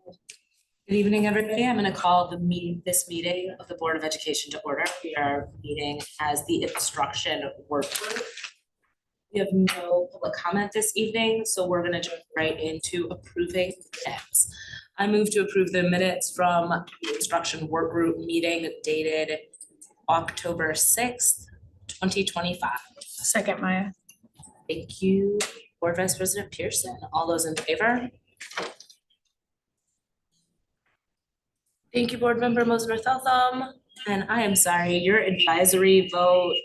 Good evening, everybody. I'm going to call this meeting of the Board of Education to order. We are meeting as the instruction work group. We have no public comment this evening, so we're going to jump right into approving minutes. I move to approve the minutes from the instruction work group meeting dated October 6th, 2025. Second, Maya. Thank you, Board Vice President Pearson. All those in favor? Thank you, Board Member Mosner-Feltham. And I am sorry, your advisory vote.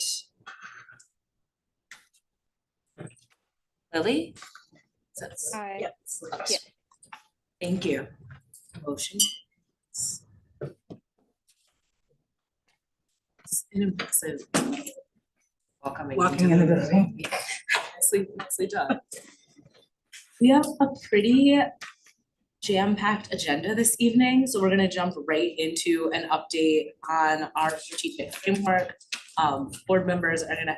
Lily? Aye. Yep. Yeah. Thank you. Motion. It's an impressive Walking in the building. Nicely done. We have a pretty jam-packed agenda this evening, so we're going to jump right into an update on our strategic framework. Board members are going to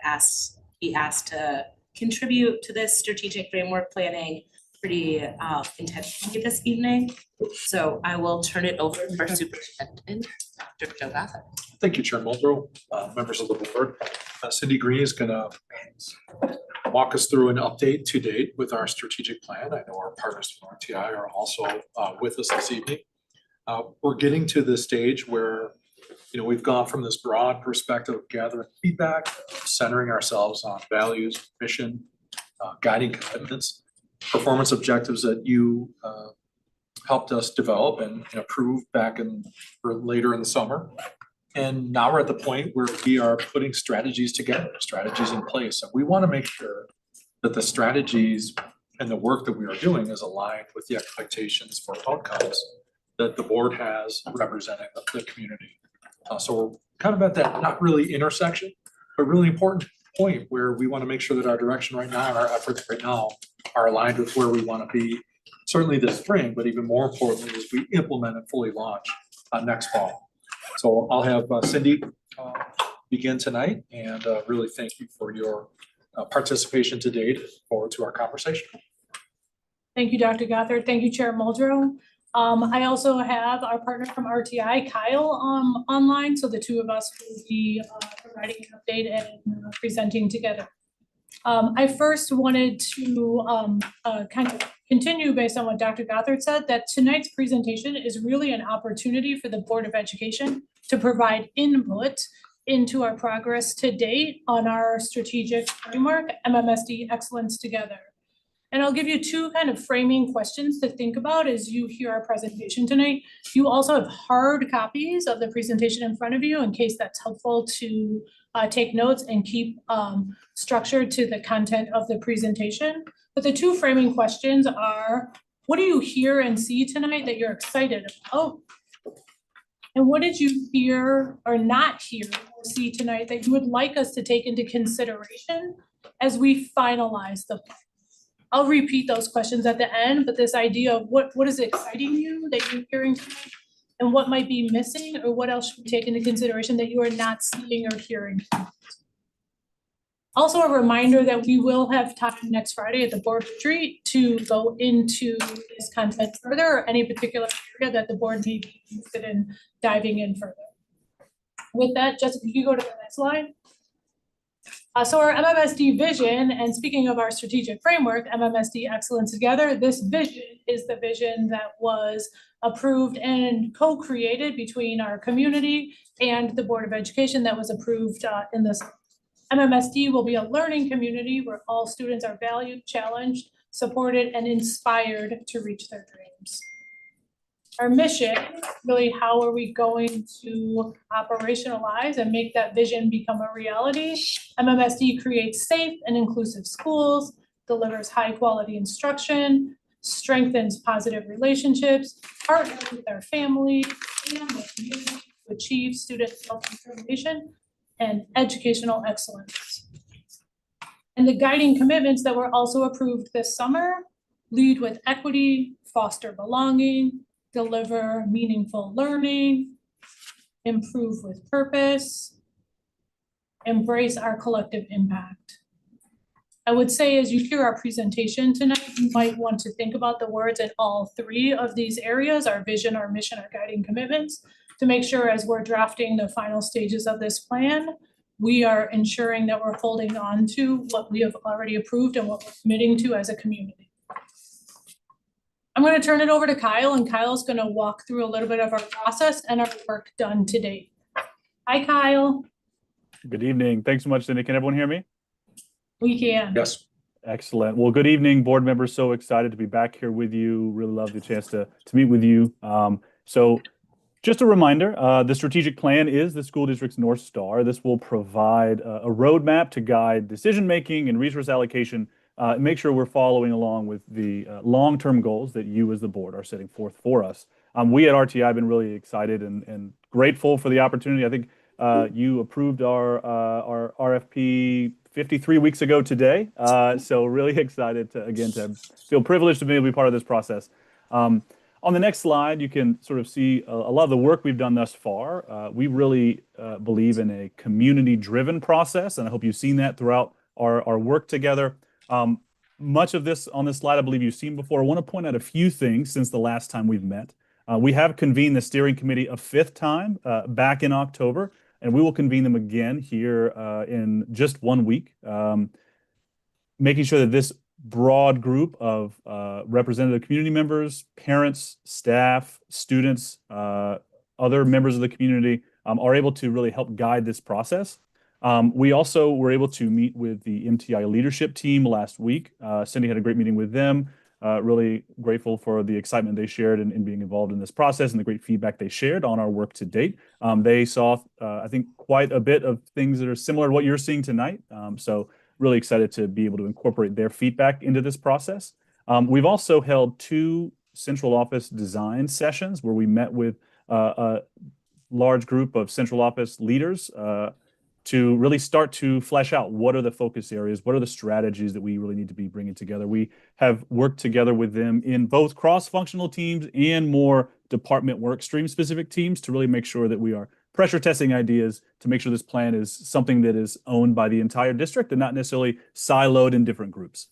be asked to contribute to this strategic framework planning pretty intentionally this evening. So I will turn it over to our superintendent, Dr. Joe Gothard. Thank you, Chair Muldrow, members of the board. Cindy Green is going to walk us through an update to date with our strategic plan. I know our partners from RTI are also with us this evening. We're getting to the stage where, we've gone from this broad perspective of gathering feedback, centering ourselves on values, mission, guiding commitments, performance objectives that you helped us develop and approve back later in the summer. And now we're at the point where we are putting strategies together, strategies in place. And we want to make sure that the strategies and the work that we are doing is aligned with the expectations for outcomes that the board has representing the community. So we're kind of at that not really intersection, but really important point where we want to make sure that our direction right now and our efforts right now are aligned with where we want to be, certainly this spring, but even more importantly, as we implement and fully launch next fall. So I'll have Cindy begin tonight, and really thank you for your participation to date. Forward to our conversation. Thank you, Dr. Gothard. Thank you, Chair Muldrow. I also have our partner from RTI, Kyle, online, so the two of us will be providing an update and presenting together. I first wanted to kind of continue based on what Dr. Gothard said, that tonight's presentation is really an opportunity for the Board of Education to provide input into our progress to date on our strategic framework, MMSD Excellence Together. And I'll give you two kind of framing questions to think about as you hear our presentation tonight. You also have hard copies of the presentation in front of you in case that's helpful to take notes and keep structured to the content of the presentation. But the two framing questions are, what do you hear and see tonight that you're excited about? And what did you hear or not hear or see tonight that you would like us to take into consideration as we finalize the plan? I'll repeat those questions at the end, but this idea of what is exciting you that you're hearing tonight, and what might be missing, or what else should we take into consideration that you are not seeing or hearing tonight. Also a reminder that we will have time next Friday at the board retreat to go into this content further, or any particular area that the board may be interested in diving in further. With that, Jessica, you go to the next slide. So our MMSD vision, and speaking of our strategic framework, MMSD Excellence Together, this vision is the vision that was approved and co-created between our community and the Board of Education that was approved in this. MMSD will be a learning community where all students are valued, challenged, supported, and inspired to reach their dreams. Our mission, really how are we going to operationalize and make that vision become a reality? MMSD creates safe and inclusive schools, delivers high quality instruction, strengthens positive relationships, partners with our family and the community to achieve student self-determination and educational excellence. And the guiding commitments that were also approved this summer: lead with equity, foster belonging, deliver meaningful learning, improve with purpose, embrace our collective impact. I would say as you hear our presentation tonight, you might want to think about the words in all three of these areas, our vision, our mission, our guiding commitments, to make sure as we're drafting the final stages of this plan, we are ensuring that we're holding on to what we have already approved and what we're committing to as a community. I'm gonna turn it over to Kyle, and Kyle's gonna walk through a little bit of our process and our work done to date. Hi, Kyle. Good evening. Thanks so much, Cindy. Can everyone hear me? We can. Yes. Excellent. Well, good evening, board members. So excited to be back here with you. Really love the chance to meet with you. So just a reminder, the strategic plan is the school district's North Star. This will provide a roadmap to guide decision-making and resource allocation, and make sure we're following along with the long-term goals that you as the board are setting forth for us. We at RTI have been really excited and grateful for the opportunity. I think you approved our RFP 53 weeks ago today. So really excited to feel privileged to be able to be part of this process. On the next slide, you can sort of see a lot of the work we've done thus far. We really believe in a community-driven process, and I hope you've seen that throughout our work together. Much of this on this slide, I believe you've seen before. I want to point out a few things since the last time we've met. We have convened the steering committee a fifth time back in October, and we will convene them again here in just 1 week, making sure that this broad group of representative community members, parents, staff, students, other members of the community are able to really help guide this process. We also were able to meet with the MTI leadership team last week. Cindy had a great meeting with them. Really grateful for the excitement they shared in being involved in this process and the great feedback they shared on our work to date. They saw, I think, quite a bit of things that are similar to what you're seeing tonight. So really excited to be able to incorporate their feedback into this process. We've also held 2 central office design sessions where we met with a large group of central office leaders to really start to flesh out what are the focus areas, what are the strategies that we really need to be bringing together. We have worked together with them in both cross-functional teams and more department work stream specific teams to really make sure that we are pressure testing ideas to make sure this plan is something that is owned by the entire district and not necessarily siloed in different groups.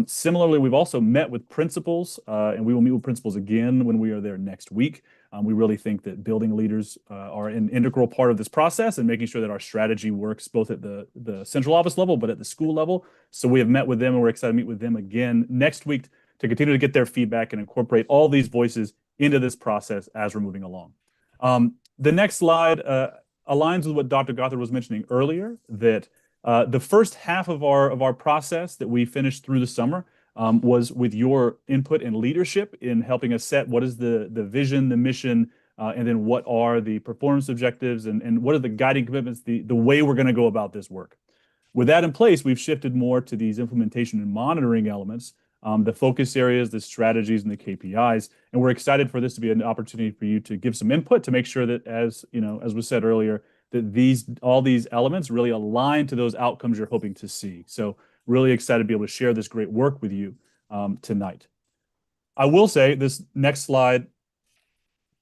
Similarly, we've also met with principals, and we will meet with principals again when we are there next week. We really think that building leaders are an integral part of this process and making sure that our strategy works both at the central office level, but at the school level. So we have met with them and we're excited to meet with them again next week to continue to get their feedback and incorporate all these voices into this process as we're moving along. The next slide aligns with what Dr. Gothard was mentioning earlier, that the first half of our process that we finished through the summer was with your input and leadership in helping us set what is the vision, the mission, and then what are the performance objectives and what are the guiding commitments, the way we're going to go about this work. With that in place, we've shifted more to these implementation and monitoring elements, the focus areas, the strategies, and the KPIs. And we're excited for this to be an opportunity for you to give some input to make sure that, as was said earlier, that all these elements really align to those outcomes you're hoping to see. So really excited to be able to share this great work with you tonight. I will say this next slide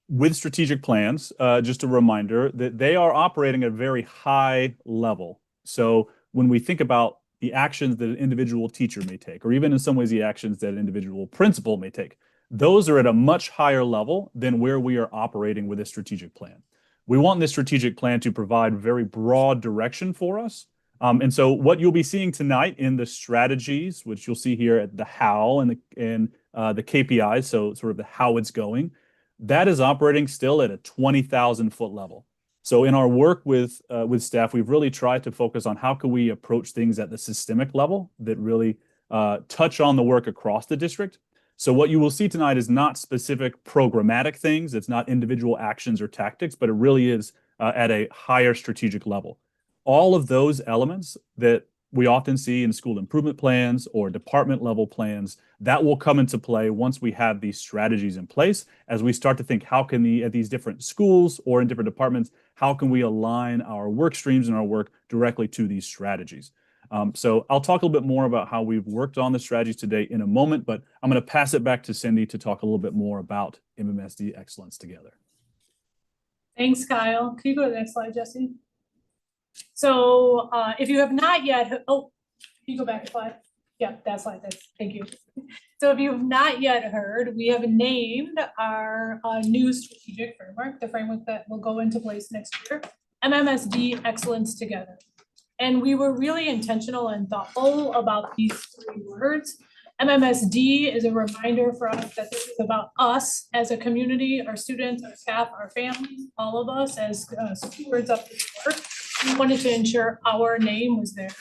with strategic plans, just a reminder that they are operating at a very high level. So when we think about the actions that an individual teacher may take, or even in some ways the actions that an individual principal may take, those are at a much higher level than where we are operating with a strategic plan. We want this strategic plan to provide very broad direction for us. And so what you'll be seeing tonight in the strategies, which you'll see here at the how and the KPIs, so sort of the how it's going, that is operating still at a 20,000 foot level. So in our work with staff, we've really tried to focus on how can we approach things at the systemic level that really touch on the work across the district. So what you will see tonight is not specific programmatic things. It's not individual actions or tactics, but it really is at a higher strategic level. All of those elements that we often see in school improvement plans or department level plans, that will come into play once we have these strategies in place, as we start to think how can at these different schools or in different departments, how can we align our work streams and our work directly to these strategies. So I'll talk a little bit more about how we've worked on the strategies today in a moment, but I'm going to pass it back to Cindy to talk a little bit more about MMSD excellence together. Thanks, Kyle. Can you go to the next slide, Jesse? So if you have not yet, you go back a slide? Yeah, that slide, thank you. So if you've not yet heard, we have named our new strategic framework, the framework that will go into place next year, MMSD Excellence Together. And we were really intentional and thoughtful about these 3 words. MMSD is a reminder for us that this is about us as a community, our students, our staff, our families, all of us as stewards of this work. We wanted to ensure our name was there.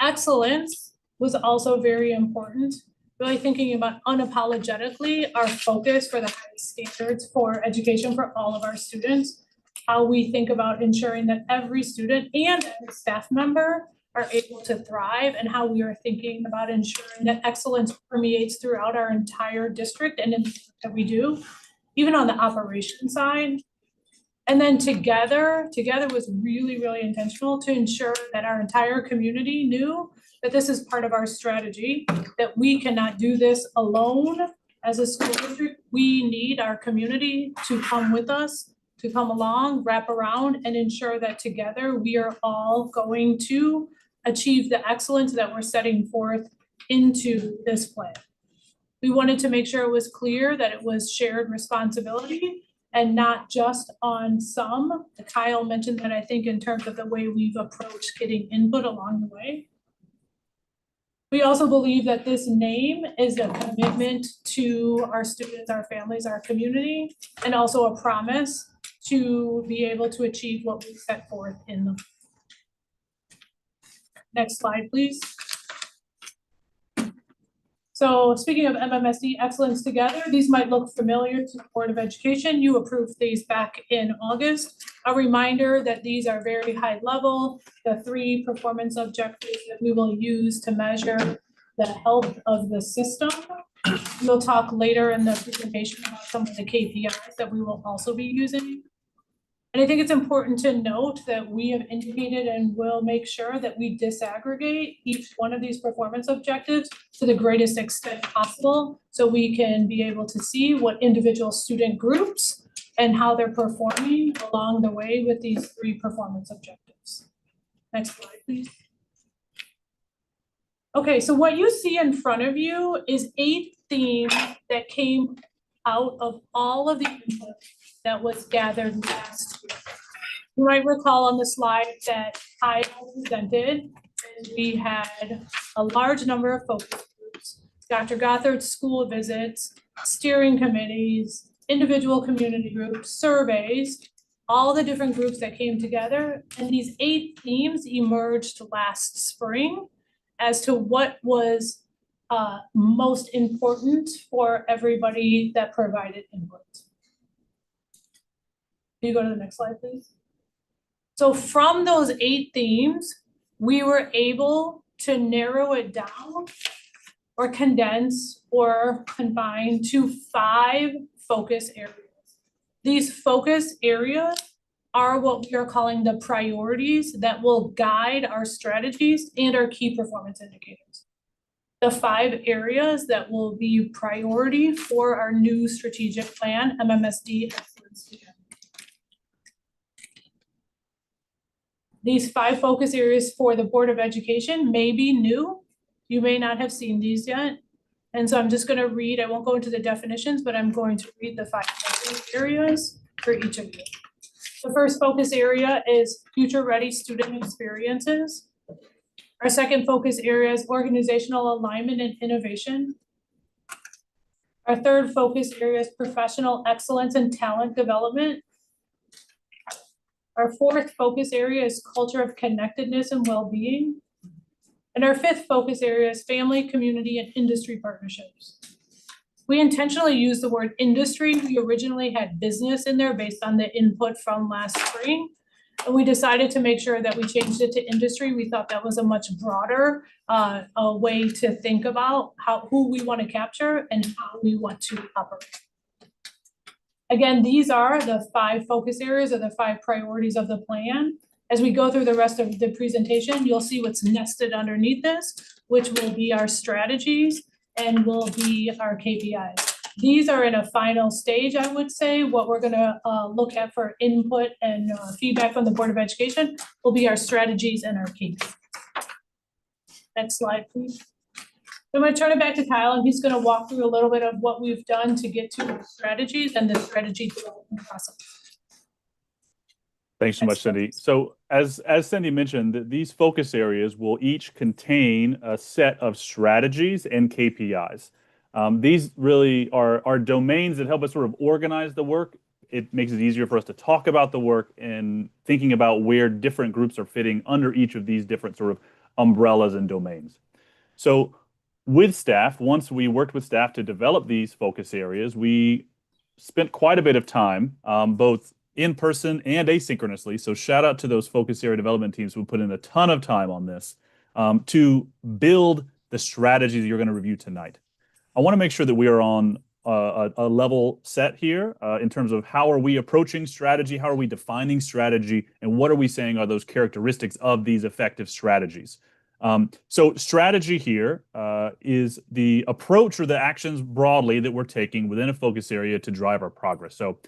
Excellence was also very important, really thinking about unapologetically our focus for the highest standards for education for all of our students, how we think about ensuring that every student and every staff member are able to thrive, and how we are thinking about ensuring that excellence permeates throughout our entire district and in the work that we do, even on the operation side. And then together was really, really intentional to ensure that our entire community knew that this is part of our strategy, that we cannot do this alone as a school district. We need our community to come with us, to come along, wrap around, and ensure that together we are all going to achieve the excellence that we're setting forth into this plan. We wanted to make sure it was clear that it was shared responsibility and not just on some. Kyle mentioned that, I think, in terms of the way we've approached getting input along the way. We also believe that this name is a commitment to our students, our families, our community, and also a promise to be able to achieve what we set forth in the. Next slide, please. So speaking of MMSD Excellence Together, these might look familiar to the Board of Education. You approved these back in August. A reminder that these are very high level, the 3 performance objectives that we will use to measure the health of the system. We'll talk later in the presentation about some of the KPIs that we will also be using. And I think it's important to note that we have indicated and will make sure that we disaggregate each one of these performance objectives to the greatest extent possible, so we can be able to see what individual student groups and how they're performing along the way with these 3 performance objectives. Next slide, please. Okay, so what you see in front of you is 8 themes that came out of all of the input that was gathered last year. You might recall on the slide that I presented, and we had a large number of focus groups, Dr. Gothard's school visits, steering committees, individual community groups, surveys, all the different groups that came together, and these 8 themes emerged last spring as to what was most important for everybody that provided input. Can you go to the next slide, please? So from those 8 themes, we were able to narrow it down or condense or combine to 5 focus areas. These focus areas are what we are calling the priorities that will guide our strategies and our key performance indicators. The 5 areas that will be priority for our new strategic plan, MMSD Excellence Together. These 5 focus areas for the Board of Education may be new. You may not have seen these yet. And so I'm just going to read, I won't go into the definitions, but I'm going to read the 5 focus areas for each of you. The first focus area is future ready student experiences. Our second focus area is organizational alignment and innovation. Our third focus area is professional excellence and talent development. Our fourth focus area is culture of connectedness and well-being. And our 5th focus area is family, community, and industry partnerships. We intentionally used the word industry. We originally had business in there based on the input from last spring. And we decided to make sure that we changed it to industry. We thought that was a much broader way to think about who we want to capture and how we want to operate. Again, these are the 5 focus areas or the 5 priorities of the plan. As we go through the rest of the presentation, you'll see what's nested underneath this, which will be our strategies and will be our KPIs. These are in a final stage, I would say. What we're gonna look at for input and feedback from the Board of Education will be our strategies and our KPIs. Next slide, please. I'm gonna turn it back to Kyle, and he's gonna walk through a little bit of what we've done to get to our strategies and the strategy development process. Thanks so much, Cindy. So as Cindy mentioned, these focus areas will each contain a set of strategies and KPIs. These really are domains that help us sort of organize the work. It makes it easier for us to talk about the work and thinking about where different groups are fitting under each of these different sort of umbrellas and domains. So with staff, once we worked with staff to develop these focus areas, we spent quite a bit of time, both in person and asynchronously. So shout out to those focus area development teams who put in a ton of time on this to build the strategies you're going to review tonight. I want to make sure that we are on a level set here in terms of how are we approaching strategy, how are we defining strategy, and what are we saying are those characteristics of these effective strategies. So strategy here is the approach or the actions broadly that we're taking within a focus area to drive our progress. So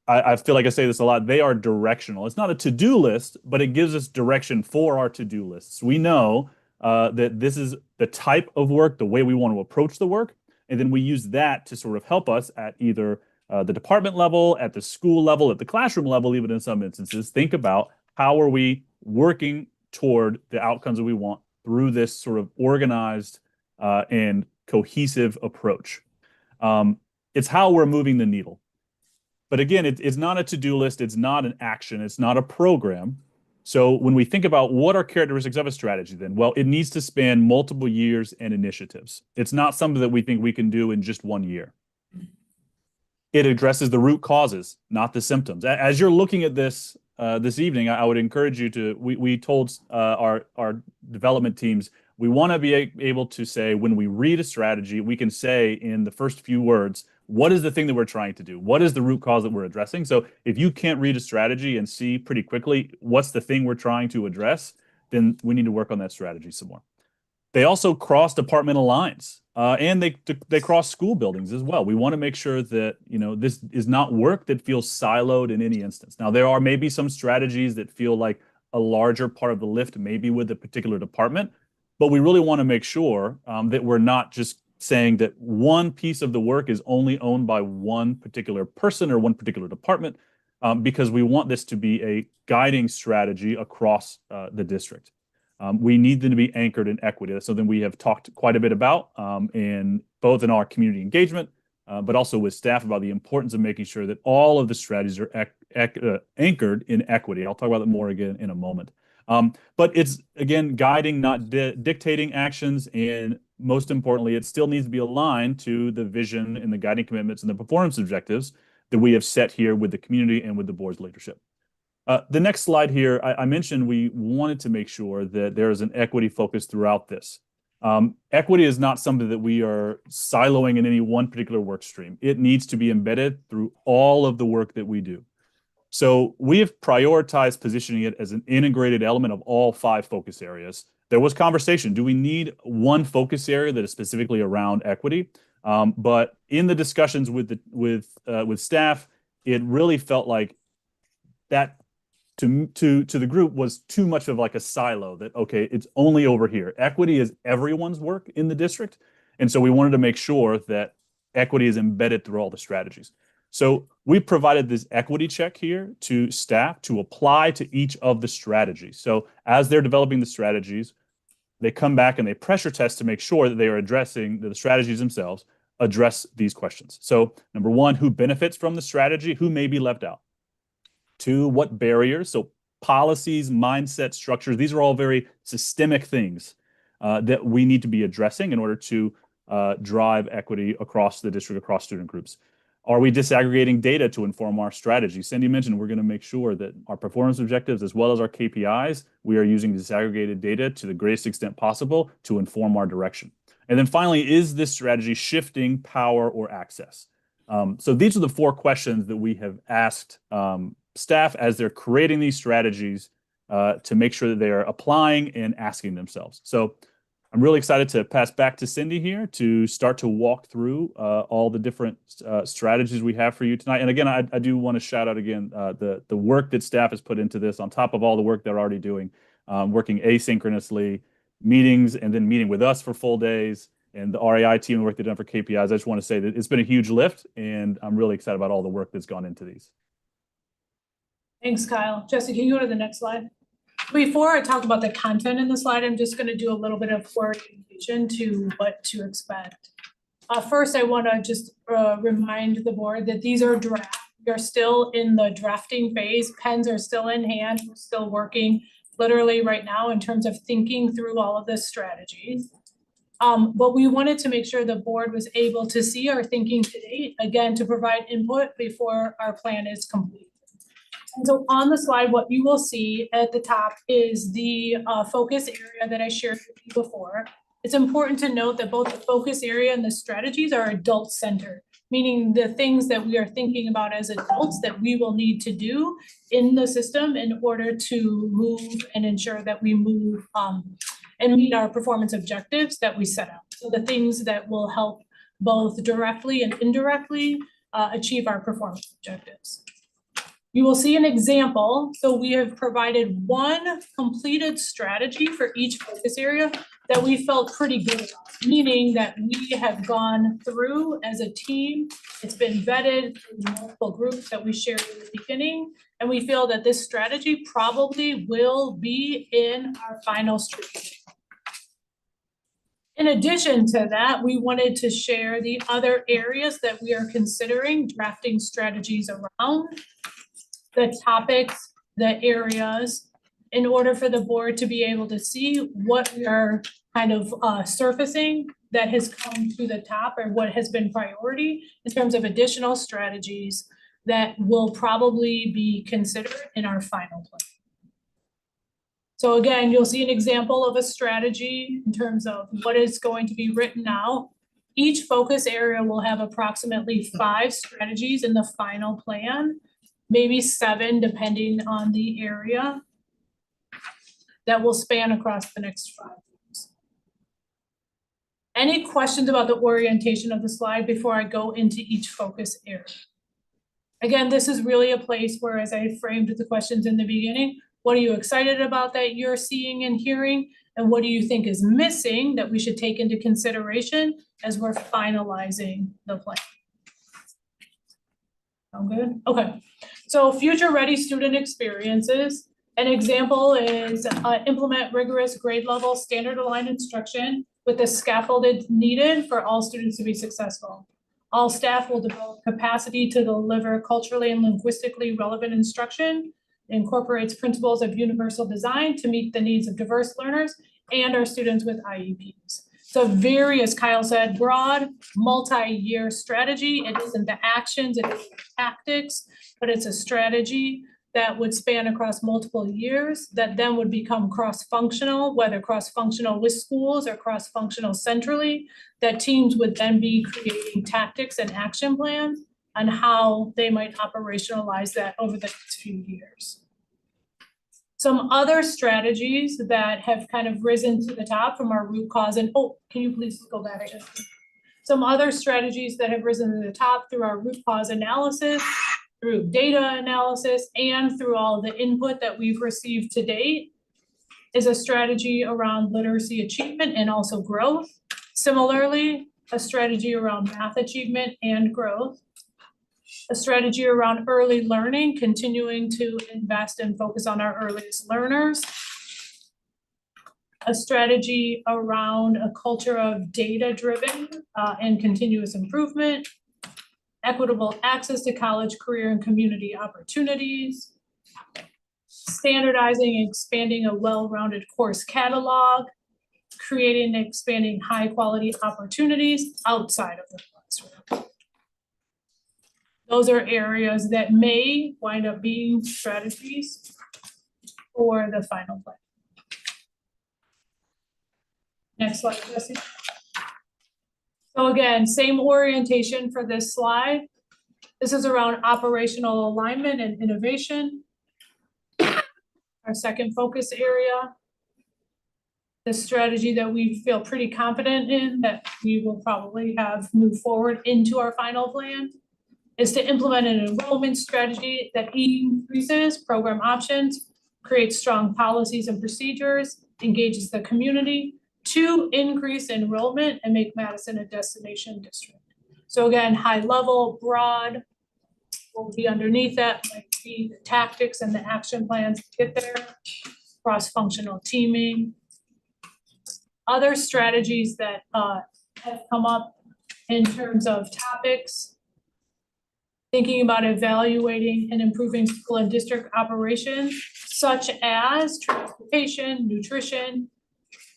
I feel like I say this a lot, they are directional. It's not a to-do list, but it gives us direction for our to-do lists. We know that this is the type of work, the way we want to approach the work, and then we use that to sort of help us at either the department level, at the school level, at the classroom level, even in some instances, think about how are we working toward the outcomes that we want through this sort of organized and cohesive approach. It's how we're moving the needle. But again, it's not a to-do list, it's not an action, it's not a program. So when we think about what are characteristics of a strategy then, well, it needs to span multiple years and initiatives. It's not something that we think we can do in just 1 year. It addresses the root causes, not the symptoms. As you're looking at this this evening, I would encourage you to, we told our development teams, we want to be able to say, when we read a strategy, we can say in the first few words, what is the thing that we're trying to do? What is the root cause that we're addressing? So if you can't read a strategy and see pretty quickly what's the thing we're trying to address, then we need to work on that strategy some more. They also cross departmental lines and they cross school buildings as well. We want to make sure that, you know, this is not work that feels siloed in any instance. Now, there are maybe some strategies that feel like a larger part of the lift, maybe with a particular department, but we really want to make sure that we're not just saying that one piece of the work is only owned by one particular person or one particular department, because we want this to be a guiding strategy across the district. We need them to be anchored in equity. That's something we have talked quite a bit about in both in our community engagement, but also with staff about the importance of making sure that all of the strategies are anchored in equity. I'll talk about that more again in a moment. But it's, again, guiding, not dictating actions. And most importantly, it still needs to be aligned to the vision and the guiding commitments and the performance objectives that we have set here with the community and with the board's leadership. The next slide here, I mentioned we wanted to make sure that there is an equity focus throughout this. Equity is not something that we are siloing in any one particular work stream. It needs to be embedded through all of the work that we do. So we have prioritized positioning it as an integrated element of all 5 focus areas. There was conversation. Do we need one focus area that is specifically around equity? But in the discussions with staff, it really felt like that to the group was too much of like a silo that, okay, it's only over here. Equity is everyone's work in the district. And so we wanted to make sure that equity is embedded through all the strategies. So we provided this equity check here to staff to apply to each of the strategies. So as they're developing the strategies, they come back and they pressure test to make sure that they are addressing the strategies themselves, address these questions. So number 1, who benefits from the strategy? Who may be left out? 2, what barriers? So policies, mindset, structures, these are all very systemic things that we need to be addressing in order to drive equity across the district, across student groups. Are we disaggregating data to inform our strategy? Cindy mentioned we're going to make sure that our performance objectives as well as our KPIs, we are using disaggregated data to the greatest extent possible to inform our direction. And then finally, is this strategy shifting power or access? So these are the 4 questions that we have asked staff as they're creating these strategies to make sure that they are applying and asking themselves. So I'm really excited to pass back to Cindy here to start to walk through all the different strategies we have for you tonight. And again, I do want to shout out again the work that staff has put into this on top of all the work they're already doing, working asynchronously meetings and then meeting with us for full days and the RAI team, the work they've done for KPIs. I just want to say that it's been a huge lift, and I'm really excited about all the work that's gone into these. Thanks, Kyle. Jesse, can you go to the next slide? Before I talk about the content in the slide, I'm just gonna do a little bit of orientation to what to expect. First, I wanna just remind the board that these are draft. We're still in the drafting phase. Pens are still in hand. We're still working literally right now in terms of thinking through all of the strategies. But we wanted to make sure the board was able to see our thinking to date, again, to provide input before our plan is complete. And so on the slide, what you will see at the top is the focus area that I shared with you before. It's important to note that both the focus area and the strategies are adult-centered, meaning the things that we are thinking about as adults that we will need to do in the system in order to move and ensure that we move and meet our performance objectives that we set out. So the things that will help both directly and indirectly achieve our performance objectives. You will see an example. So we have provided one completed strategy for each focus area that we felt pretty good about, meaning that we have gone through as a team. It's been vetted through multiple groups that we shared in the beginning, and we feel that this strategy probably will be in our final strategy. In addition to that, we wanted to share the other areas that we are considering drafting strategies around, the topics, the areas, in order for the board to be able to see what we are kind of surfacing that has come to the top or what has been priority in terms of additional strategies that will probably be considered in our final plan. So again, you'll see an example of a strategy in terms of what is going to be written now. Each focus area will have approximately 5 strategies in the final plan, maybe 7 depending on the area, that will span across the next 5 years. Any questions about the orientation of the slide before I go into each focus area? Again, this is really a place where, as I framed the questions in the beginning, what are you excited about that you're seeing and hearing? And what do you think is missing that we should take into consideration as we're finalizing the plan? Sound good? Okay. So future ready student experiences. An example is implement rigorous grade level standard aligned instruction with the scaffolded needed for all students to be successful. All staff will develop capacity to deliver culturally and linguistically relevant instruction, incorporates principles of universal design to meet the needs of diverse learners and our students with IEPs. So very, as Kyle said, broad, multi-year strategy. It isn't the actions, it is the tactics, but it's a strategy that would span across multiple years that then would become cross-functional, whether cross-functional with schools or cross-functional centrally, that teams would then be creating tactics and action plans on how they might operationalize that over the next few years. Some other strategies that have kind of risen to the top from our root cause and, oh, can you please go back? Some other strategies that have risen to the top through our root cause analysis, through data analysis, and through all the input that we've received to date is a strategy around literacy achievement and also growth. Similarly, a strategy around math achievement and growth. A strategy around early learning, continuing to invest and focus on our earliest learners. A strategy around a culture of data-driven and continuous improvement. Equitable access to college, career, and community opportunities. Standardizing and expanding a well-rounded course catalog. Creating and expanding high-quality opportunities outside of the classroom. Those are areas that may wind up being strategies for the final plan. Next slide, Jesse. So again, same orientation for this slide. This is around operational alignment and innovation. Our second focus area. The strategy that we feel pretty confident in that we will probably have moved forward into our final plan is to implement an enrollment strategy that increases program options, creates strong policies and procedures, engages the community. 2, increase enrollment and make Madison a destination district. So again, high level, broad, what will be underneath that might be the tactics and the action plans to get there, cross-functional teaming. Other strategies that have come up in terms of topics, thinking about evaluating and improving school and district operations, such as transportation, nutrition,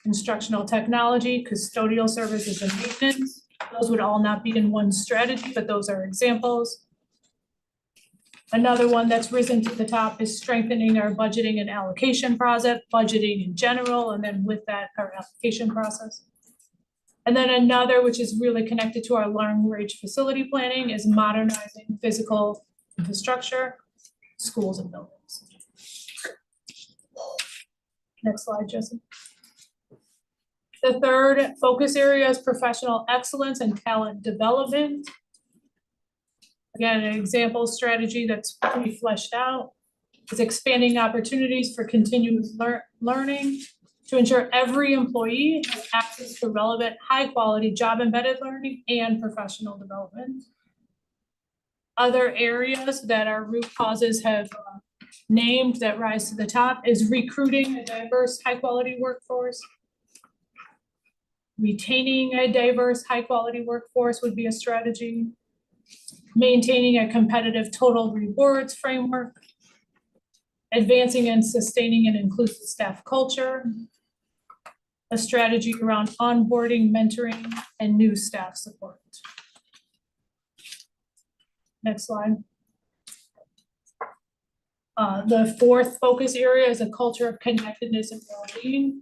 instructional technology, custodial services and maintenance. Those would all not be in one strategy, but those are examples. Another one that's risen to the top is strengthening our budgeting and allocation process, budgeting in general, and then with that, our application process. And then another, which is really connected to our long-range facility planning, is modernizing physical infrastructure, schools and buildings. Next slide, Jesse. The third focus area is professional excellence and talent development. Again, an example strategy that's pretty fleshed out is expanding opportunities for continuous learning to ensure every employee has access to relevant, high-quality, job-embedded learning and professional development. Other areas that our root causes have named that rise to the top is recruiting a diverse, high-quality workforce. Retaining a diverse, high-quality workforce would be a strategy. Maintaining a competitive total rewards framework. Advancing and sustaining an inclusive staff culture. A strategy around onboarding, mentoring, and new staff support. Next slide. The fourth focus area is a culture of connectedness and well-being.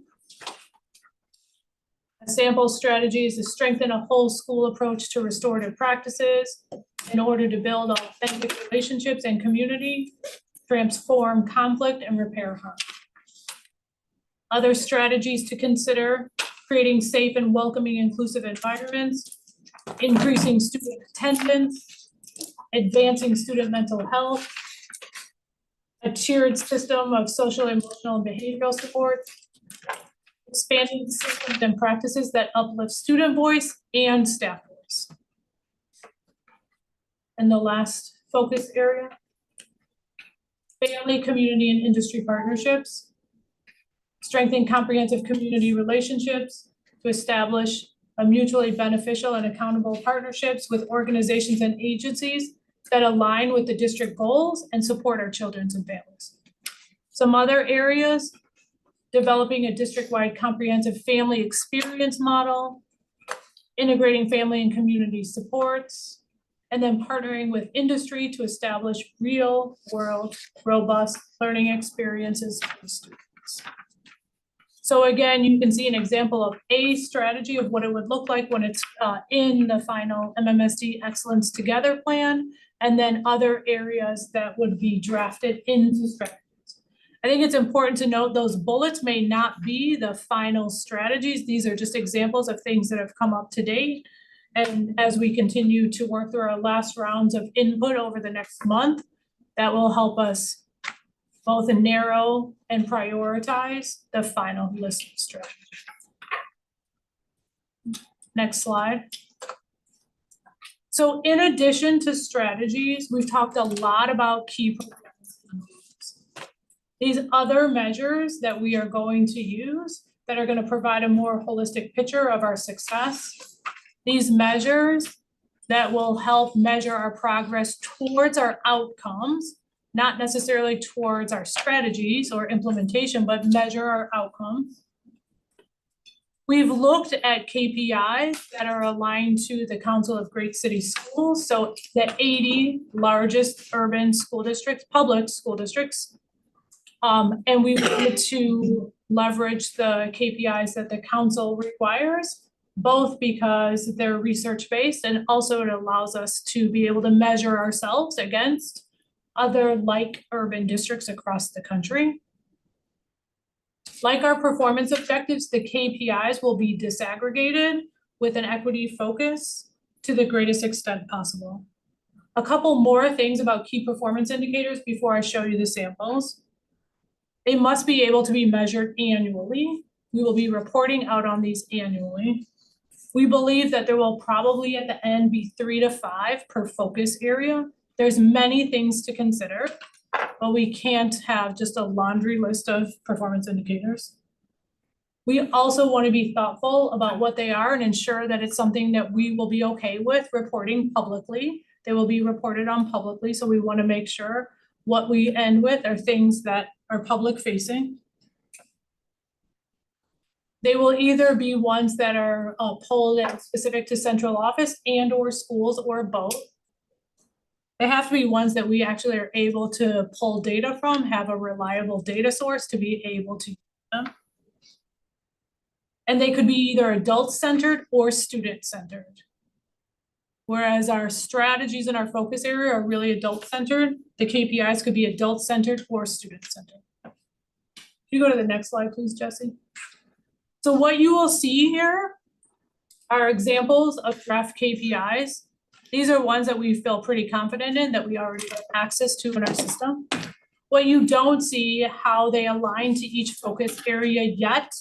A sample strategy is to strengthen a whole school approach to restorative practices in order to build authentic relationships and community, transform conflict, and repair harm. Other strategies to consider: creating safe and welcoming inclusive environments, increasing student attendance, advancing student mental health, a tiered system of social, emotional, and behavioral support, expanding systems and practices that uplift student voice and staff voice. And the last focus area, family, community, and industry partnerships. Strengthen comprehensive community relationships to establish a mutually beneficial and accountable partnerships with organizations and agencies that align with the district goals and support our children and families. Some other areas: developing a district-wide comprehensive family experience model, integrating family and community supports, and then partnering with industry to establish real-world, robust learning experiences for students. So again, you can see an example of a strategy of what it would look like when it's in the final MMSD Excellence Together plan, and then other areas that would be drafted into strategies. I think it's important to note those bullets may not be the final strategies. These are just examples of things that have come up to date. And as we continue to work through our last rounds of input over the next month, that will help us both narrow and prioritize the final list of strategies. Next slide. So in addition to strategies, we've talked a lot about key performance indicators. These other measures that we are going to use that are going to provide a more holistic picture of our success. These measures that will help measure our progress towards our outcomes, not necessarily towards our strategies or implementation, but measure our outcomes. We've looked at KPIs that are aligned to the Council of Great City Schools, so the 80 largest urban school districts, public school districts. And we wanted to leverage the KPIs that the council requires, both because they're research-based and also it allows us to be able to measure ourselves against other like urban districts across the country. Like our performance objectives, the KPIs will be disaggregated with an equity focus to the greatest extent possible. A couple more things about key performance indicators before I show you the samples. They must be able to be measured annually. We will be reporting out on these annually. We believe that there will probably at the end be 3 to 5 per focus area. There's many things to consider, but we can't have just a laundry list of performance indicators. We also want to be thoughtful about what they are and ensure that it's something that we will be okay with reporting publicly. They will be reported on publicly, so we want to make sure what we end with are things that are public facing. They will either be ones that are polled and specific to central office and or schools or both. They have to be ones that we actually are able to pull data from, have a reliable data source to be able to use them. And they could be either adult-centered or student-centered. Whereas our strategies and our focus area are really adult-centered, the KPIs could be adult-centered or student-centered. Can you go to the next slide, please, Jesse? So what you will see here are examples of draft KPIs. These are ones that we feel pretty confident in, that we already have access to in our system. What you don't see how they align to each focus area yet,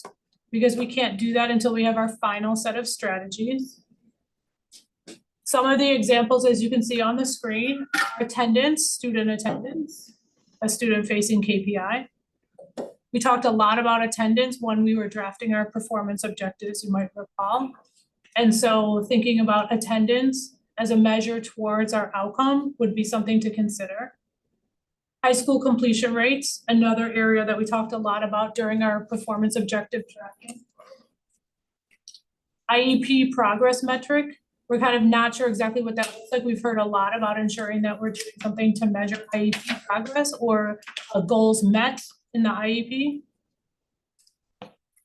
because we can't do that until we have our final set of strategies. Some of the examples, as you can see on the screen, are attendance, student attendance, a student-facing KPI. We talked a lot about attendance when we were drafting our performance objectives, you might recall. And so thinking about attendance as a measure towards our outcome would be something to consider. High school completion rates, another area that we talked a lot about during our performance objective tracking. IEP progress metric, we're kind of not sure exactly what that looks like. We've heard a lot about ensuring that we're doing something to measure IEP progress or goals met in the IEP.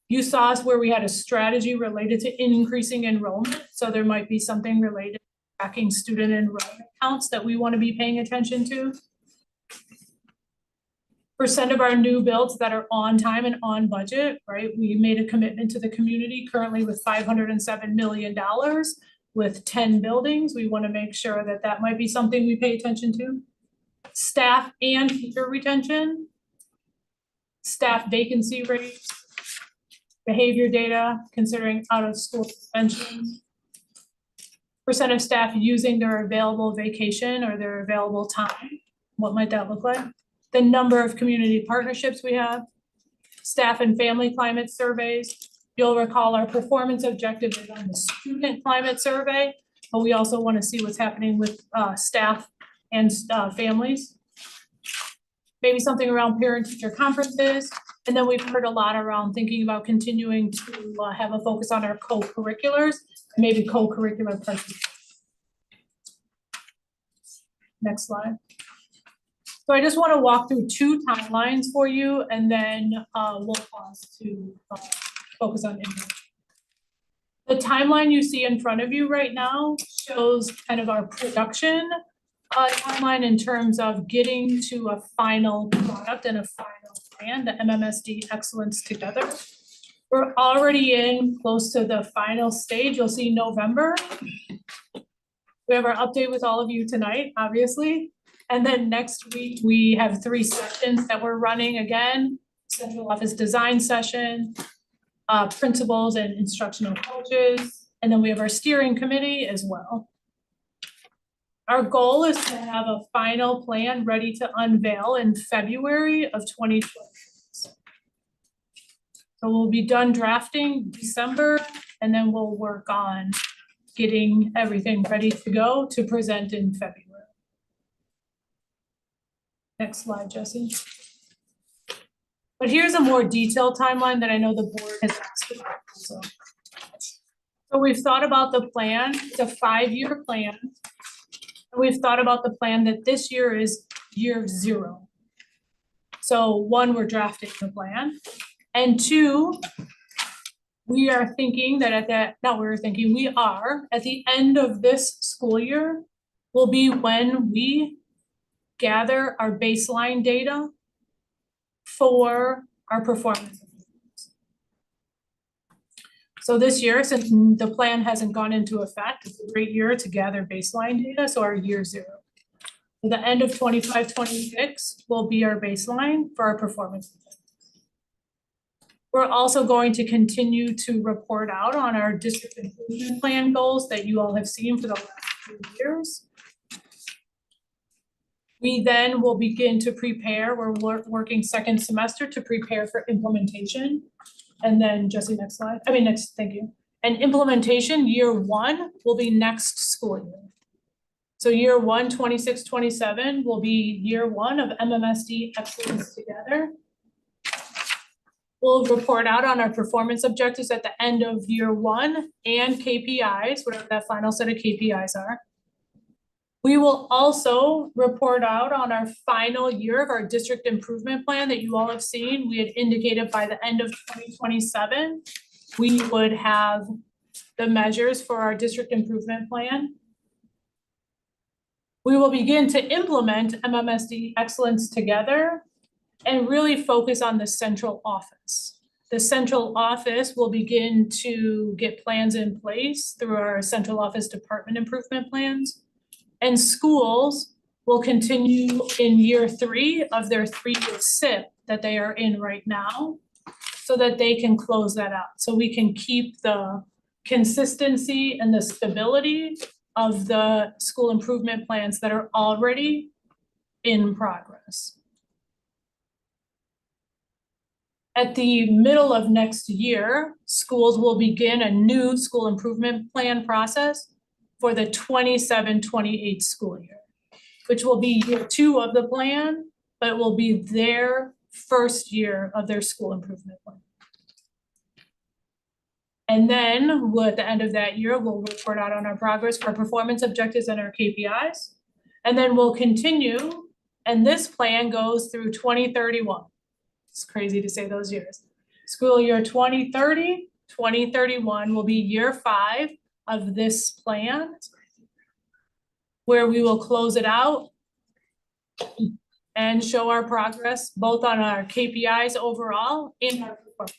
You saw us where we had a strategy related to increasing enrollment. So there might be something related to tracking student enrollment counts that we want to be paying attention to. Percent of our new builds that are on time and on budget, right? We made a commitment to the community currently with $507 million with 10 buildings. We want to make sure that that might be something we pay attention to. Staff and teacher retention. Staff vacancy rates, behavior data, considering out of school suspension, percent of staff using their available vacation or their available time. What might that look like? The number of community partnerships we have, staff and family climate surveys. You'll recall our performance objective is on the student climate survey, but we also want to see what's happening with staff and families. Maybe something around parent-teacher conferences. And then we've heard a lot around thinking about continuing to have a focus on our co-curriculars, maybe co-curricular participation. Next slide. So I just want to walk through 2 timelines for you, and then we'll pause to focus on information. The timeline you see in front of you right now shows kind of our production timeline in terms of getting to a final product and a final plan, the MMSD Excellence Together. We're already in close to the final stage. You'll see November. We have our update with all of you tonight, obviously. And then next week, we have 3 sessions that we're running again, central office design session, principals and instructional coaches, and then we have our steering committee as well. Our goal is to have a final plan ready to unveil in February of 2026. So we'll be done drafting December, and then we'll work on getting everything ready to go to present in February. Next slide, Jesse. But here's a more detailed timeline that I know the board has asked about also. So we've thought about the plan, it's a 5-year plan. And we've thought about the plan that this year is year 0. So 1, we're drafting the plan. And 2, we are thinking that we are at the end of this school year will be when we gather our baseline data for our performance. So this year, since the plan hasn't gone into effect, it's a great year to gather baseline data, so our year 0. So the end of 25-26 will be our baseline for our performance. We're also going to continue to report out on our district improvement plan goals that you all have seen for the last 2 years. We then will begin to prepare, we're working second semester to prepare for implementation. And then Jesse, thank you. And implementation, year 1 will be next school year. So year 1, 26-27 will be year 1 of MMSD Excellence Together. We'll report out on our performance objectives at the end of year 1 and KPIs, whatever that final set of KPIs are. We will also report out on our final year of our district improvement plan that you all have seen. We had indicated by the end of 2027, we would have the measures for our district improvement plan. We will begin to implement MMSD Excellence Together and really focus on the central office. The central office will begin to get plans in place through our central office department improvement plans. And schools will continue in year 3 of their 3-year SIP that they are in right now, so that they can close that out. So we can keep the consistency and the stability of the school improvement plans that are already in progress. At the middle of next year, schools will begin a new school improvement plan process for the 27-28 school year, which will be year 2 of the plan, but it will be their first year of their school improvement plan. And then at the end of that year, we'll report out on our progress for our performance objectives and our KPIs. And then we'll continue, and this plan goes through 2031. It's crazy to say those years. School year 2030, 2031 will be year 5 of this plan, where we will close it out and show our progress both on our KPIs overall and our performance.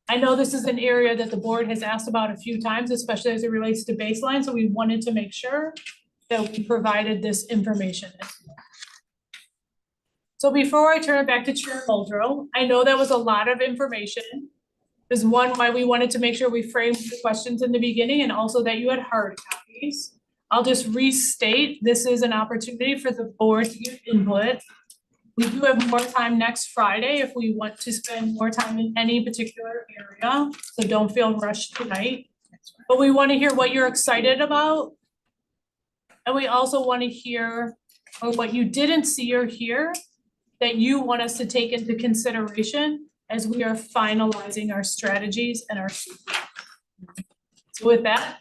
I know this is an area that the board has asked about a few times, especially as it relates to baseline, so we wanted to make sure that we provided this information. So before I turn it back to Chair Muldrow, I know that was a lot of information. Is one why we wanted to make sure we framed the questions in the beginning and also that you had hard copies. I'll just restate, this is an opportunity for the board to give input. We do have more time next Friday if we want to spend more time in any particular area, so don't feel rushed tonight. But we want to hear what you're excited about. And we also want to hear what you didn't see or hear that you want us to take into consideration as we are finalizing our strategies and our. So with that,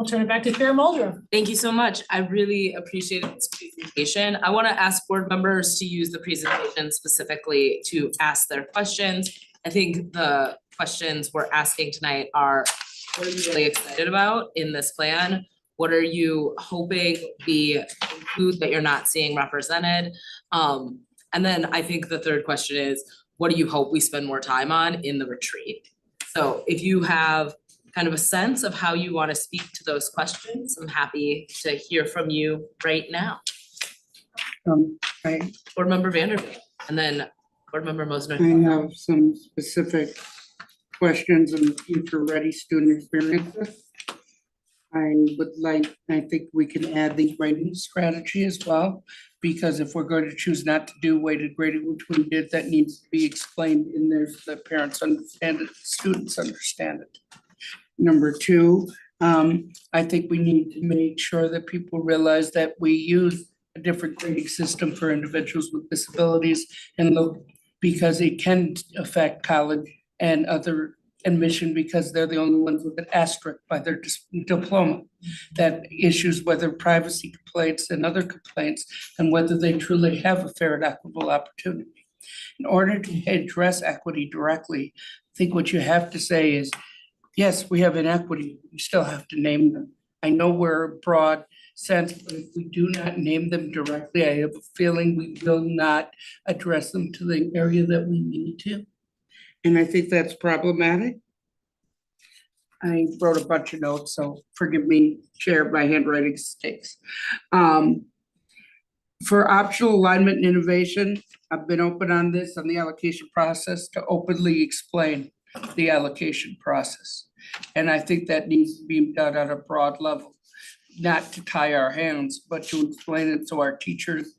I'll turn it back to Chair Muldrow. Thank you so much. I really appreciated this presentation. I want to ask board members to use the presentation specifically to ask their questions. I think the questions we're asking tonight are, what are you really excited about in this plan? What are you hoping we include that you're not seeing represented? And then I think the third question is, what do you hope we spend more time on in the retreat? So if you have kind of a sense of how you want to speak to those questions, I'm happy to hear from you right now. Board Member Vanderbilt, and then Board Member Mosner. I have some specific questions on future ready student experiences. I think we can add the grading strategy as well, because if we're going to choose not to do weighted grading, which we did, that needs to be explained in there so that parents understand it, students understand it. Number 2, I think we need to make sure that people realize that we use a different grading system for individuals with disabilities, and because it can affect college and other admission, because they're the only ones with an asterisk by their diploma. That issues whether privacy complaints and other complaints, and whether they truly have a fair and equitable opportunity. In order to address equity directly, I think what you have to say is, yes, we have inequity, we still have to name them. I know we're a broad sense, but if we do not name them directly, I have a feeling we will not address them to the area that we need to. And I think that's problematic. I wrote a bunch of notes, so forgive me, Chair, my handwriting mistakes. For optional alignment and innovation, I've been open on this, on the allocation process, to openly explain the allocation process. And I think that needs to be done at a broad level, not to tie our hands, but to explain it so our teachers,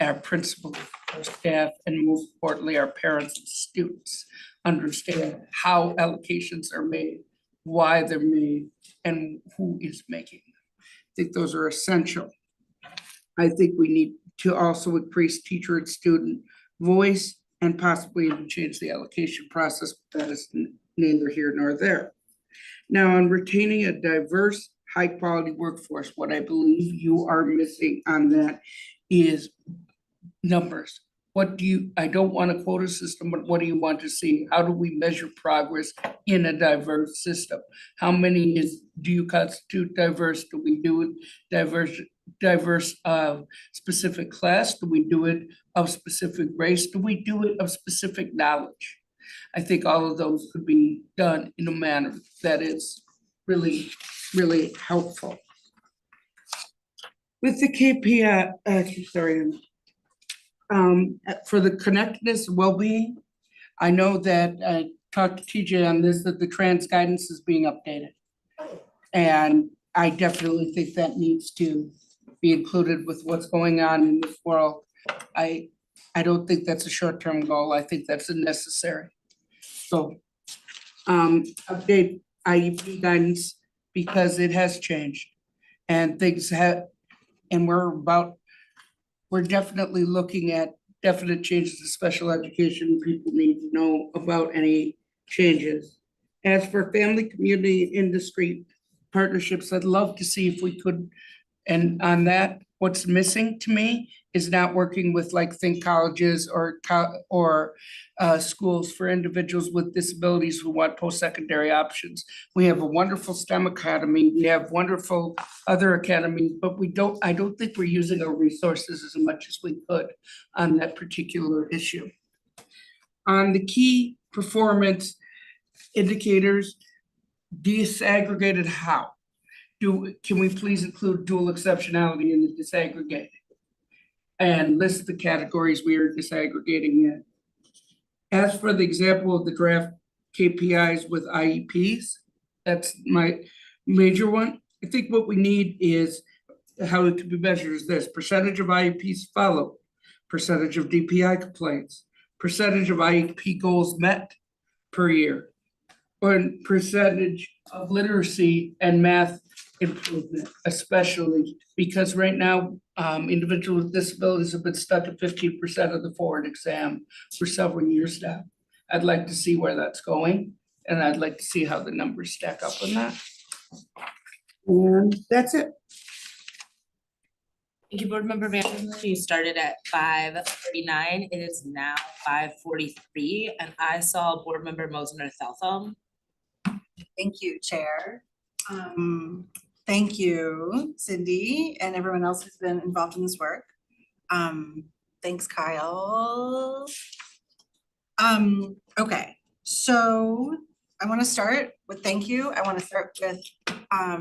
our principals, our staff, and most importantly, our parents and students understand how allocations are made, why they're made, and who is making them. I think those are essential. I think we need to also increase teacher and student voice and possibly even change the allocation process, but that is neither here nor there. Now, on retaining a diverse, high-quality workforce, what I believe you are missing on that is numbers. What do you, I don't want a quota system, but what do you want to see? How do we measure progress in a diverse system? How many do you constitute diverse? Do we do it diverse specific class? Do we do it of specific race? Do we do it of specific knowledge? I think all of those could be done in a manner that is really, really helpful. With the KPI, for the connectedness, well-being, I know that I talked to TJ on this, that the trans guidance is being updated. And I definitely think that needs to be included with what's going on in this world. I don't think that's a short-term goal. I think that's necessary. So, update IEP guidance because it has changed and things have, and we're definitely looking at definite changes to special education. People need to know about any changes. As for family, community, and industry partnerships, I'd love to see if we could, and on that, what's missing to me is not working with like think colleges or schools for individuals with disabilities who want post-secondary options. We have a wonderful STEM academy, we have wonderful other academies, but I don't think we're using our resources as much as we could on that particular issue. On the key performance indicators, disaggregated how? Can we please include dual exceptionality in the disaggregated? And list the categories we are disaggregating in. As for the example of the draft KPIs with IEPs, that's my major one. I think what we need is how it can be measured is this: percentage of IEPs followed, percentage of DPI complaints, percentage of IEP goals met per year, or percentage of literacy and math improvement, especially because right now, individuals with disabilities have been stuck at 15% of the forward exam for several years now. I'd like to see where that's going, and I'd like to see how the numbers stack up on that. And that's it. Thank you, Board Member Vanderman. You started at 5:39. It is now 5:43, and I saw Board Member Mosner-Theltham. Thank you, Chair. Thank you, Cindy, and everyone else who's been involved in this work. Thanks, Kyle. Okay, so I want to start with thank you. I want to start with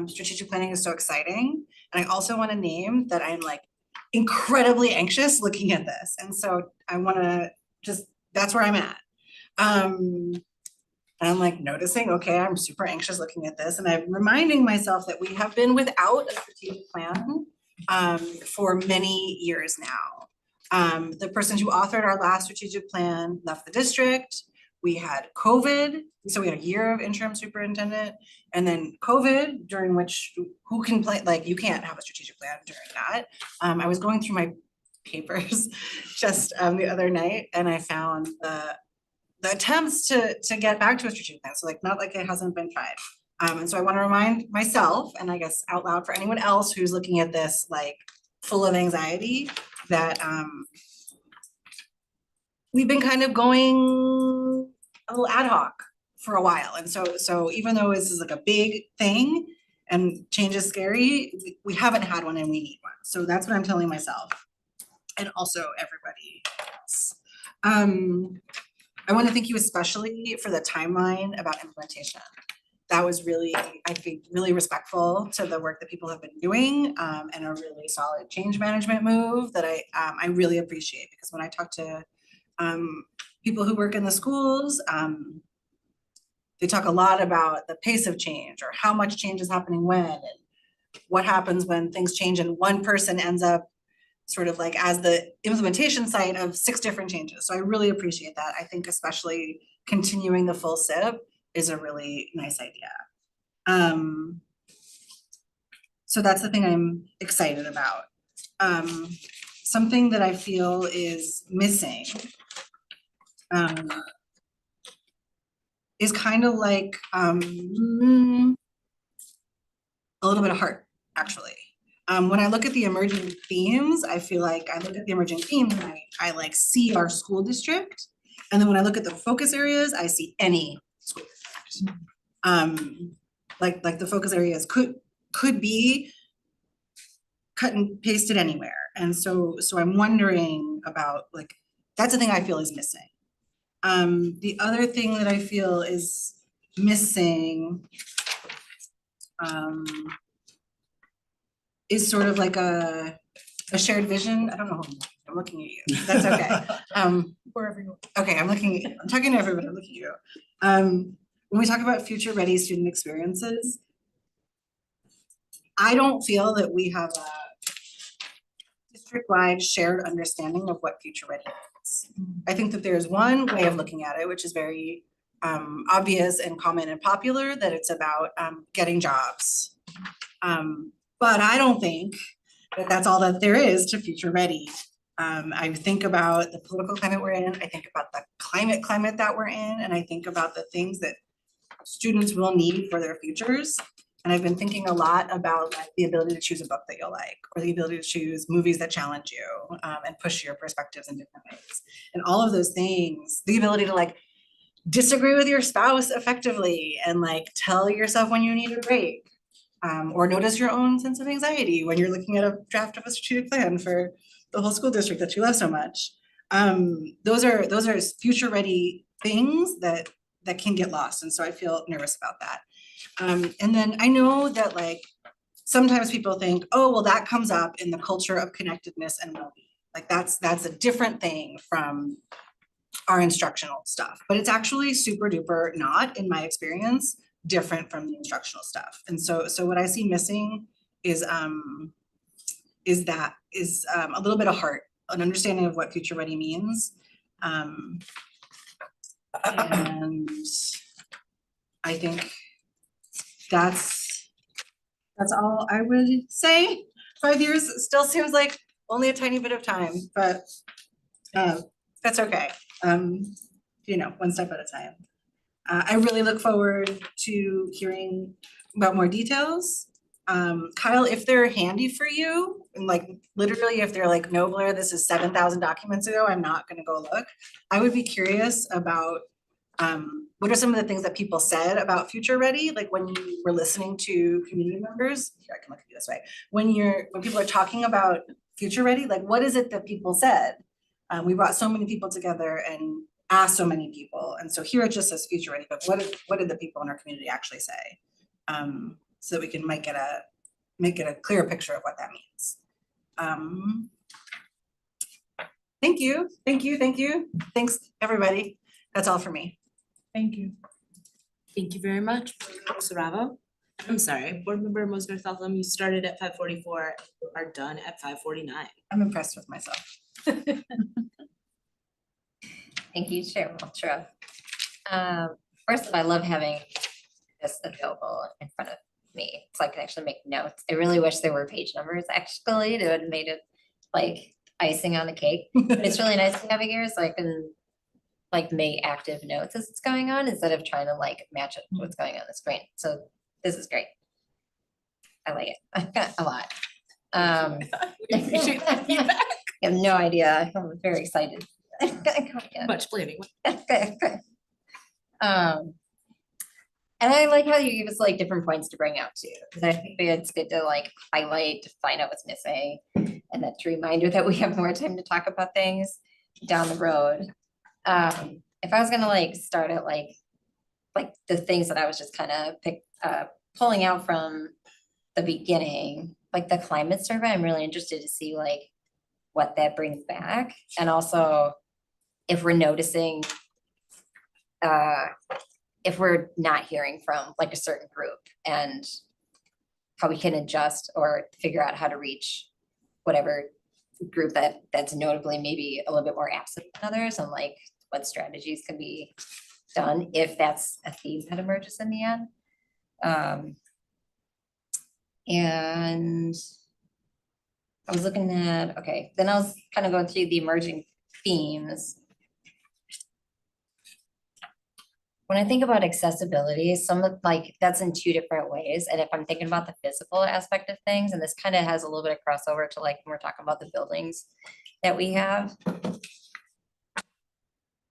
strategic planning is so exciting. And I also want to name that I'm like incredibly anxious looking at this. And so I want to that's where I'm at. I'm like noticing, okay, I'm super anxious looking at this, and I'm reminding myself that we have been without a strategic plan for many years now. The person who authored our last strategic plan left the district. We had COVID, so we had a year of interim superintendent, and then COVID, during which who can play, like you can't have a strategic plan during that. I was going through my papers just the other night, and I found the attempts to get back to a strategic plan. So like, not like it hasn't been tried. And so I want to remind myself, and I guess out loud for anyone else who's looking at this like full of anxiety, that we've been kind of going a little ad hoc for a while. And so even though this is like a big thing and change is scary, we haven't had one and we need one. So that's what I'm telling myself, and also everybody else. I want to thank you especially for the timeline about implementation. that was really, I think, really respectful to the work that people have been doing, and a really solid change management move that I really appreciate, because when I talk to people who work in the schools, they talk a lot about the pace of change, or how much change is happening when, and what happens when things change and one person ends up sort of like as the implementation site of 6 different changes. So I really appreciate that. I think especially continuing the full SIP is a really nice idea. So that's the thing I'm excited about. Something that I feel is missing is kind of like a little bit of heart, actually. When I look at the emerging themes, I feel like I look at the emerging themes and I like see our school district. And then when I look at the focus areas, I see any school district. Like the focus areas could be cut and pasted anywhere. And so I'm wondering about, like, that's the thing I feel is missing. The other thing that I feel is missing is sort of like a shared vision. I don't know, I'm looking at you, that's okay. Wherever you Okay, I'm talking to everybody, I'm looking at you. When we talk about future ready student experiences, I don't feel that we have a district-wide shared understanding of what future ready is. I think that there's one way of looking at it, which is very obvious and common and popular, that it's about getting jobs. But I don't think that that's all that there is to future ready. I think about the political climate we're in, I think about the climate that we're in, and I think about the things that students will need for their futures. And I've been thinking a lot about like the ability to choose a book that you'll like, or the ability to choose movies that challenge you and push your perspectives in different ways. And all of those things, the ability to like disagree with your spouse effectively and like tell yourself when you need a break, or notice your own sense of anxiety when you're looking at a draft of a strategic plan for the whole school district that you love so much. Those are future ready things that can get lost. And so I feel nervous about that. And then I know that like sometimes people think, oh, well, that comes up in the culture of connectedness and well-being. Like that's a different thing from our instructional stuff, but it's actually super duper not, in my experience, different from the instructional stuff. And so what I see missing is a little bit of heart, an understanding of what future ready means. And I think that's all I would say. 5 years still seems like only a tiny bit of time, but that's okay. You know, one step at a time. I really look forward to hearing about more details. Kyle, if they're handy for you, and like literally if they're like, no, Blair, this is 7,000 documents ago, I'm not gonna go look. I would be curious about what are some of the things that people said about future ready? Like when you were listening to community members, here, I can look at you this way. When people are talking about future ready, like what is it that people said? We brought so many people together and asked so many people. And so here it just says future ready, but what did the people in our community actually say? So that we can make it a clearer picture of what that means. Thank you. Thanks, everybody. That's all for me. Thank you. Thank you very much, Board Member Saravo. I'm sorry, Board Member Mosner-Feltham, you started at 5:44, are done at 5:49. I'm impressed with myself. Thank you, Chair Maltra. First of all, I love having this available in front of me, so I can actually make notes. I really wish there were page numbers, actually, it would have made it like icing on the cake. But it's really nice to have it here, so I can like make active notes as it's going on, instead of trying to like match it with what's going on the screen. So this is great. I like it. I've got a lot. We appreciate that feedback. I have no idea. I'm very excited. Much planning. And I like how you give us like different points to bring out too, because I think that it's good to like highlight, to find out what's missing. And that's a reminder that we have more time to talk about things down the road. If I was gonna like start at like like the things that I was just kind of pulling out from the beginning, like the climate survey, I'm really interested to see like what that brings back. And also if we're noticing, if we're not hearing from like a certain group and how we can adjust or figure out how to reach whatever group that's notably maybe a little bit more absent than others, and like what strategies can be done if that's a theme that emerges in the end. And I was looking at, okay, then I was kind of going through the emerging themes. When I think about accessibility, some of like that's in two different ways. And if I'm thinking about the physical aspect of things, and this kind of has a little bit of crossover to like when we're talking about the buildings that we have.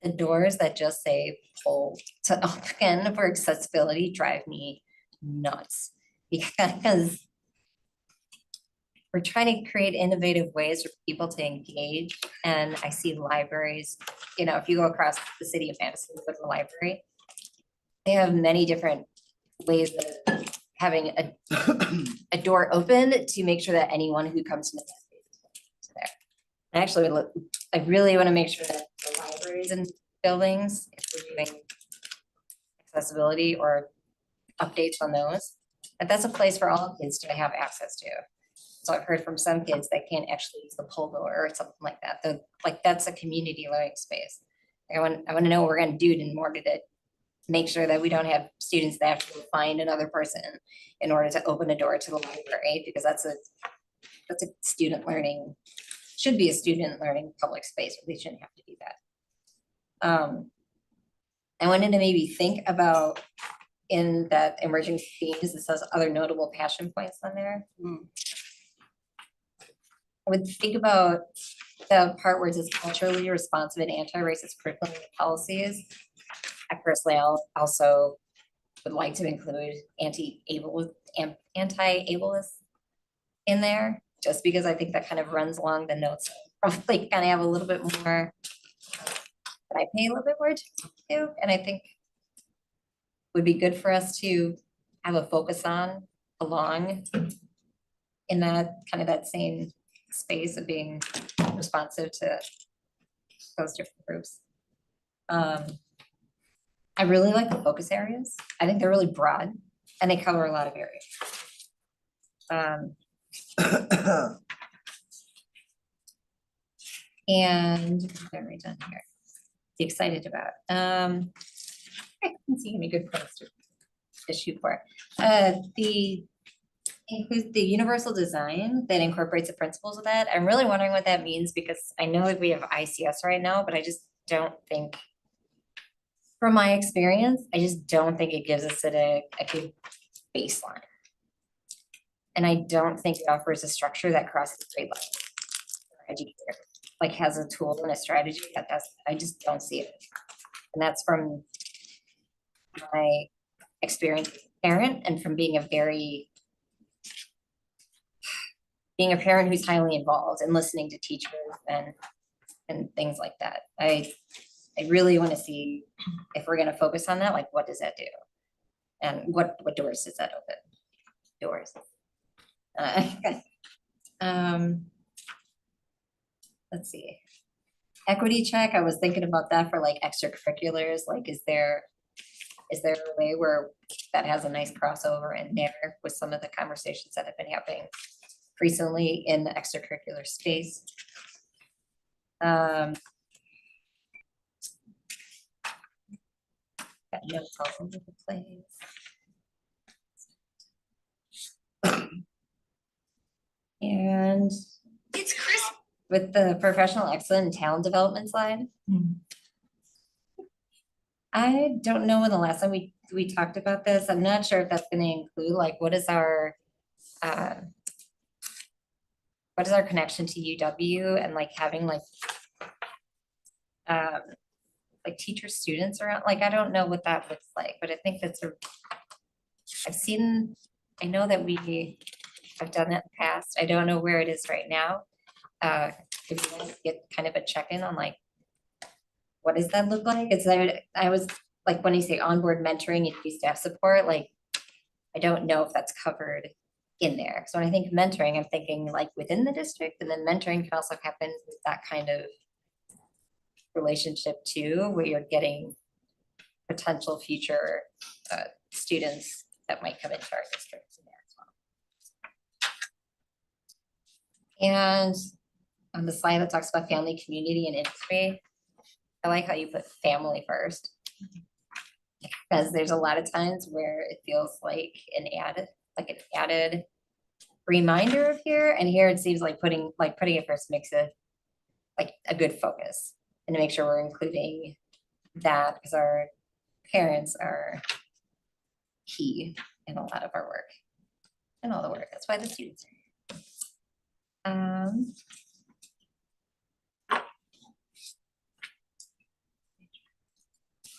The doors that just say pull to open for accessibility drive me nuts because we're trying to create innovative ways for people to engage. And I see libraries, you know, if you go across the city of Madison, go to the library, they have many different ways of having a door open to make sure that anyone who comes to the is there. And actually, I really want to make sure that the libraries and buildings, if we're doing accessibility or updates on those, that's a place for all kids to have access to. So I've heard from some kids that can't actually use the pull door or something like that. Like that's a community learning space. I want to know what we're going to do in order to make sure that we don't have students that have to find another person in order to open a door to the library, because that's a student learning, should be a student learning public space, but they shouldn't have to do that. I wanted to maybe think about in that emerging themes, it says other notable passion points on there. I would think about the part where it says culturally responsive and anti-racist curriculum policies. I personally also would like to include anti-ableist in there, just because I think that kind of runs along the notes. Probably kind of have a little bit more, that I pay a little bit more attention to, and I think would be good for us to have a focus on along in that kind of that same space of being responsive to those different groups. I really like the focus areas. I think they're really broad and they cover a lot of areas. And what am I done here? Be excited about. Let's see, give me good points to shoot for. The includes the universal design that incorporates the principles of that. I'm really wondering what that means, because I know that we have ICS right now, but I just don't think, from my experience, I just don't think it gives us a good baseline. And I don't think it offers a structure that crosses grade levels for educators, like has a tool and a strategy I just don't see it. And that's from my experience as a parent and from being a parent who's highly involved and listening to teachers and things like that. I really want to see if we're going to focus on that, like what does that do? And what doors does that open? Doors. Let's see. Equity check, I was thinking about that for like extracurriculars. Like, is there a way where that has a nice crossover in there with some of the conversations that have been happening recently in the extracurricular space? Got notes all over the place. And it's Chris with the professional excellence and talent development slide. I don't know when the last time we talked about this. I'm not sure if that's going to include like what is our connection to UW and like having like teacher students around. Like I don't know what that looks like, but I think that's I know that we have done that in the past. I don't know where it is right now. If you want to get kind of a check-in on like what does that look like? It's I was like when you say onboard mentoring and key staff support, like, I don't know if that's covered in there. So when I think mentoring, I'm thinking like within the district, and then mentoring can also happen with that kind of relationship too, where you're getting potential future students that might come into our district in there as well. And on the slide that talks about family, community, and industry, I like how you put family first. Because there's a lot of times where it feels like an added reminder of here, and here it seems like putting it first makes it like a good focus, and to make sure we're including that, because our parents are key in a lot of our work and all the work. That's why the students are here.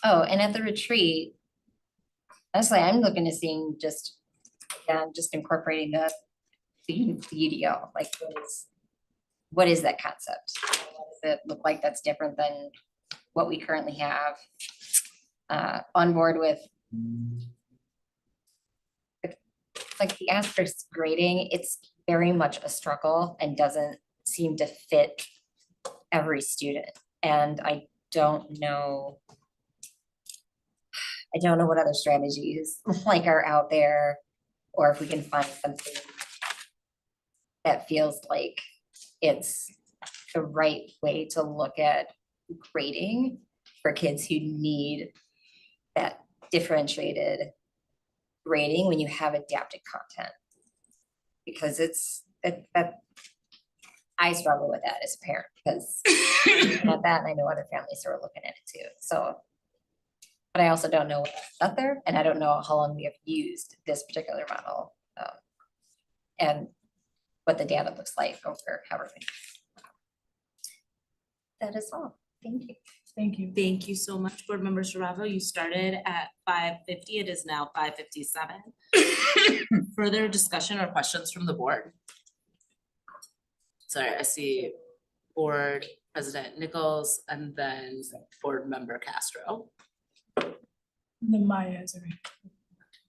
Oh, and at the retreat, honestly, I'm looking to seeing just incorporating the UDO, like what is that concept? What does it look like that's different than what we currently have? On board with like the asterisk grading, it's very much a struggle and doesn't seem to fit every student. And I don't know what other strategies like are out there, or if we can find something that feels like it's the right way to look at grading for kids who need that differentiated grading when you have adapted content. Because I struggle with that as a parent, because at that, and I know other families who are looking at it too. So, but I also don't know what's out there, and I don't know how long we have used this particular model, and what the data looks like over however many. That is all. Thank you. Thank you. Thank you so much, Board Member Sharavo. You started at 5:50. It is now 5:57. Further discussion or questions from the board? Sorry, I see Board President Nichols and then Board Member Castro. And then Maya is our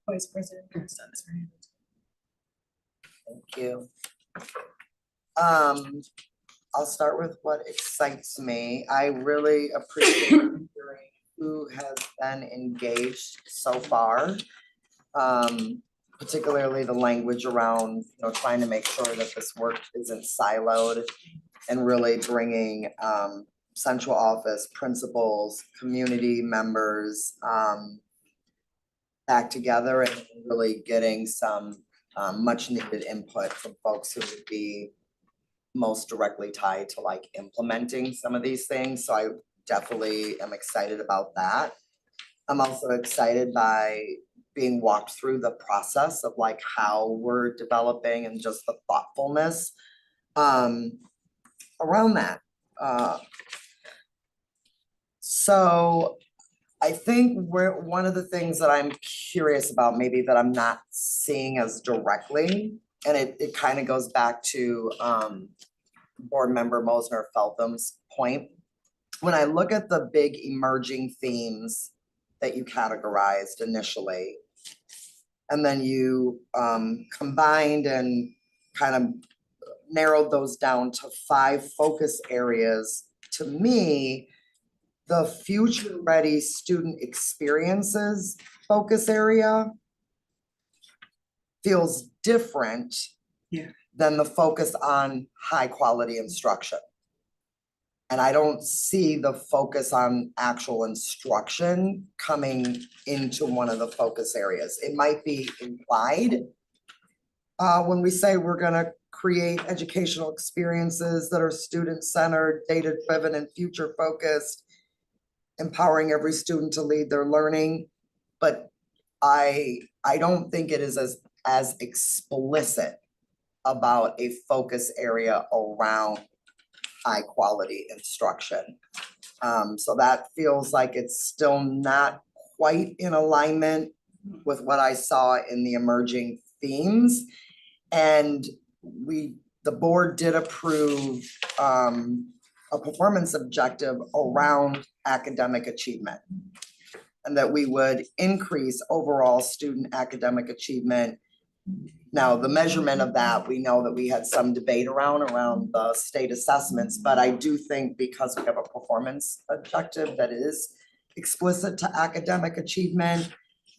Vice President. Thank you. I'll start with what excites me. I really appreciate hearing who has been engaged so far. Particularly the language around, trying to make sure that this work isn't siloed, and really bringing central office principals, community members back together, and really getting some much needed input from folks who would be most directly tied to like implementing some of these things. So I definitely am excited about that. I'm also excited by being walked through the process of like how we're developing and just the thoughtfulness around that. So I think one of the things that I'm curious about, maybe that I'm not seeing as directly, and it kind of goes back to Board Member Mosner-Feltham's point. When I look at the big emerging themes that you categorized initially, and then you combined and kind of narrowed those down to 5 focus areas, to me, the future ready student experiences focus area feels different than the focus on high quality instruction. And I don't see the focus on actual instruction coming into one of the focus areas. It might be implied when we say we're gonna create educational experiences that are student-centered, data-driven, and future-focused, empowering every student to lead their learning. But I don't think it is as explicit about a focus area around high quality instruction. So that feels like it's still not quite in alignment with what I saw in the emerging themes. And the board did approve a performance objective around academic achievement. and that we would increase overall student academic achievement. Now, the measurement of that, we know that we had some debate around the state assessments, but I do think because we have a performance objective that is explicit to academic achievement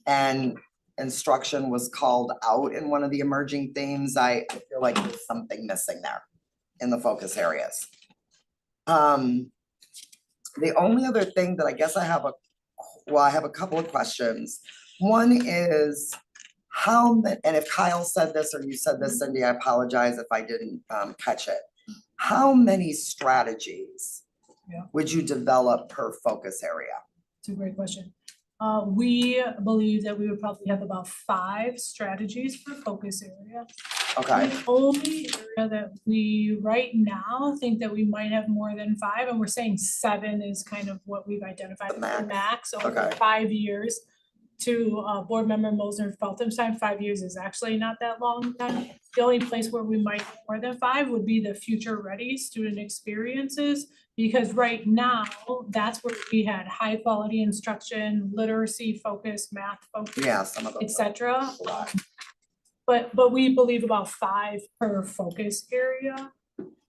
and instruction was called out in one of the emerging themes, I feel like there's something missing there in the focus areas. The only other thing that I guess I have a couple of questions. One is and if Kyle said this or you said this, Cindy, I apologize if I didn't catch it. How many strategies would you develop per focus area? It's a great question. We believe that we would probably have about 5 strategies per focus area. Okay, The only area that we right now think that we might have more than 5, and we're saying 7 is kind of what we've identified The as the max over Okay. 5 years. To board member Mosner Feltenstein, 5 years is actually not that long time. The only place where we might have more than 5 would be the future ready student experiences. Because right now, that's where we had high quality instruction, literacy focus, math focus, yeah, some of et those. cetera. But we believe about 5 per focus area.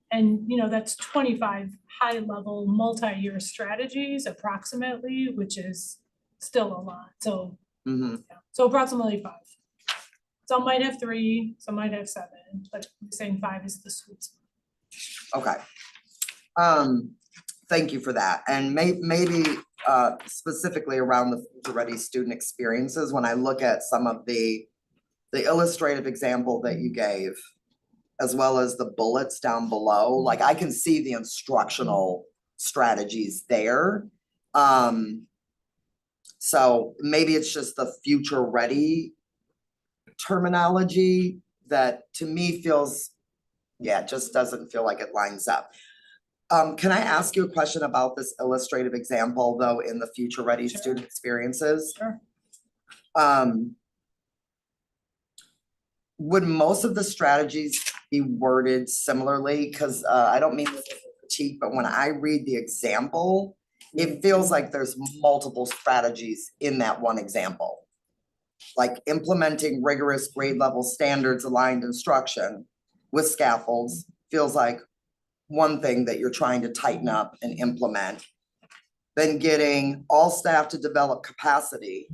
And that's 25 high level multi-year strategies approximately, which is still a lot. So Mhm. so approximately 5. Some might have 3, some might have 7, but we're saying 5 is the sweet spot. Okay. Thank you for that. And maybe specifically around the future ready student experiences, when I look at some of the illustrative example that you gave, as well as the bullets down below, like I can see the instructional strategies there. So maybe it's just the future ready terminology that to me feels, it just doesn't feel like it lines up. Can I ask you a question about this illustrative example though in the future ready Sure. student experiences? Sure. Would most of the strategies be worded similarly? Cause I don't mean this as a critique, but when I read the example, it feels like there's multiple strategies in that one example. Like implementing rigorous grade level standards aligned instruction with scaffolds feels like one thing that you're trying to tighten up and implement. Then getting all staff to develop capacity,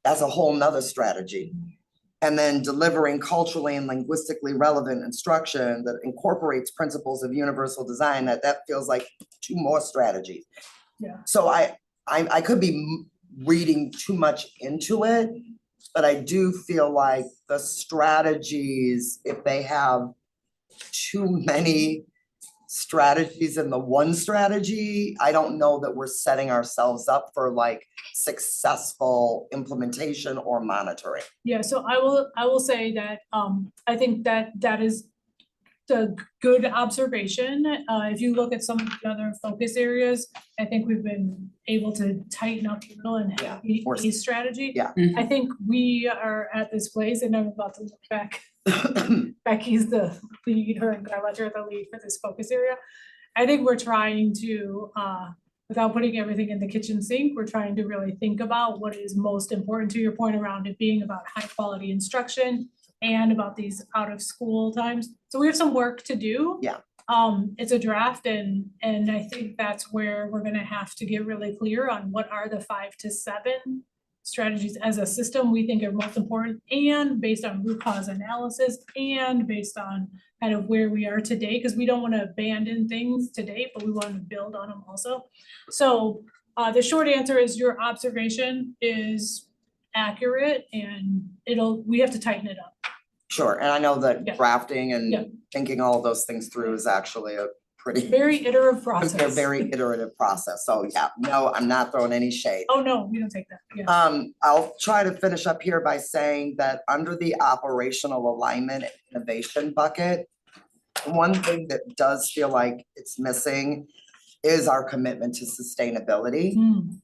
that's a whole nother strategy. And then delivering culturally and linguistically relevant instruction that incorporates principles of universal design, that feels like 2 more strategies. Yeah. So I could be reading too much into it, but I do feel like the strategies, if they have too many strategies in the one strategy, I don't know that we're setting ourselves up for like successful implementation or monitoring. Yeah, so I will say that I think that is the good observation. If you look at some of the other focus areas, I think we've been able to tighten up a little and have a strategy. Yeah. I think we are at this place, and I'm about to look back. Becky's the lead, her and Garletcher are the lead for this focus area. I think we're trying to, without putting everything in the kitchen sink, we're trying to really think about what is most important, to your point around it being about high quality instruction and about these out of school times. So we have some work to do. Yeah. It's a draft and I think that's where we're gonna have to get really clear on what are the 5 to 7 strategies as a system we think are most important, and based on root cause analysis and based on kind of where we are today, because we don't want to abandon things today, but we want to build on them also. So the short answer is your observation is accurate and we have to tighten it up. Sure, and I know that Yeah. drafting Yeah. and thinking all of those things through is actually a pretty, Very iterative a process. very iterative process. So yeah, no, I'm not throwing any shade. Oh, no, we don't take that, yeah. I'll try to finish up here by saying that under the operational alignment and innovation bucket, one thing that does feel like it's missing is our commitment to sustainability. Mm.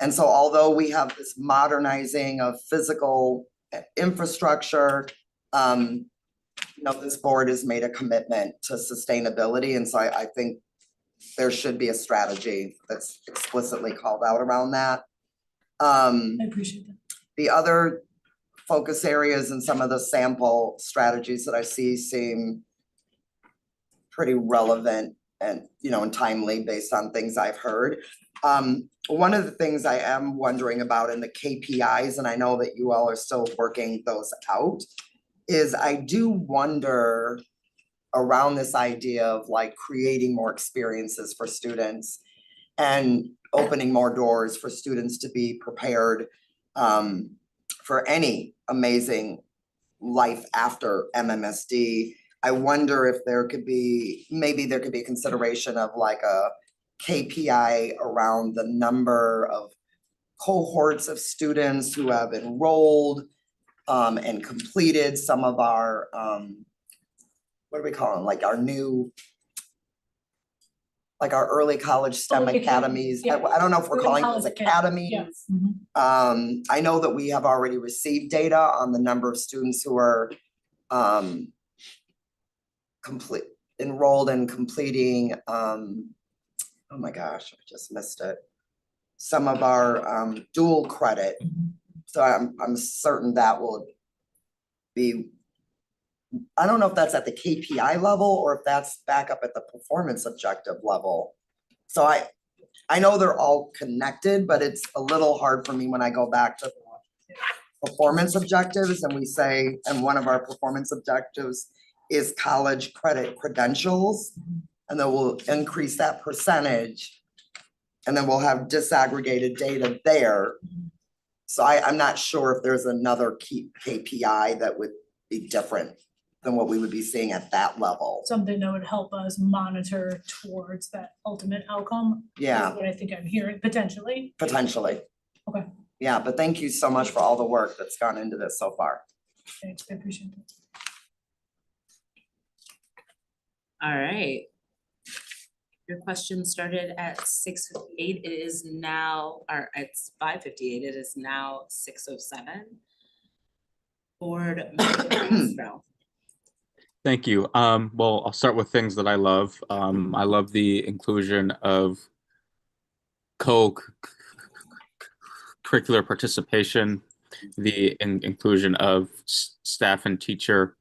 And so although we have this modernizing of physical infrastructure, this board has made a commitment to sustainability. And so I think there should be a strategy that's explicitly called out around that. I appreciate that. The other focus areas and some of the sample strategies that I see seem pretty relevant and, and timely based on things I've heard. One of the things I am wondering about in the KPIs, and I know that you all are still working those out, is I do wonder around this idea of like creating more experiences for students and opening more doors for students to be prepared for any amazing life after MMSD. I wonder if maybe there could be consideration of like a KPI around the number of cohorts of students who have enrolled and completed some of our, what do we call them, like our new, like our early college STEM Early academies. academies, yeah. I don't know if we're Early calling college those academies, academies. yeah. Mhm. I know that we have already received data on the number of students who are enrolled and completing, oh my gosh, I just missed it. Some of our dual credit. So I'm certain that will be, I don't know if that's at the KPI level or if that's back up at the performance objective level. So I know they're all connected, but it's a little hard for me when I go back to performance objectives and we say, and one of our performance objectives is college credit credentials. And then we'll increase that percentage. And then we'll have disaggregated data there. So I'm not sure if there's another key KPI that would be different than what we would be seeing at that level. Something that would help us monitor towards that ultimate outcome. Yeah. Is what I think I'm hearing potentially. Potentially. Okay. Yeah, but thank you so much for all the work that's gone into this so far. Thanks, I appreciate that. All right. Your question started at 6:58. It is now, or it's 5:58. It is now 6:07. Board Member Castro. Thank you. Well, I'll start with things that I love. I love the inclusion of co-curricular participation, the inclusion of staff and teacher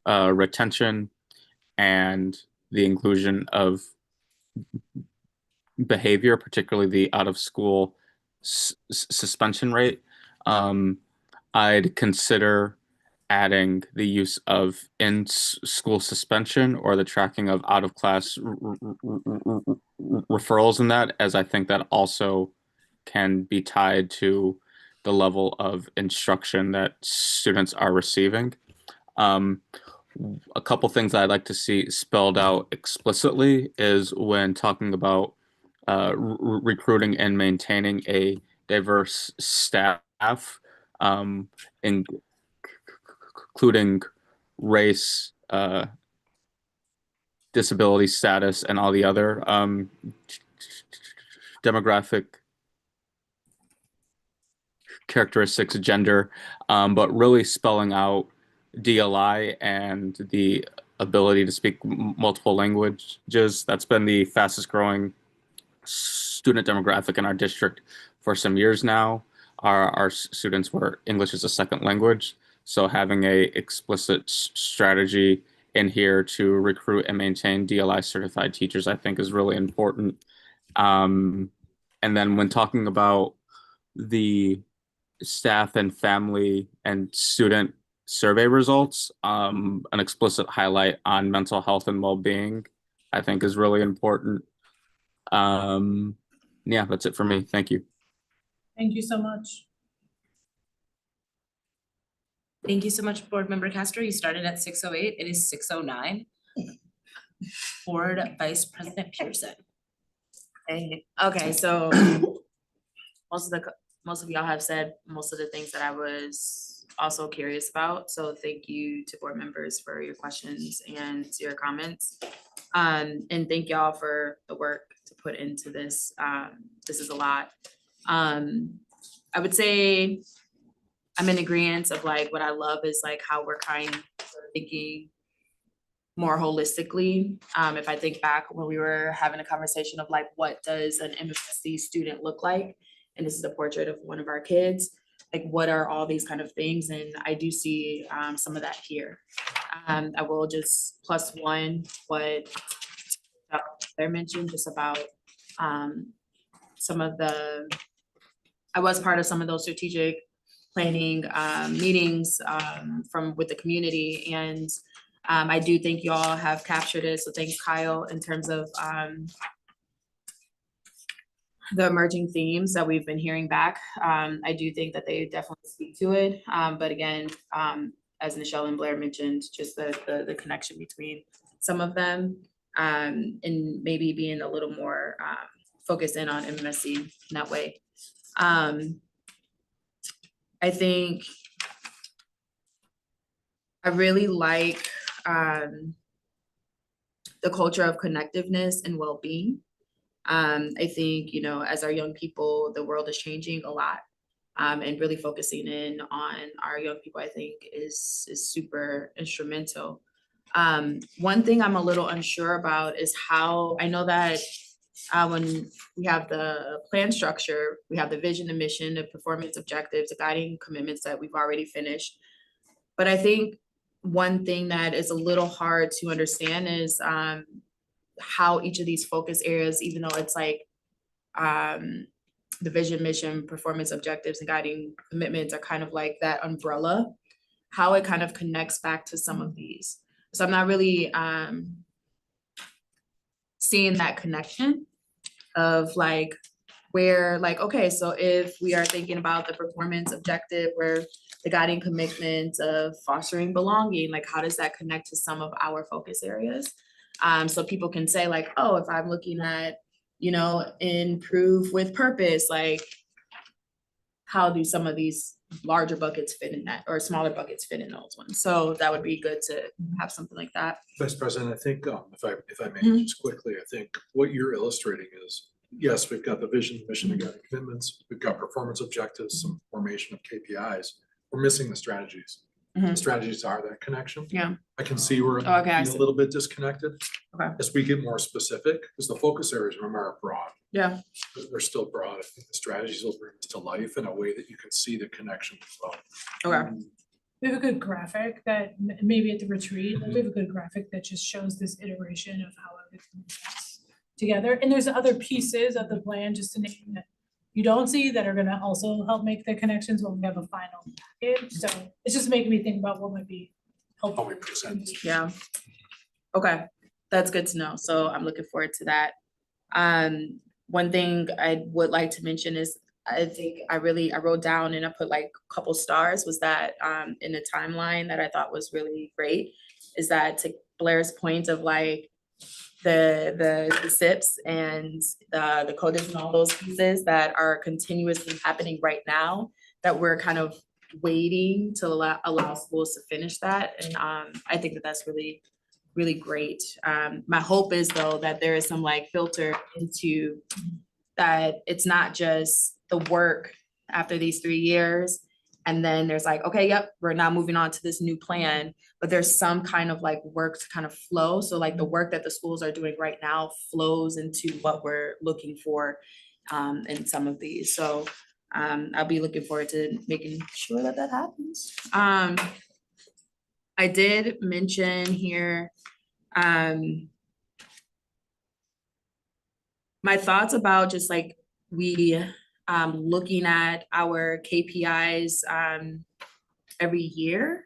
retention, and the inclusion of behavior, particularly the out-of-school suspension rate. I'd consider adding the use of in-school suspension or the tracking of out-of-class referrals in that, as I think that also can be tied to the level of instruction that students are receiving. A couple things that I'd like to see spelled out explicitly is when talking about recruiting and maintaining a diverse staff, including race, disability status, and all the other demographic characteristics, gender, but really spelling out DLI and the ability to speak multiple languages. That's been the fastest growing student demographic in our district for some years now. Our students were English as a second language. So having a explicit strategy in here to recruit and maintain DLI certified teachers, I think is really important. And then when talking about the staff and family and student survey results, an explicit highlight on mental health and well-being, I think is really important. Yeah, that's it for me. Thank you. Thank you so much. Thank you so much, Board Member Castro. You started at 6:08. It is 6:09. Board Vice President Pearson. Hey, Okay, so most of y'all have said most of the things that I was also curious about. So thank you to board members for your questions and your comments. And thank y'all for the work to put into this. This is a lot. I would say I'm in agreement of like what I love is like how we're kind of thinking more holistically. If I think back when we were having a conversation of like, what does an MFSC student look like? and this is a portrait of one of our kids. Like, what are all these kind of things? And I do see some of that here. I will just +1 what Claire mentioned just about some of the, I was part of some of those strategic planning meetings with the community, and I do think y'all have captured it, so thanks Kyle, in terms of the emerging themes that we've been hearing back. I do think that they definitely speak to it, but again, as Nichelle and Blair mentioned, just the connection between some of them, and maybe being a little more focused in on MMSC in that way. I think I really like the culture of connectiveness and well-being. I think, you know, as our young people, the world is changing a lot. And really focusing in on our young people, I think is super instrumental. One thing I'm a little unsure about is how, I know that when we have the plan structure, we have the vision and mission, the performance objectives, the guiding commitments that we've already finished. But I think one thing that is a little hard to understand is how each of these focus areas, even though it's like the vision, mission, performance objectives, and guiding commitments are kind of like that umbrella, how it kind of connects back to some of these. So I'm not really seeing that connection of like where, like, okay, so if we are thinking about the performance objective where the guiding commitment of fostering belonging, like how does that connect to some of our focus areas? So people can say like, oh, if I'm looking at, you know, improve with purpose, like how do some of these larger buckets fit in that, or smaller buckets fit in those ones? So that would be good to have something like that. Vice President, I think, if I may, Mhm. just quickly, I think what you're illustrating is, yes, we've got the vision, mission, and guiding commitments, we've got performance objectives, some formation of KPIs. We're missing the strategies. The Mhm. strategies are that connection. Yeah. I can see where it Oh, might okay, I be a see. little bit disconnected. Okay. As we get more specific, because the focus areas, remember, are broad. Yeah. They're still broad. I think the strategies will bring this to life in a way that you can see the connection as well. Okay. We have a good graphic that maybe at the retreat, we have a good graphic that just shows this iteration of how everything fits together. And there's other pieces of the plan, just to name that you don't see, that are gonna also help make the connections when we have a final package. So it's just making me think about what might be helpful. How we present. Yeah. Okay, that's good to know. So I'm looking forward to that. One thing I would like to mention is I think I wrote down and I put like a couple stars, was that in the timeline that I thought was really great, is that to Blair's point of like the SIPs and the coders and all those pieces that are continuously happening right now, that we're kind of waiting to allow schools to finish that. And I think that that's really great. My hope is though that there is some like filter into that. It's not just the work after these 3 years and then there's like, okay, yep, we're now moving on to this new plan, but there's some kind of like work to kind of flow. So like the work that the schools are doing right now flows into what we're looking for in some of these. So I'll be looking forward to making sure that that happens. I did mention here my thoughts about just like we looking at our KPIs every year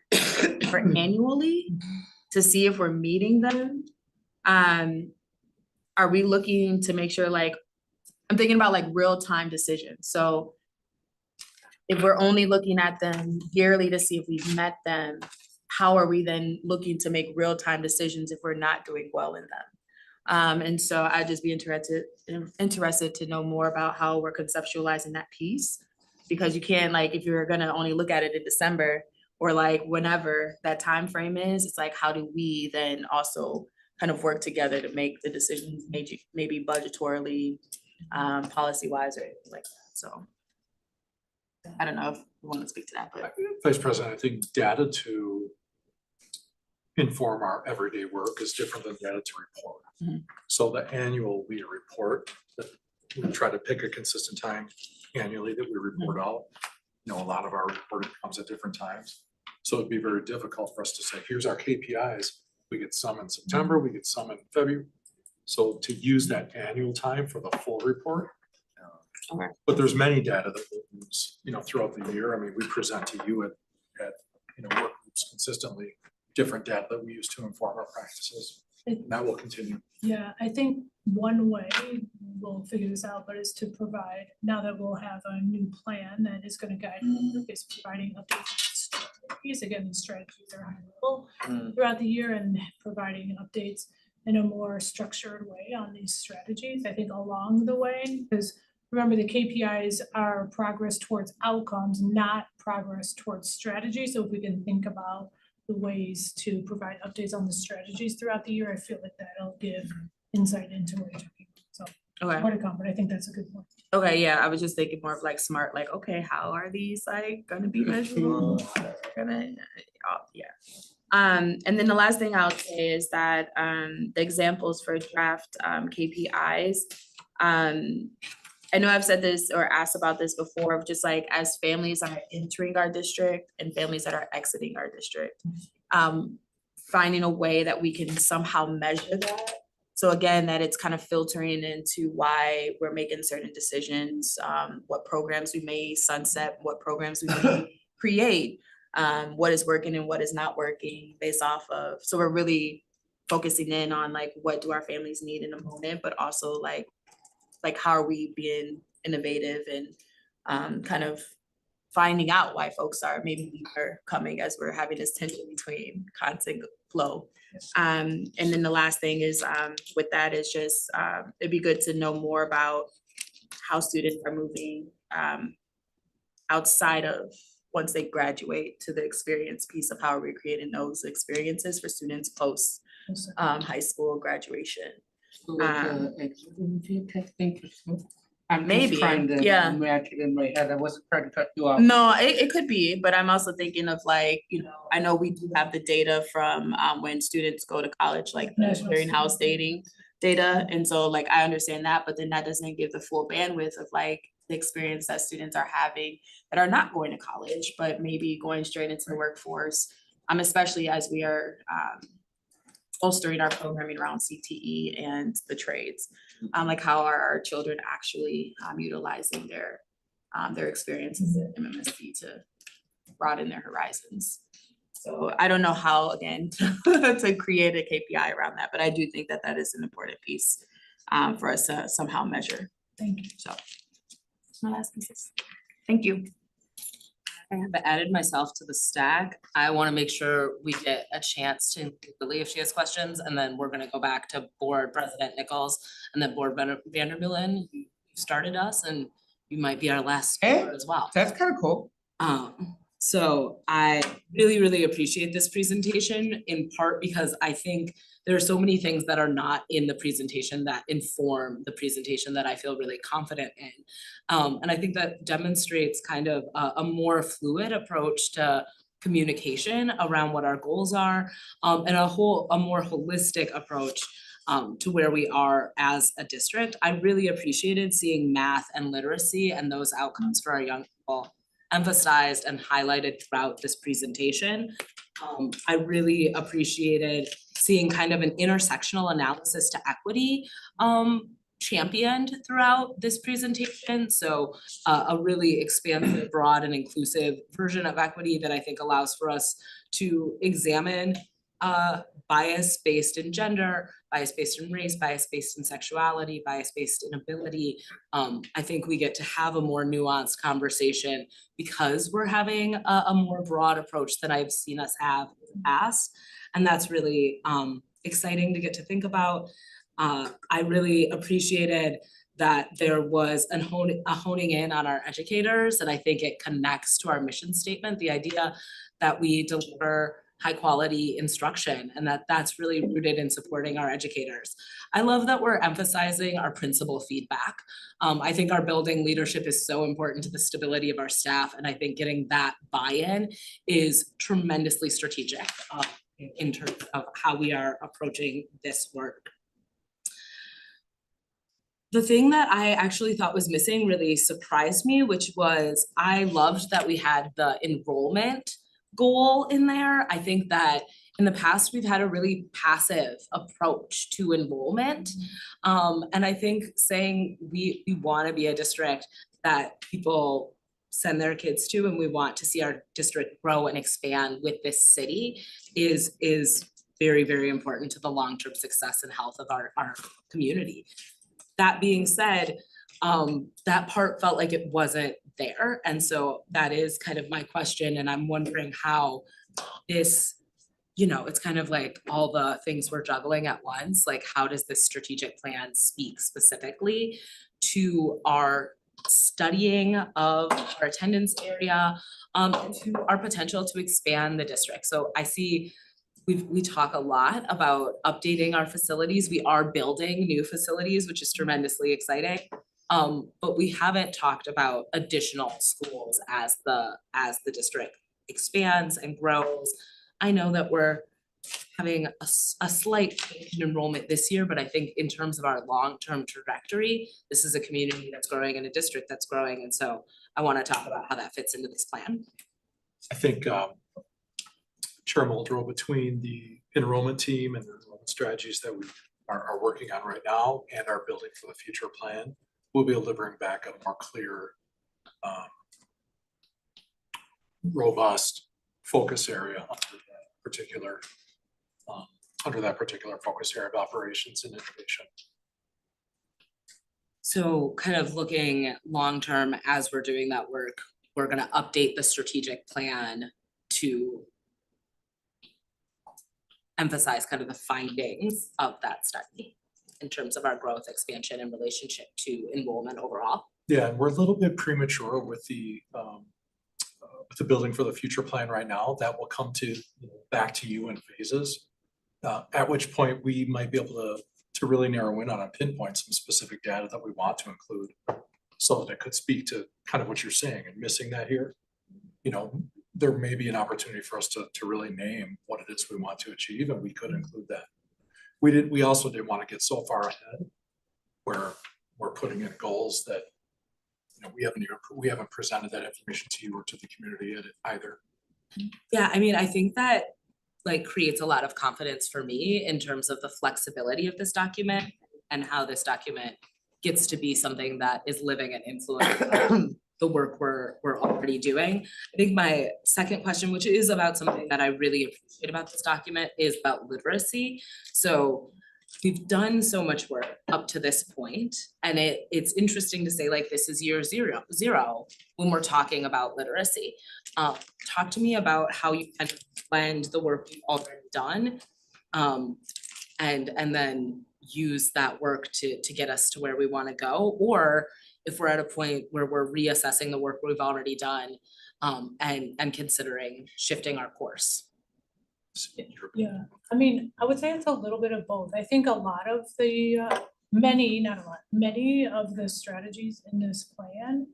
or annually to see if we're meeting them. Are we looking to make sure, like, I'm thinking about like real-time decisions. So if we're only looking at them yearly to see if we've met them, how are we then looking to make real-time decisions if we're not doing well in them? And so I'd just be interested to know more about how we're conceptualizing that piece. Because you can't, like, if you're gonna only look at it in December or like whenever that time frame is, it's like, how do we then also kind of work together to make the decisions, maybe budgetarily, policy-wise or anything like that, so. I don't know if you want to speak to that, but. Vice President, I think data to inform our everyday work is different than data to report. Mhm. So the annual leader report that we try to pick a consistent time annually that we report out. You know, a lot of our reporting comes at different times. So it'd be very difficult for us to say, here's our KPIs. We get some in September, we get some in February. So to use that annual time for the full report. Okay. But there's many data that we'll use, you know, throughout the year. I mean, we present to you at you know, work groups consistently, different data that we use to inform our practices. And that will continue. Yeah, I think one way we'll figure this out, but is to provide, now that we'll have a new plan that is gonna guide is providing updates. Again, these strategies are high level throughout the year and providing updates in a more structured way on these strategies, I think along the way, because remember the KPIs are progress towards outcomes, not progress towards strategy. So if we can think about the ways to provide updates on the strategies throughout the year, I feel like that'll give insight into what you're talking about. So Okay. more to come, but I think that's a good point. Okay, yeah, I was just thinking more of like smart, like, okay, how are these like gonna be measurable? Yeah. And then the last thing I'll say is that the examples for draft KPIs. I know I've said this or asked about this before, of just like as families are entering our district and families that are exiting our district, finding a way that we can somehow measure that. So again, that it's kind of filtering into why we're making certain decisions, what programs we may sunset, what programs we may create, what is working and what is not working based off of. So we're really focusing in on like, what do our families need in a moment, but also like how are we being innovative and kind of finding out why folks are maybe coming as we're having this tension between constant flow. And then the last thing is with that is just it'd be good to know more about how students are moving outside of once they graduate to the experience piece of how are we creating those experiences for students post high school graduation. I'm Maybe, just trying to yeah. imagine in my head, I wasn't trying to cut you off. No, it could be, but I'm also thinking of like, you know, I know we do have the data from when students go to college, like the National clearinghouse dating data. And so like, I understand that, but then that doesn't give the full bandwidth of like the experience that students are having that are not going to college, but maybe going straight into the workforce. Especially as we are bolstering our programming around CTE and the trades. Like how are our children actually utilizing their experiences at MMSD to broaden their horizons. So I don't know how, again, to create a KPI around that, but I do think that that is an important piece for us to somehow measure. Thank you. So that's my last piece. Thank you. I have added myself to the stack. I want to make sure we get a chance to include Lily if she has questions, and then we're gonna go back to Board President Nichols and then Board Vanderbillen. You started us and you might be our last speaker as well. That's kind of cool. So I really, really appreciate this presentation, in part because I think there are so many things that are not in the presentation that inform the presentation that I feel really confident in. And I think that demonstrates kind of a more fluid approach to communication around what our goals are, and a more holistic approach to where we are as a district. I really appreciated seeing math and literacy and those outcomes for our young people emphasized and highlighted throughout this presentation. I really appreciated seeing kind of an intersectional analysis to equity championed throughout this presentation. So a really expansive, broad and inclusive version of equity that I think allows for us to examine bias based in gender, bias based in race, bias based in sexuality, bias based in ability. I think we get to have a more nuanced conversation because we're having a more broad approach than I've seen us have in the past. And that's really exciting to get to think about. I really appreciated that there was a honing in on our educators, and I think it connects to our mission statement, the idea that we deliver high quality instruction and that's really rooted in supporting our educators. I love that we're emphasizing our principal feedback. I think our building leadership is so important to the stability of our staff, and I think getting that buy-in is tremendously strategic in terms of how we are approaching this work. The thing that I actually thought was missing really surprised me, which was I loved that we had the enrollment goal in there. I think that in the past, we've had a really passive approach to enrollment. And I think saying we wanna be a district that people send their kids to and we want to see our district grow and expand with this city is very, very important to the long-term success and health of our community. That being said, that part felt like it wasn't there. And so that is kind of my question, and I'm wondering how this, it's kind of like all the things we're juggling at once, like how does this strategic plan speak specifically to our studying of our attendance area, and to our potential to expand the district. So I see we talk a lot about updating our facilities. We are building new facilities, which is tremendously exciting. But we haven't talked about additional schools as the district expands and grows. I know that we're having a slight change in enrollment this year, but I think in terms of our long-term trajectory, this is a community that's growing and a district that's growing. And so I want to talk about how that fits into this plan. I think Chair Muldrow, between the enrollment team and the enrollment strategies that we are working on right now and are building for the future plan, we'll be able to bring back a more clear, robust focus area under that particular focus area of operations and innovation. So kind of looking long-term as we're doing that work, we're gonna update the strategic plan to emphasize kind of the findings of that study in terms of our growth, expansion, and relationship to enrollment overall. Yeah, and we're a little bit premature with the building for the future plan right now. That will come back to you in phases. At which point we might be able to really narrow in on and pinpoint some specific data that we want to include so that it could speak to kind of what you're saying. And missing that here, there may be an opportunity for us to really name what it is we want to achieve, and we could include that. We also didn't want to get so far ahead where we're putting in goals that we haven't presented that information to you or to the community either. Yeah, I mean, I think that creates a lot of confidence for me in terms of the flexibility of this document and how this document gets to be something that is living and influencing the work we're already doing. I think my second question, which is about something that I really appreciate about this document, is about literacy. So we've done so much work up to this point, and it's interesting to say this is year zero when we're talking about literacy. Talk to me about how you kind of blend the work you've already done, and then use that work to get us to where we want to go, or if we're at a point where we're reassessing the work we've already done, and considering shifting our course. Yeah, I mean, I would say it's a little bit of both. I think a lot of the, many of the strategies in this plan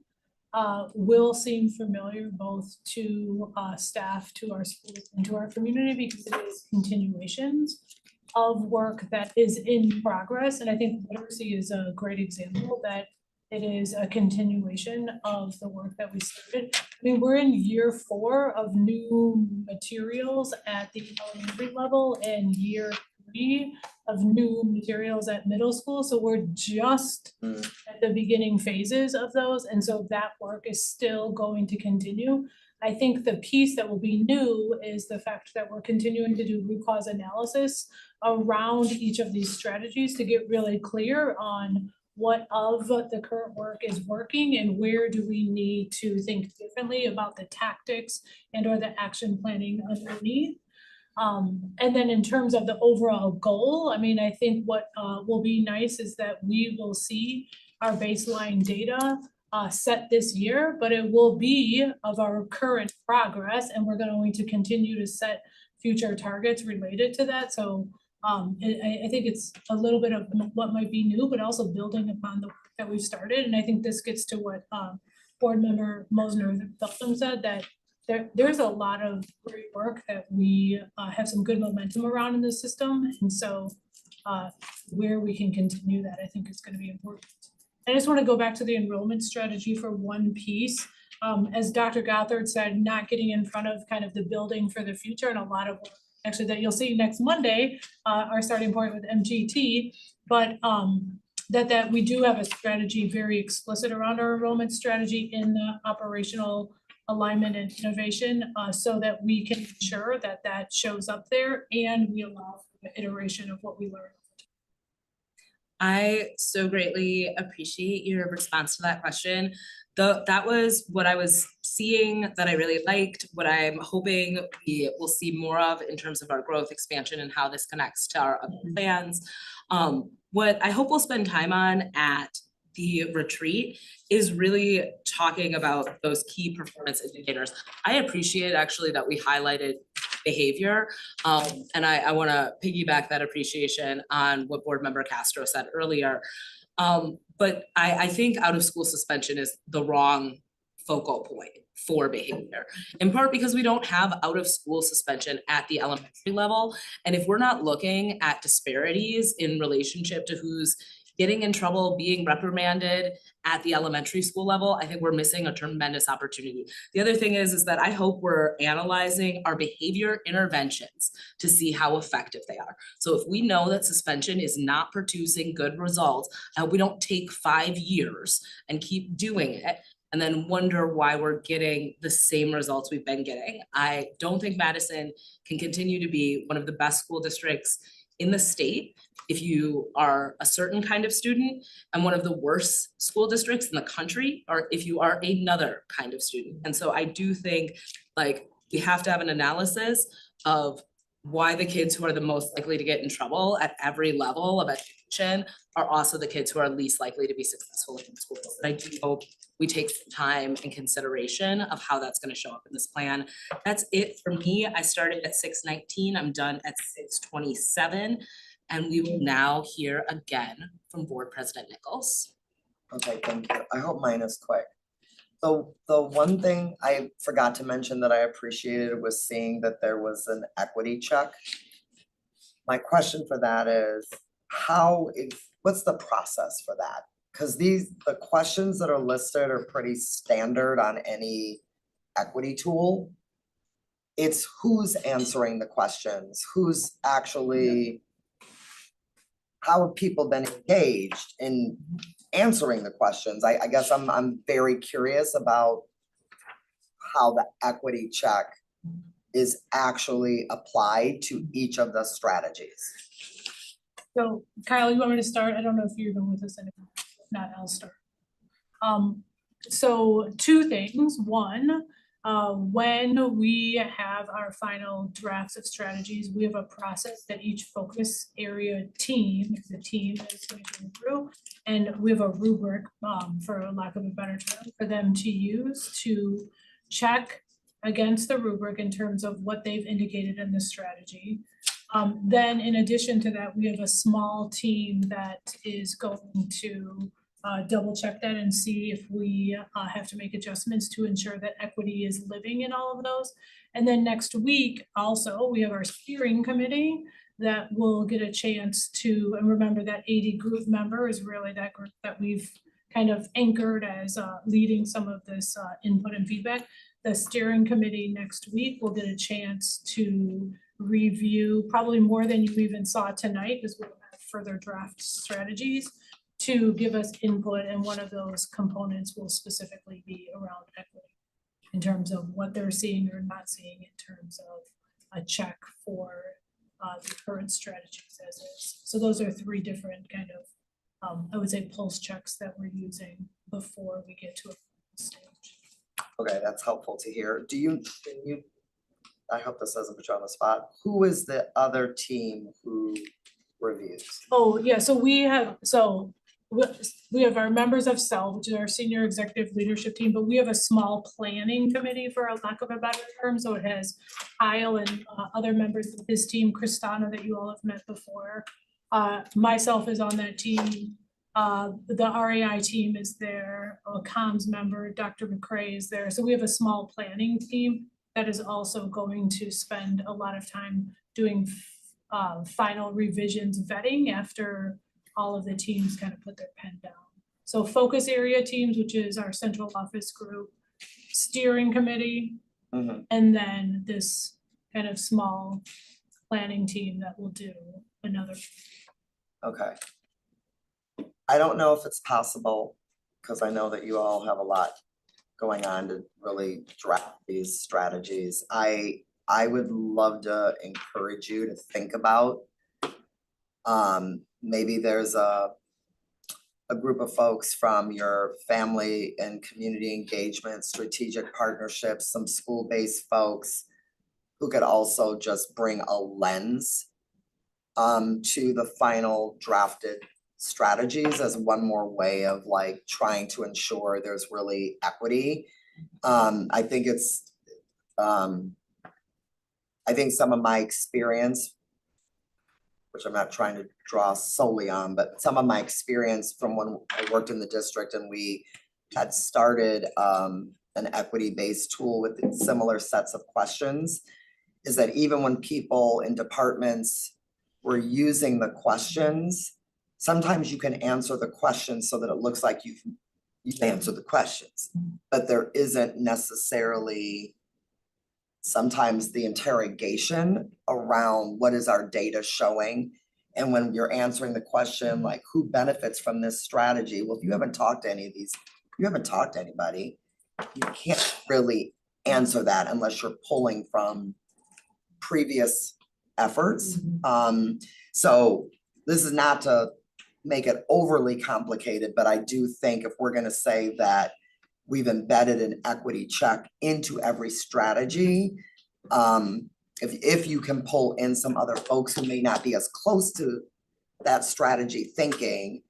will seem familiar both to staff, to our schools, and to our community, because it is continuations of work that is in progress. And I think literacy is a great example that it is a continuation of the work that we started. I mean, we're in year 4 of new materials at the elementary level and year 3 of new materials at middle school. So we're just at the beginning phases of those. And so that work is still going to continue. I think the piece that will be new is the fact that we're continuing to do root cause analysis around each of these strategies to get really clear on what of the current work is working and where do we need to think differently about the tactics and or the action planning underneath. And then in terms of the overall goal, I mean, I think what will be nice is that we will see our baseline data set this year, but it will be of our current progress, and we're going to continue to set future targets related to that. So I think it's a little bit of what might be new, but also building upon the work that we've started. And I think this gets to what Board Member Mosner-Feltham said, that there's a lot of great work that we have some good momentum around in the system. And so where we can continue that, I think is gonna be important. I just wanna go back to the enrollment strategy for one piece. As Dr. Gothard said, not getting in front of kind of the building for the future, and a lot of work actually that you'll see next Monday, our starting point with MGT, but that we do have a strategy very explicit around our enrollment strategy in the operational alignment and innovation, so that we can ensure that that shows up there and we allow for the iteration of what we learn. I so greatly appreciate your response to that question. That was what I was seeing that I really liked, what I'm hoping we will see more of in terms of our growth expansion and how this connects to our other plans. What I hope we'll spend time on at the retreat is really talking about those key performance indicators. I appreciate actually that we highlighted behavior. And I wanna piggyback that appreciation on what board member Castro said earlier. But I think out of school suspension is the wrong focal point for behavior. In part because we don't have out of school suspension at the elementary level. And if we're not looking at disparities in relationship to who's getting in trouble, being reprimanded at the elementary school level, I think we're missing a tremendous opportunity. The other thing is that I hope we're analyzing our behavior interventions to see how effective they are. So if we know that suspension is not producing good results, I hope we don't take 5 years and keep doing it and then wonder why we're getting the same results we've been getting. I don't think Madison can continue to be one of the best school districts in the state if you are a certain kind of student, and one of the worst school districts in the country, or if you are another kind of student. And so I do think like we have to have an analysis of why the kids who are the most likely to get in trouble at every level of education are also the kids who are least likely to be successful in schools. And I do hope we take some time and consideration of how that's gonna show up in this plan. That's it for me. I started at 6:19, I'm done at 6:27. And we will now hear again from Board President Nichols. Okay, thank you. I hope mine is quick. So the one thing I forgot to mention that I appreciated was seeing that there was an equity check. My question for that is, what's the process for that? Because the questions that are listed are pretty standard on any equity tool. It's who's answering the questions, who's actually, how have people been engaged in answering the questions? I guess I'm very curious about how the equity check is actually applied to each of the strategies. So Kyle, you want me to start? I don't know if you're even with us anymore. If not, I'll start. So 2 things. One, when we have our final drafts of strategies, we have a process that each focus area team, the team is going to go through, and we have a rubric, for lack of a better term, for them to use to check against the rubric in terms of what they've indicated in the strategy. Then in addition to that, we have a small team that is going to double check that and see if we have to make adjustments to ensure that equity is living in all of those. And then next week also, we have our steering committee that will get a chance to, and remember that 80 group member is really that group that we've kind of anchored as leading some of this input and feedback. The steering committee next week will get a chance to review probably more than you even saw tonight, because we'll have further draft strategies to give us input, and one of those components will specifically be around equity in terms of what they're seeing or not seeing in terms of a check for the current strategies as is. So those are 3 different kind of, I would say, pulse checks that we're using before we get to a stage. Okay, that's helpful to hear. I hope this doesn't put you on the spot. Who is the other team who reviews? Oh, yeah, so we have our members of CEL, which is our senior executive leadership team, but we have a small planning committee, for a lack of a better term. So it has Kyle and other members of his team, Kristana, that you all have met before. Myself is on that team. The RAI team is there, a comms member, Dr. McCrae is there. So we have a small planning team that is also going to spend a lot of time doing final revisions vetting after all of the teams kind of put their pen down. So focus area teams, which is our central office group, steering committee, Mhm. and then this kind of small planning team that will do another. Okay. I don't know if it's possible, because I know that you all have a lot going on to really draft these strategies. I would love to encourage you to think about, maybe there's a group of folks from your family and community engagement, strategic partnerships, some school-based folks who could also just bring a lens to the final drafted strategies as one more way of like trying to ensure there's really equity. I think it's, I think some of my experience, which I'm not trying to draw solely on, but some of my experience from when I worked in the district and we had started an equity-based tool with similar sets of questions, is that even when people in departments were using the questions, sometimes you can answer the questions so that it looks like you've answered the questions, but there isn't necessarily sometimes the interrogation around what is our data showing. And when you're answering the question, like who benefits from this strategy? Well, if you haven't talked to any of these, you haven't talked to anybody, you can't really answer that unless you're pulling from previous efforts. So this is not to make it overly complicated, but I do think if we're gonna say that we've embedded an equity check into every strategy, if you can pull in some other folks who may not be as close to that strategy thinking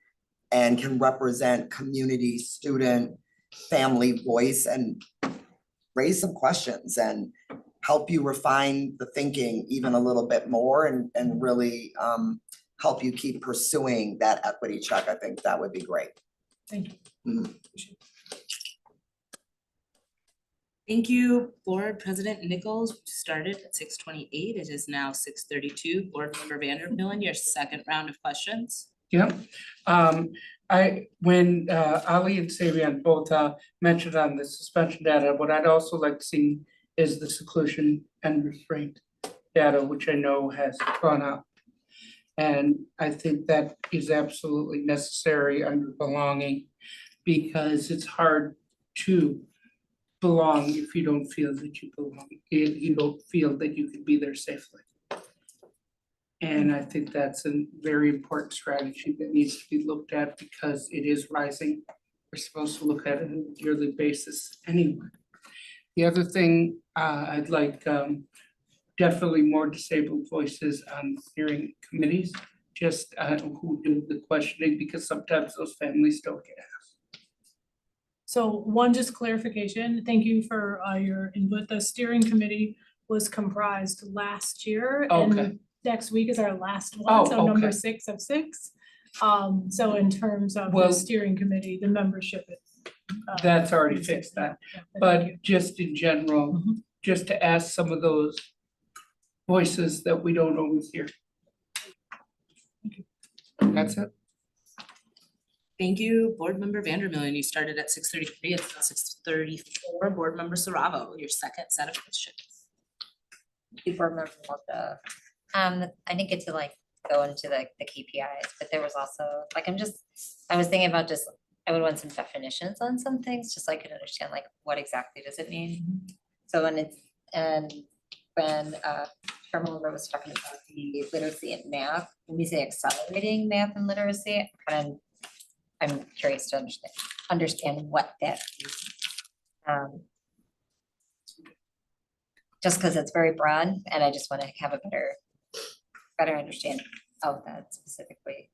and can represent community, student, family voice and raise some questions and help you refine the thinking even a little bit more and really help you keep pursuing that equity check, I think that would be great. Thank you. Mhm. Thank you, Board President Nichols. We started at 6:28. It is now 6:32. Board Member Vandermillen, your second round of questions. Yep. When Ali and Savion both mentioned on the suspension data, what I'd also like to see is the seclusion and restraint data, which I know has gone up. And I think that is absolutely necessary under belonging, because it's hard to belong if you don't feel that you belong, if you don't feel that you can be there safely. And I think that's a very important strategy that needs to be looked at because it is rising. We're supposed to look at it on a yearly basis anyway. The other thing, I'd like definitely more disabled voices on steering committees, just who do the questioning, because sometimes those families don't get asked. So one, just clarification, thank you for your input. The steering committee was comprised last year. Okay. And next week is our last one, so number okay. 6 of 6. So in terms of the Well- steering committee, the membership is. That's already fixed that, Yeah, but just in general, Mhm. just to ask some of those voices that we don't always hear. That's it. Thank you, Board Member Vandermillen. You started at 6:33. It's now 6:34. Board Member Saravo, your second set of questions. Board Member Malta. I didn't get to like go into the KPIs, but there was also, like, I was thinking about just, I would want some definitions on some things, just so I could understand like what exactly does it mean? So when it's, and when Chairman Wilbur was talking about the literacy and math, when we say accelerating math and literacy, I'm curious to understand what that is. Just because it's very broad and I just want to have a better understanding of that specifically.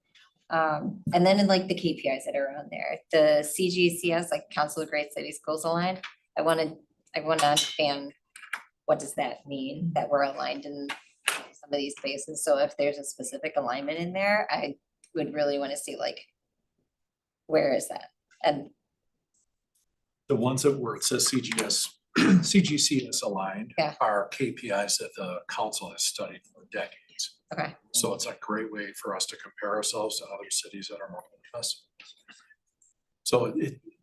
And then in like the KPIs that are on there, the CGCS, like Council of Great Cities Schools Aligned, I want to understand what does that mean that we're aligned in some of these places. So if there's a specific alignment in there, I would really want to see like, where is that? And The ones that where it says CGCS aligned Yeah. are KPIs that the council has studied for decades. Okay, So it's a great way for us to compare ourselves to other cities that are more like us. So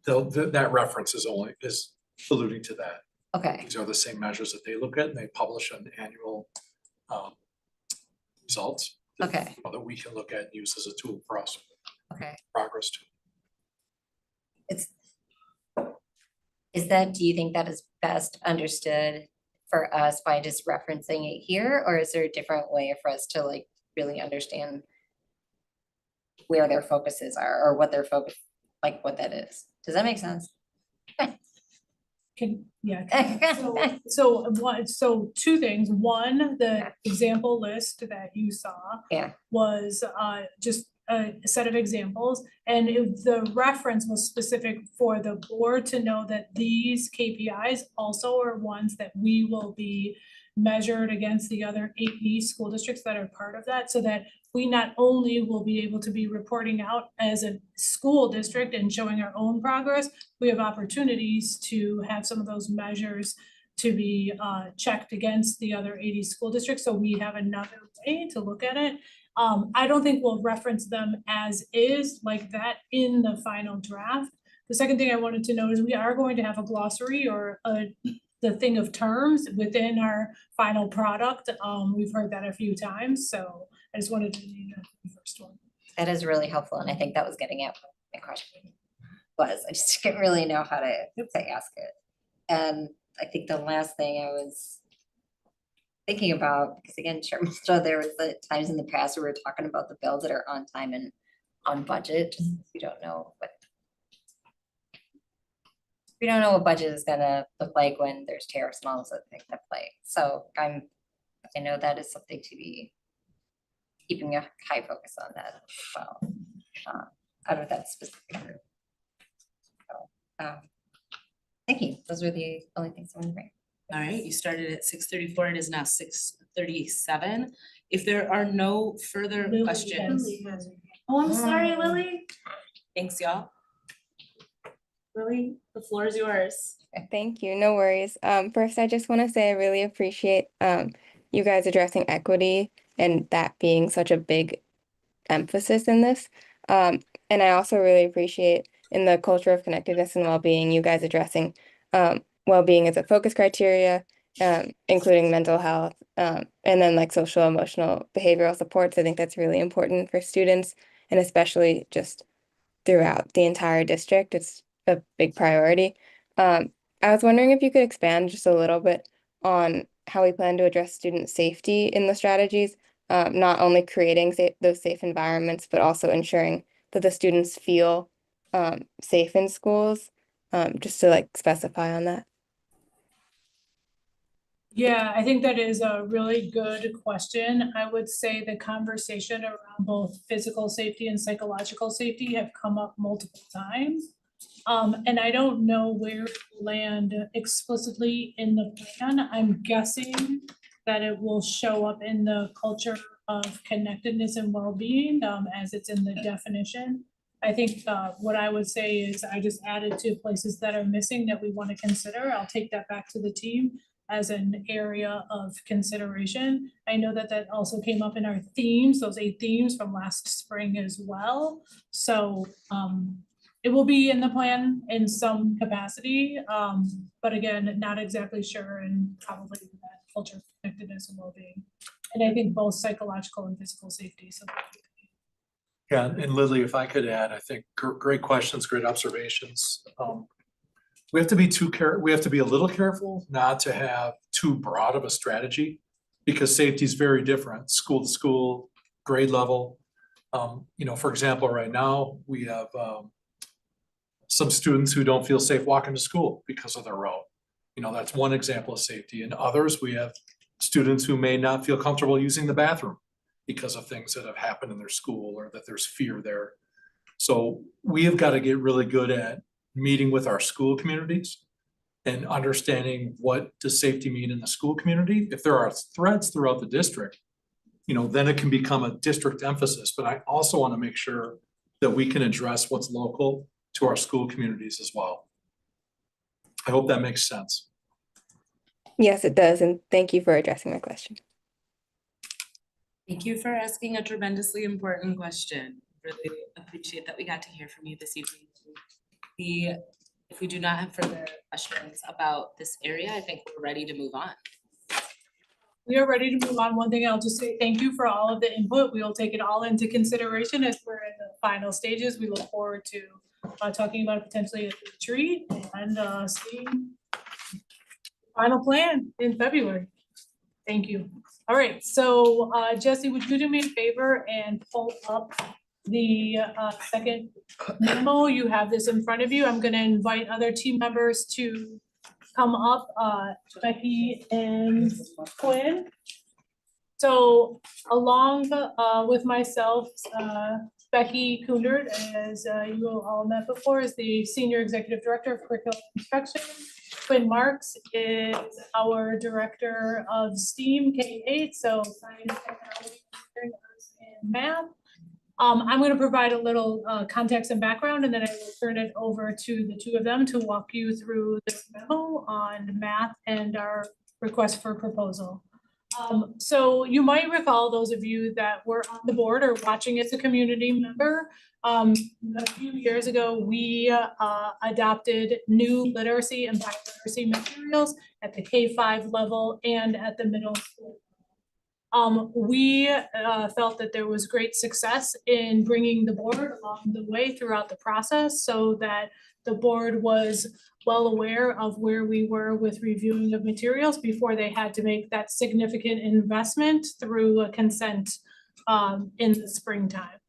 that reference is alluding to that. okay, These are the same measures that they look at, and they publish an annual results. okay, That we can look at and use as a tool for us, okay. progress too. Do you think that is best understood for us by just referencing it here, or is there a different way for us to like really understand where their focuses are or what their focus, like what that is? Does that make sense? So two things. One, the example list that you saw Yeah. was just a set of examples. And if the reference was specific for the board to know that these KPIs also are ones that we will be measured against the other 8 school districts that are part of that, so that we not only will be able to be reporting out as a school district and showing our own progress, we have opportunities to have some of those measures to be checked against the other 80 school districts, so we have another way to look at it. I don't think we'll reference them as is like that in the final draft. The second thing I wanted to note is we are going to have a glossary or the thing of terms within our final product. We've heard that a few times, so I just wanted to name that the first one. That is really helpful, and I think that was getting at what my question was. I just didn't really know how to ask it. And I think the last thing I was thinking about, because again, so there was the times in the past where we were talking about the bills that are on time and on budget. We don't know what budget is gonna look like when there's tariffs and all those other things at play. So I know that is something to be keeping a high focus on that as well. Out of that specific group. So, thank you. Those were the only things I wanted to bring. All right, you started at 6:34. It is now 6:37. If there are no further Lily questions. has- Oh, I'm sorry, Lily. Thanks, y'all. Lily, the floor is yours. Thank you, no worries. First, I just want to say I really appreciate you guys addressing equity and that being such a big emphasis in this. And I also really appreciate in the culture of connectedness and well-being, you guys addressing well-being as a focus criteria, including mental health, and then like social, emotional, behavioral supports. I think that's really important for students and especially just throughout the entire district. It's a big priority. I was wondering if you could expand just a little bit on how we plan to address student safety in the strategies, not only creating those safe environments, but also ensuring that the students feel safe in schools, just to like specify on that. Yeah, I think that is a really good question. I would say the conversation around both physical safety and psychological safety have come up multiple times. And I don't know where to land explicitly in the plan. I'm guessing that it will show up in the culture of connectedness and well-being, as it's in the definition. I think what I would say is I just added 2 places that are missing that we want to consider. I'll take that back to the team as an area of consideration. I know that that also came up in our themes, those 8 themes from last spring as well. So it will be in the plan in some capacity, but again, not exactly sure, and probably that culture of connectedness and well-being. And I think both psychological and physical safety. So Yeah, and Lily, if I could add, I think great questions, great observations. We have to be a little careful not to have too broad of a strategy because safety is very different, school to school, grade level. For example, right now, we have some students who don't feel safe walking to school because of their route. That's one example of safety. And others, we have students who may not feel comfortable using the bathroom because of things that have happened in their school or that there's fear there. So we have got to get really good at meeting with our school communities and understanding what does safety mean in the school community. If there are threats throughout the district, then it can become a district emphasis. But I also want to make sure that we can address what's local to our school communities as well. I hope that makes sense. Yes, it does. And thank you for addressing my question. Thank you for asking a tremendously important question. Really appreciate that we got to hear from you this evening. If we do not have further questions about this area, I think we're ready to move on. We are ready to move on. One thing I'll just say, thank you for all of the input. We will take it all into consideration as we're in the final stages. We look forward to talking about it potentially at the retreat and seeing the final plan in February. Thank you. All right, so Jesse, would you do me a favor and pull up the second memo? You have this in front of you. I'm gonna invite other team members to come up, Becky and Quinn. So along with myself, Becky Kundert, as you all met before, is the Senior Executive Director of Curriculum Instruction. Quinn Marks is our Director of STEAM K-8, so Science, Technology, Engineering, Arts, and Math. I'm going to provide a little context and background, and then I will turn it over to the two of them to walk you through this memo on math and our request for proposal. So you might recall, those of you that were on the board or watching as a community member, a few years ago, we adopted new literacy and bioliteracy materials at the K-5 level and at the middle school. We felt that there was great success in bringing the board along the way throughout the process so that the board was well aware of where we were with reviewing of materials before they had to make that significant investment through a consent in the springtime.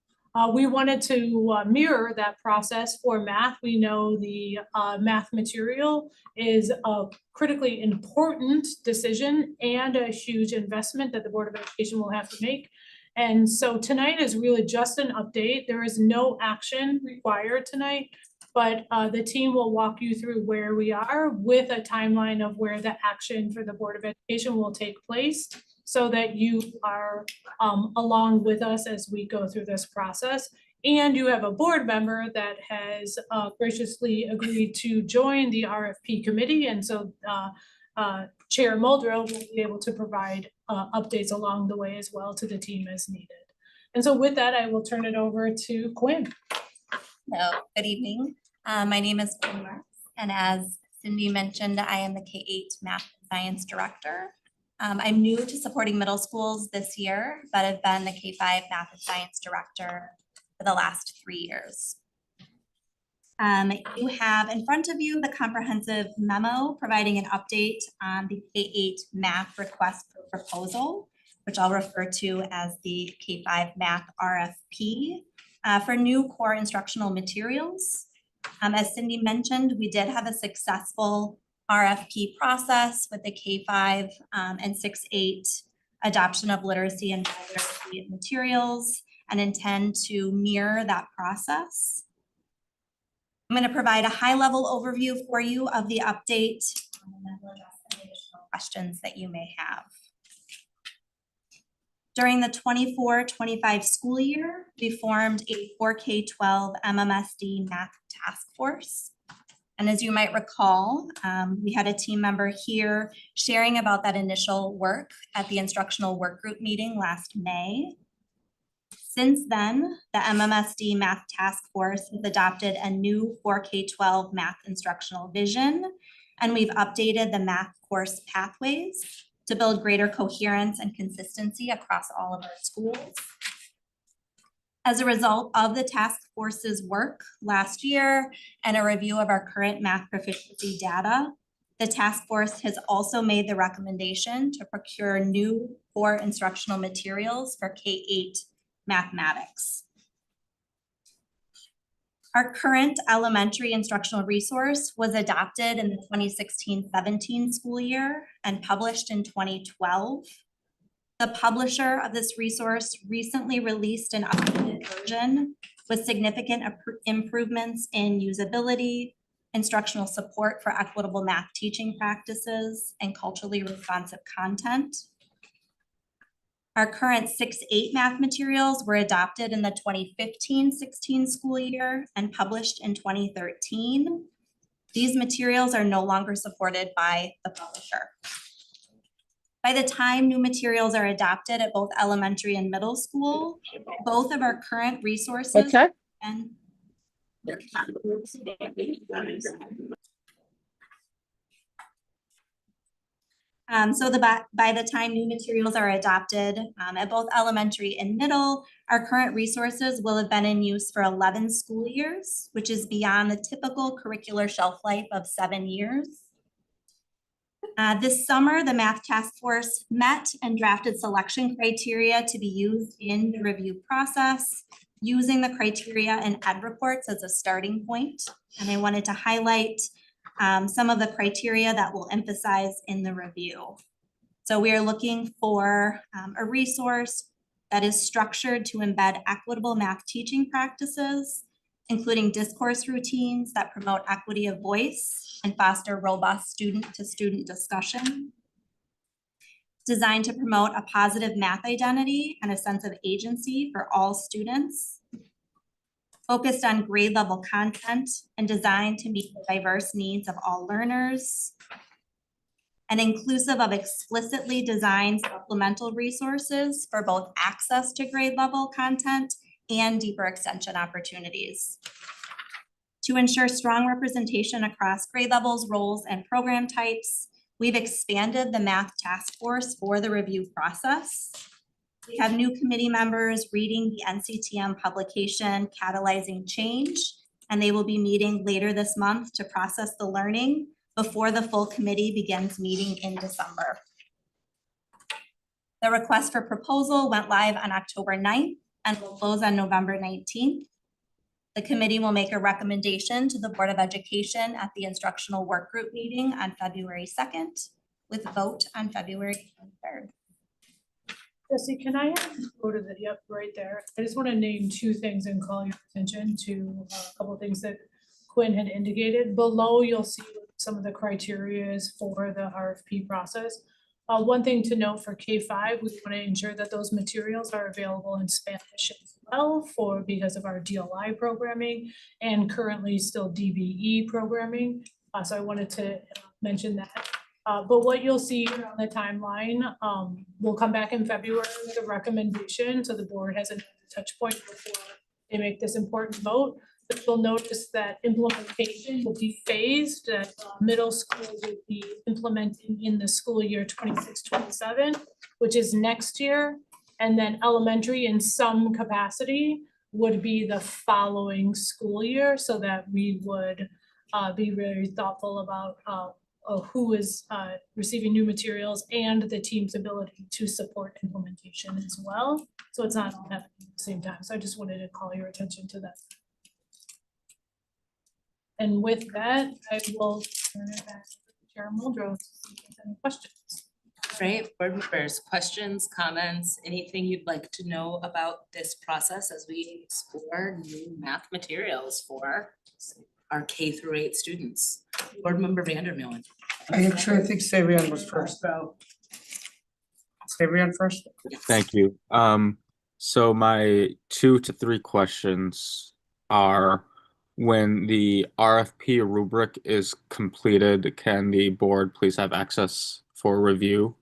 We wanted to mirror that process for math. We know the math material is a critically important decision and a huge investment that the Board of Education will have to make. And so tonight is really just an update. There is no action required tonight, but the team will walk you through where we are with a timeline of where the action for the Board of Education will take place, so that you are along with us as we go through this process. And you have a board member that has graciously agreed to join the RFP committee. And so Chair Muldrow will be able to provide updates along the way as well to the team as needed. And so with that, I will turn it over to Quinn. Hello, good evening. My name is Quinn Marks, and as Cindy mentioned, I am the K-8 Math and Science Director. I'm new to supporting middle schools this year, but I've been the K-5 Math and Science Director for the last 3 years. You have in front of you the comprehensive memo providing an update on the K-8 Math request for proposal, which I'll refer to as the K-5 Math RFP for new core instructional materials. As Cindy mentioned, we did have a successful RFP process with the K-5 and 6-8 adoption of literacy and bioliteracy materials, and intend to mirror that process. I'm going to provide a high-level overview for you of the update, and then we'll address any additional questions that you may have. During the 24-25 school year, we formed a 4K-12 MMSD math task force. And as you might recall, we had a team member here sharing about that initial work at the instructional work group meeting last May. Since then, the MMSD Math Task Force has adopted a new 4K-12 math instructional vision, and we've updated the math course pathways to build greater coherence and consistency across all of our schools. As a result of the task force's work last year and a review of our current math proficiency data, the task force has also made the recommendation to procure new core instructional materials for K-8 mathematics. Our current elementary instructional resource was adopted in the 2016-17 school year and published in 2012. The publisher of this resource recently released an updated version with significant improvements in usability, instructional support for equitable math teaching practices, and culturally responsive content. Our current 6-8 math materials were adopted in the 2015-16 school year and published in 2013. These materials are no longer supported by the publisher. By the time new materials are adopted at both elementary and middle school, both of our current resources and by the time new materials are adopted at both elementary and middle, our current resources will have been in use for 11 school years, which is beyond the typical curricular shelf life of 7 years. This summer, the Math Task Force met and drafted selection criteria to be used in the review process, using the criteria in ed reports as a starting point. And I wanted to highlight some of the criteria that we'll emphasize in the review. So we are looking for a resource that is structured to embed equitable math teaching practices, including discourse routines that promote equity of voice and foster robust student-to-student discussion. Designed to promote a positive math identity and a sense of agency for all students. Focused on grade level content and designed to meet the diverse needs of all learners. And inclusive of explicitly designed supplemental resources for both access to grade level content and deeper extension opportunities. To ensure strong representation across grade levels, roles, and program types, we've expanded the Math Task Force for the review process. We have new committee members reading the NCTM publication, Catalyzing Change, and they will be meeting later this month to process the learning before the full committee begins meeting in December. The request for proposal went live on October 9th and will close on November 19th. The committee will make a recommendation to the Board of Education at the instructional work group meeting on February 2nd with vote on February 23rd. Jesse, can I go to the, yep, right there. I just want to name two things and call your attention to a couple of things that Quinn had indicated. Below, you'll see some of the criteria for the RFP process. One thing to note for K-5, we want to ensure that those materials are available in Spanish as well because of our DLI programming and currently still DBE programming. So I wanted to mention that. But what you'll see on the timeline, we'll come back in February with a recommendation. So the board has another touch point before they make this important vote. But you'll notice that implementation will be phased, that middle school will be implementing in the school year 26-27, which is next year. And then elementary in some capacity would be the following school year, so that we would be very thoughtful about who is receiving new materials and the team's ability to support implementation as well. So it's not all happening at the same time. So I just wanted to call your attention to that. And with that, I will turn it back to Chair Muldrow to see if there's any questions. Great, board members, questions, comments, anything you'd like to know about this process as we explore new math materials for our K-8 students? Board Member Vandermeulen. I think Savion was first though. Savion first. Thank you. So my 2 to 3 questions are: when the RFP rubric is completed, can the board please have access for review?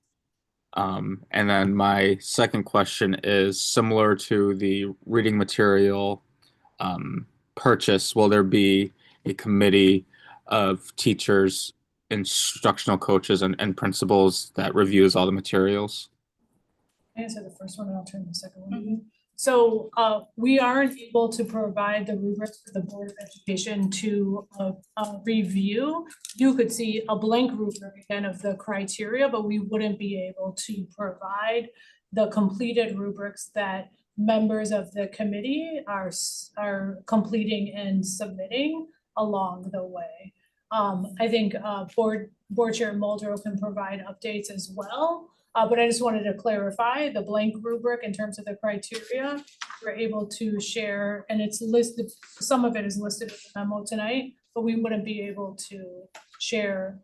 And then my second question is similar to the reading material purchase. Will there be a committee of teachers, instructional coaches, and principals that reviews all the materials? I answer the first one and I'll turn the second one to you. So we aren't able to provide the rubrics for the Board of Education to review. You could see a blank rubric again of the criteria, but we wouldn't be able to provide the completed rubrics that members of the committee are completing and submitting along the way. I think Board Chair Muldrow can provide updates as well. But I just wanted to clarify the blank rubric in terms of the criteria. We're able to share, and it's listed, some of it is listed in the memo tonight, but we wouldn't be able to share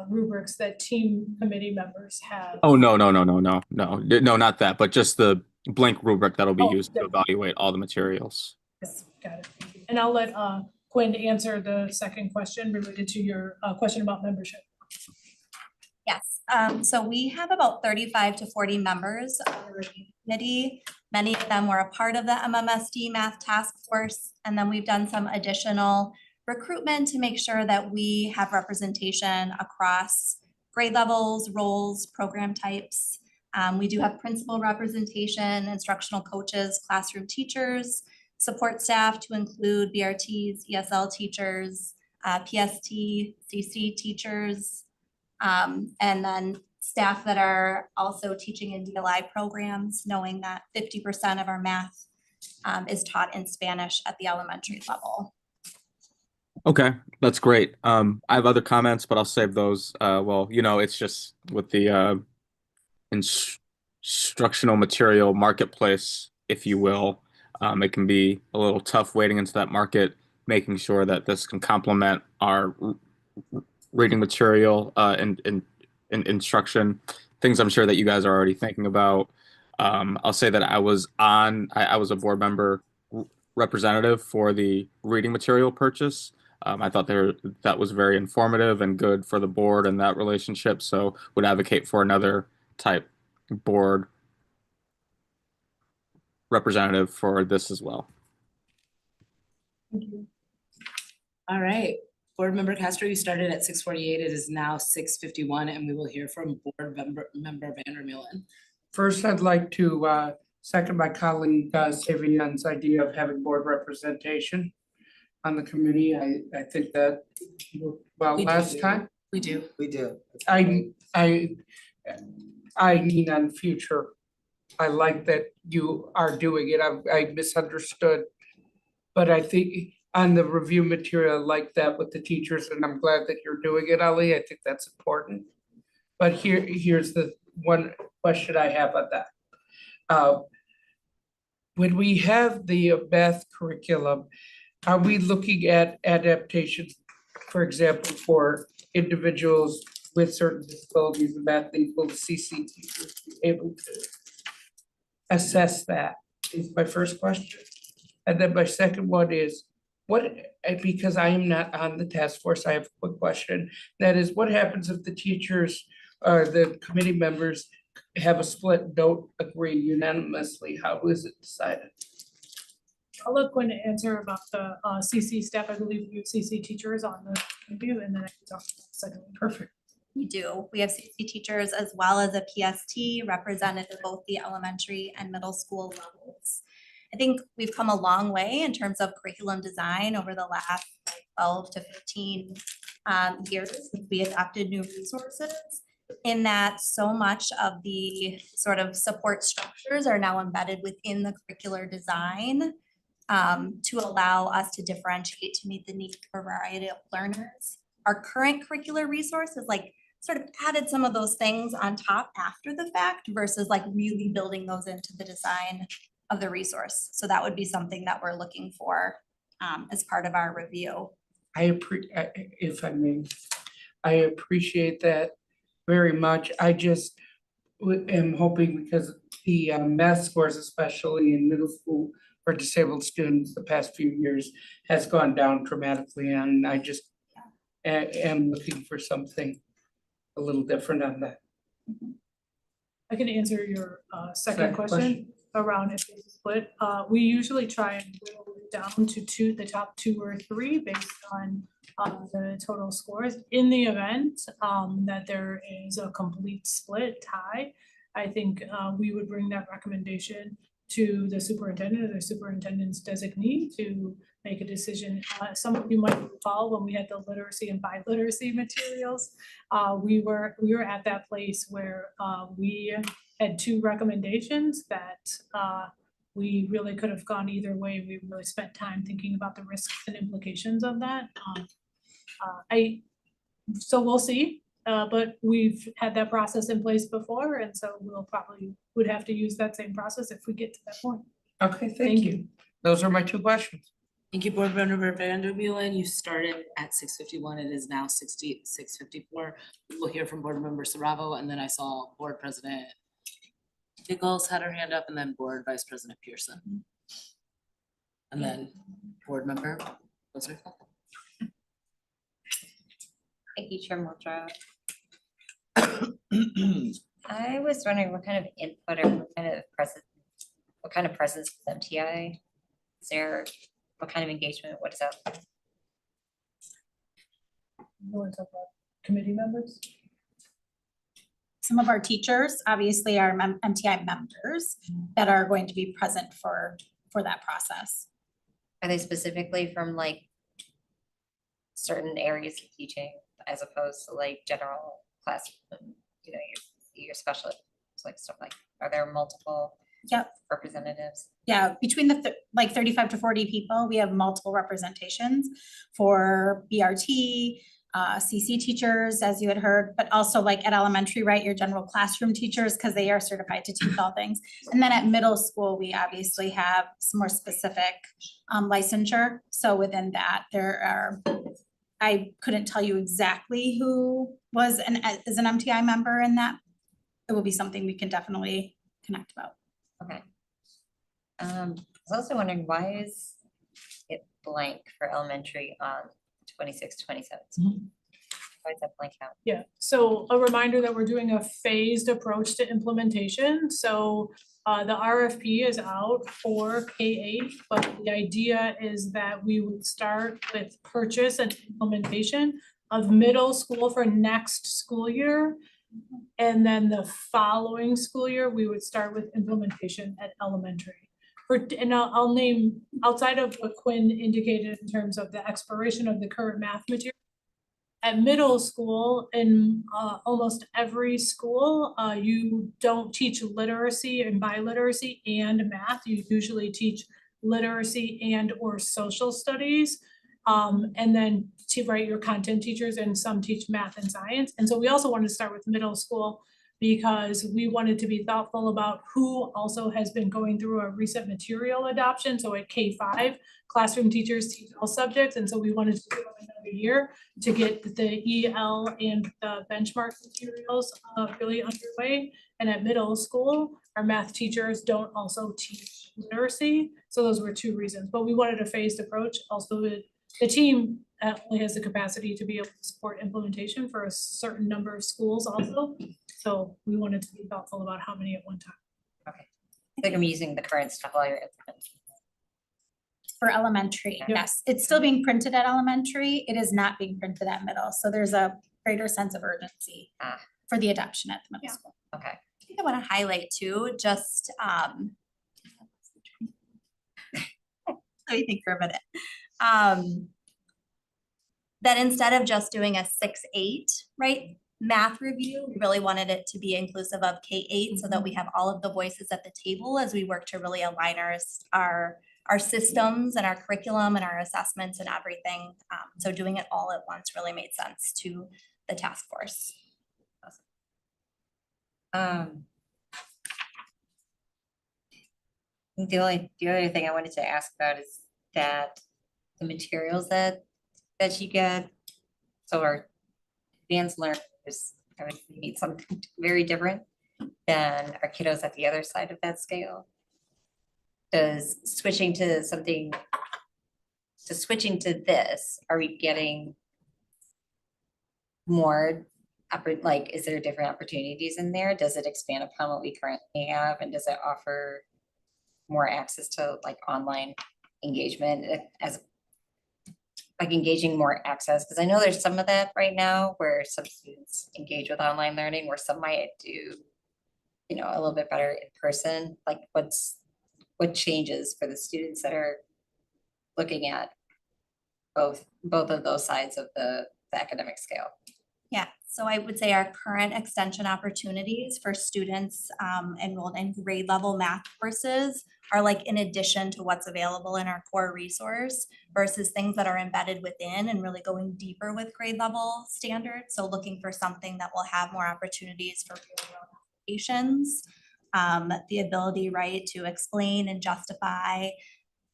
rubrics that team committee members have. Oh, no, not that, but just the blank rubric that'll be used to evaluate all the materials. Yes, got it. And I'll let Quinn answer the second question related to your question about membership. Yes, so we have about 35 to 40 members of the review committee. Many of them were a part of the MMSD Math Task Force, and then we've done some additional recruitment to make sure that we have representation across grade levels, roles, program types. We do have principal representation, instructional coaches, classroom teachers, support staff to include BRTs, ESL teachers, PST, CC teachers, and then staff that are also teaching in DLI programs, knowing that 50% of our math is taught in Spanish at the elementary level. Okay, that's great. I have other comments, but I'll save those. Well, it's just with the instructional material marketplace, if you will. It can be a little tough wading into that market, making sure that this can complement our reading material and instruction, things I'm sure that you guys are already thinking about. I'll say that I was a board member representative for the reading material purchase. I thought that was very informative and good for the board and that relationship, so would advocate for another type board representative for this as well. Thank you. All right, Board Member Castro, you started at 6:48. It is now 6:51, and we will hear from Board Member Vandermeulen. First, I'd like to second my colleague Savian's idea of having board representation on the committee. I think that, well, last time, We do. We do. I mean, on future, I like that you are doing it. I misunderstood. But I think on the review material, I like that with the teachers, and I'm glad that you're doing it, Ali. I think that's important. But here's the one question I have on that. When we have the math curriculum, are we looking at adaptations, for example, for individuals with certain disabilities, and math equal to CC teachers be able to assess that? Is my first question. And then my second one is, because I am not on the task force, I have a quick question. That is, what happens if the teachers or the committee members have a split, don't agree unanimously? How is it decided? I'll let Gwen answer about the CC staff. I believe you have CC teachers on the review, and then I can talk about the second one. Perfect. We do. We have CC teachers as well as a PST represented at both the elementary and middle school levels. I think we've come a long way in terms of curriculum design over the last 12 to 15 years since we adopted new resources, in that so much of the sort of support structures are now embedded within the curricular design to allow us to differentiate to meet the needs for a variety of learners. Our current curricular resources sort of added some of those things on top after the fact versus really building those into the design of the resource. So that would be something that we're looking for as part of our review. If I may, I appreciate that very much. I just am hoping, because the math scores, especially in middle school for disabled students, the past few years has gone down dramatically, and I just am looking for something a little different on that. I can answer your second question around if it's split. We usually try and whittle it down to the top 2 or 3 based on the total scores. In the event that there is a complete split tie, I think we would bring that recommendation to the superintendent or the superintendent's designee to make a decision. Some of you might recall when we had the literacy and biliteracy materials, we were at that place where we had 2 recommendations that we really could have gone either way. We really spent time thinking about the risks and implications of that. So we'll see, but we've had that process in place before, and so we'll probably would have to use that same process if we get to that point. Okay, thank you. Those are my 2 questions. Thank you, Board Member Vandermeulen. You started at 6:51. It is now 6:54. We'll hear from Board Member Saravo, and then I saw Board President Nichols had her hand up, and then Board Vice President Pearson. And then Board Member Lister. Thank you, Chair Muldrow. I was wondering what kind of input or what kind of presence is MTI? Is there, what kind of engagement, what is that? You want to talk about committee members? Some of our teachers, obviously, are MTI members that are going to be present for that process. Are they specifically from like certain areas of teaching as opposed to like general classroom, you know, your special, like stuff like, are there multiple Yep. representatives? Yeah, between the like 35 to 40 people, we have multiple representations for BRT, CC teachers, as you had heard, but also like at elementary, right, your general classroom teachers, because they are certified to teach all things. And then at middle school, we obviously have some more specific licensure. So within that, there are, I couldn't tell you exactly who is an MTI member in that. It will be something we can definitely connect about. Okay. I was also wondering, why is it blank for elementary on 26, 27? Why is that blank out? Yeah, so a reminder that we're doing a phased approach to implementation. So the RFP is out for K-8, but the idea is that we would start with purchase and implementation of middle school for next school year. And then the following school year, we would start with implementation at elementary. And I'll name, outside of what Quinn indicated in terms of the expiration of the current math material, at middle school, in almost every school, you don't teach literacy and biliteracy and math. You usually teach literacy and or social studies. And then to write your content teachers, and some teach math and science. And so we also wanted to start with middle school because we wanted to be thoughtful about who also has been going through a recent material adoption. So at K-5, classroom teachers teach all subjects. And so we wanted to go another year to get the EL and the benchmark materials really underway. And at middle school, our math teachers don't also teach literacy. So those were two reasons, but we wanted a phased approach. Also, the team only has the capacity to be able to support implementation for a certain number of schools also. So we wanted to be thoughtful about how many at one time. Okay. I think I'm using the current stuff while you're implementing. For elementary, yes, it's still being printed at elementary. It is not being printed at middle. So there's a greater sense of urgency for the adoption at the middle school. Okay. I think I want to highlight too, just let me think for a minute. That instead of just doing a 6-8, right, math review, we really wanted it to be inclusive of K-8 so that we have all of the voices at the table as we work to really align our systems and our curriculum and our assessments and everything. So doing it all at once really made sense to the task force. The other thing I wanted to ask about is that the materials that you get, so our advanced learners need something very different than our kiddos at the other side of that scale. Does switching to this, are we getting more, like, is there different opportunities in there? Does it expand upon what we currently have? And does it offer more access to like online engagement as like engaging more access? Because I know there's some of that right now where some students engage with online learning, where some might do, you know, a little bit better in person. Like what changes for the students that are looking at both of those sides of the academic scale? Yeah, so I would say our current extension opportunities for students enrolled in grade level math courses are like in addition to what's available in our core resource versus things that are embedded within and really going deeper with grade level standards. So looking for something that will have more opportunities for real world applications, the ability, right, to explain and justify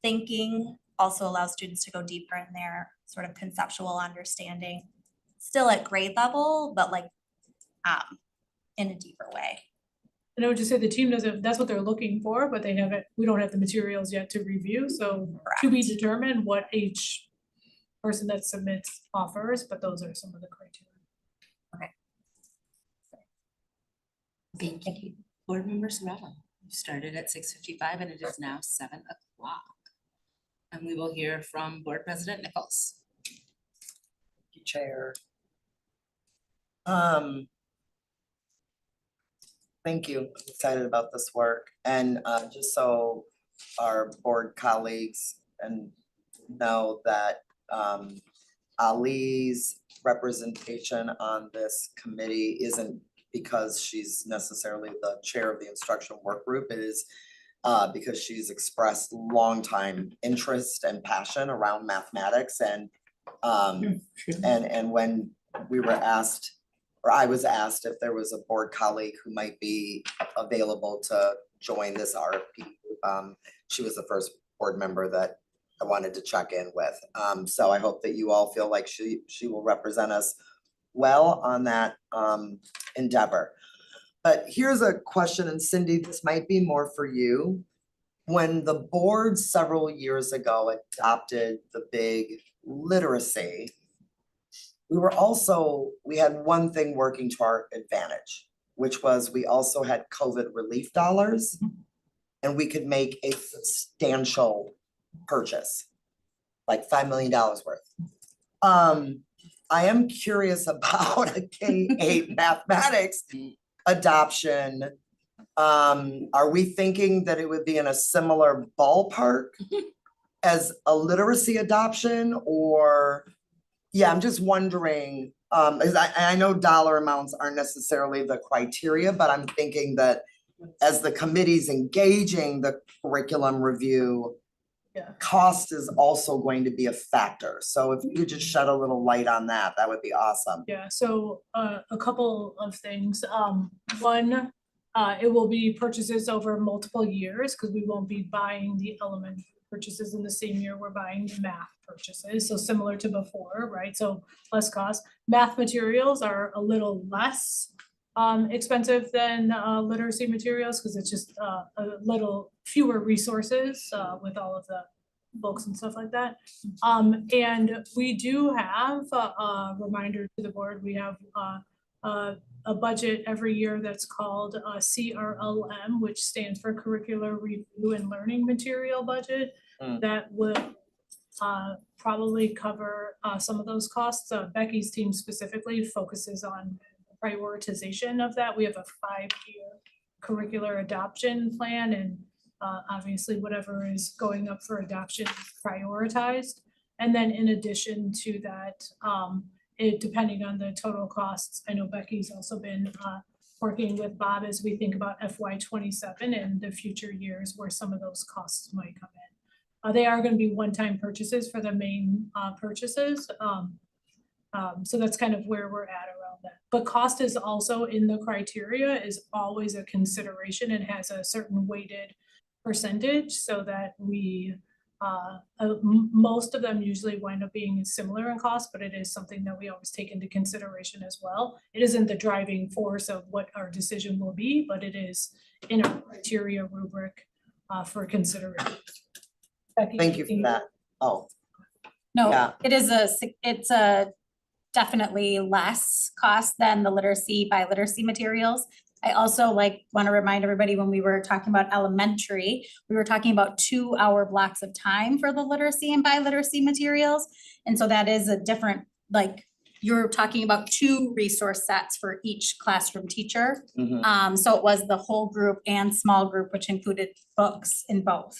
thinking also allows students to go deeper in their sort of conceptual understanding, still at grade level, but like in a deeper way. And I would just say the team doesn't, that's what they're looking for, but they haven't, we don't have the materials yet to review. So to be determined what each person that submits offers, but those are some of the criteria. Okay. Thank you. Board Member Serrano, you started at 6:55 and it is now 7 o'clock. And we will hear from Board President Nichols. Chair. Thank you. I'm excited about this work. And just so our board colleagues and know that Ali's representation on this committee isn't because she's necessarily the chair of the instruction work group. It is because she's expressed longtime interest and passion around mathematics and when we were asked, or I was asked if there was a board colleague who might be available to join this RFP. She was the first board member that I wanted to check in with. So I hope that you all feel like she will represent us well on that endeavor. But here's a question, and Cindy, this might be more for you. When the board several years ago adopted the big literacy, we had one thing working to our advantage, which was we also had COVID relief dollars, and we could make a substantial purchase, like $5 million worth. I am curious about a K-8 mathematics adoption. Are we thinking that it would be in a similar ballpark as a literacy adoption, or? Yeah, I'm just wondering, because I know dollar amounts aren't necessarily the criteria, but I'm thinking that as the committee's engaging the curriculum review, cost is also going to be a factor. So if you could just shed a little light on that, that would be awesome. Yeah, so a couple of things. One, it will be purchases over multiple years because we won't be buying the elementary purchases in the same year we're buying the math purchases. So similar to before, right? So less cost. Math materials are a little less expensive than literacy materials because it's just a little fewer resources with all of the books and stuff like that. And we do have a reminder to the board, we have a budget every year that's called CRLM, which stands for Curricular Review and Learning Material Budget. That will probably cover some of those costs. Becky's team specifically focuses on prioritization of that. We have a 5-year curricular adoption plan, and obviously whatever is going up for adoption is prioritized. And then in addition to that, depending on the total costs, I know Becky's also been working with Bob as we think about FY27 and the future years where some of those costs might come in. They are going to be one-time purchases for the main purchases. So that's kind of where we're at around that. But cost is also in the criteria, is always a consideration and has a certain weighted percentage so that we, most of them usually wind up being similar in cost, but it is something that we always take into consideration as well. It isn't the driving force of what our decision will be, but it is in our criteria rubric for consideration. Becky, Thank you for that. Oh, No, Yeah. it's a definitely less cost than the literacy by literacy materials. I also want to remind everybody when we were talking about elementary, we were talking about 2-hour blocks of time for the literacy and by literacy materials. And so that is a different, you're talking about 2 resource sets for each classroom teacher. So it was the whole group and small group, which included books in both,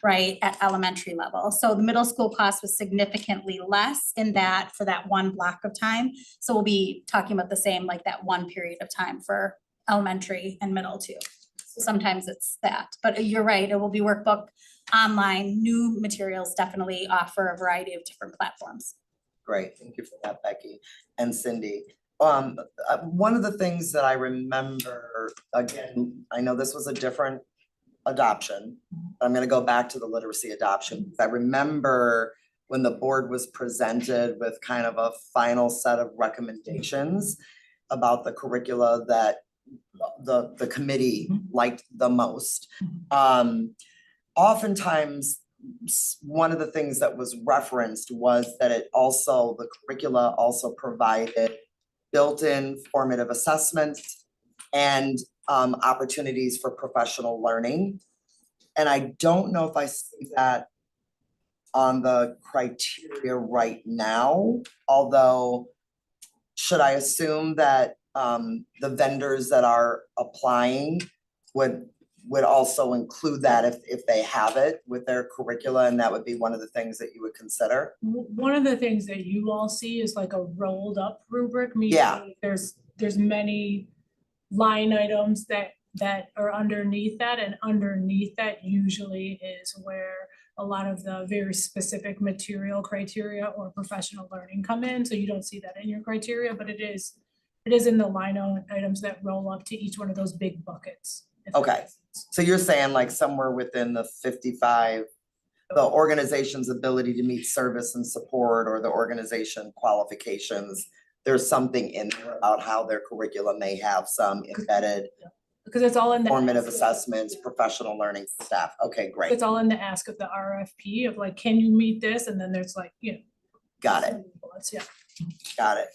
right, at elementary level. So the middle school cost was significantly less in that for that one block of time. So we'll be talking about the same, that one period of time for elementary and middle too. So sometimes it's that, but you're right, it will be workbook online. New materials definitely offer a variety of different platforms. great. Thank you for that, Becky and Cindy. One of the things that I remember, again, I know this was a different adoption. I'm gonna go back to the literacy adoption. I remember when the board was presented with kind of a final set of recommendations about the curricula that the committee liked the most. Oftentimes, one of the things that was referenced was that the curricula also provided built-in formative assessments and opportunities for professional learning. And I don't know if I see that on the criteria right now, although should I assume that the vendors that are applying would also include that if they have it with their curricula, and that would be one of the things that you would consider? One of the things that you all see is like a rolled up rubric, Yeah. meaning there's many line items that are underneath that, and underneath that usually is where a lot of the very specific material criteria or professional learning come in. So you don't see that in your criteria, but it is in the line items that roll up to each one of those big buckets. if that Okay. makes sense. So you're saying like somewhere within the 55, the organization's ability to meet service and support, or the organization qualifications, there's something in there about how their curriculum may have some embedded Because it's all in the. formative ask. assessments, professional learning staff. Okay, great. It's all in the ask of the RFP of like, can you meet this? And then there's like, Got it. Yeah. Got it.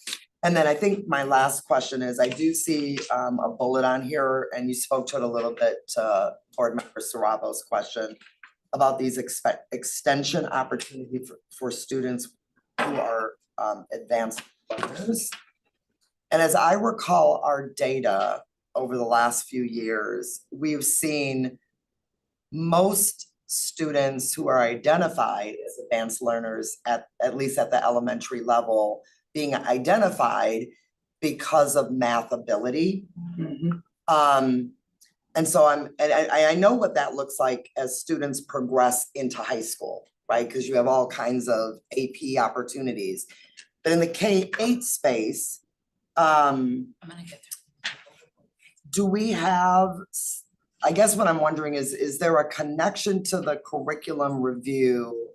And then I think my last question is, I do see a bullet on here, and you spoke to it a little bit, Board Member Saravo's question about these extension opportunity for students who are advanced learners. And as I recall our data over the last few years, we've seen most students who are identified as advanced learners at least at the elementary level being identified because of math ability. And so I know what that looks like as students progress into high school, right? Because you have all kinds of AP opportunities. But in the K-8 space, do we have, I guess what I'm wondering is there a connection to the curriculum review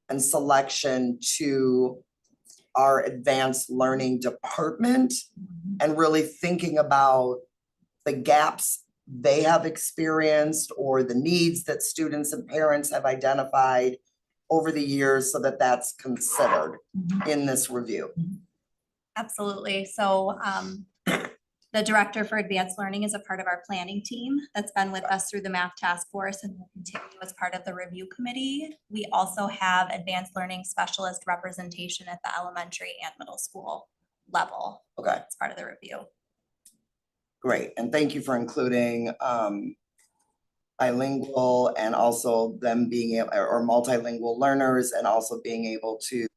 and selection to our advanced learning department, and really thinking about the gaps they have experienced or the needs that students and parents have identified over the years, so that that's considered in this review? Absolutely. So the director for advanced learning is a part of our planning team that's been with us through the math task force and will continue as part of the review committee. We also have advanced learning specialist representation at the elementary and middle school level. Okay, as part of the review. great. And thank you for including bilingual and also them being able, or multilingual learners, and also being able to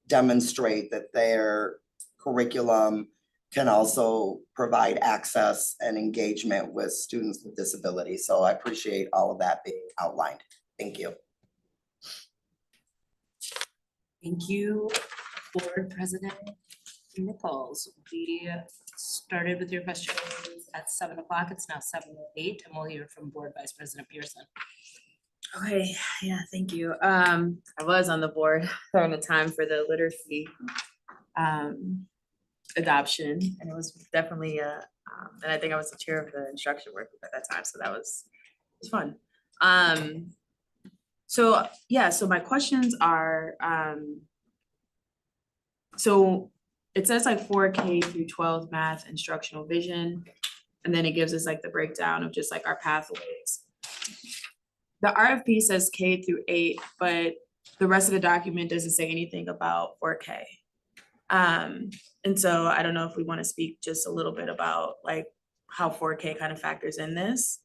demonstrate that their curriculum can also provide access and engagement with students with disabilities. So I appreciate all of that being outlined. Thank you. Thank you, Board President Nichols. We started with your questions at 7 o'clock. It's now 7:08, and we'll hear from Board Vice President Pearson. Okay, yeah, thank you. I was on the board during the time for the literacy adoption, and it was definitely and I think I was the chair of the instruction work group at that time, so that was fun. So yeah, so my questions are so it says like 4K through 12 math instructional vision, and then it gives us like the breakdown of just like our pathways. The RFP says K through 8, but the rest of the document doesn't say anything about 4K. And so I don't know if we want to speak just a little bit about like how 4K kind of factors in this.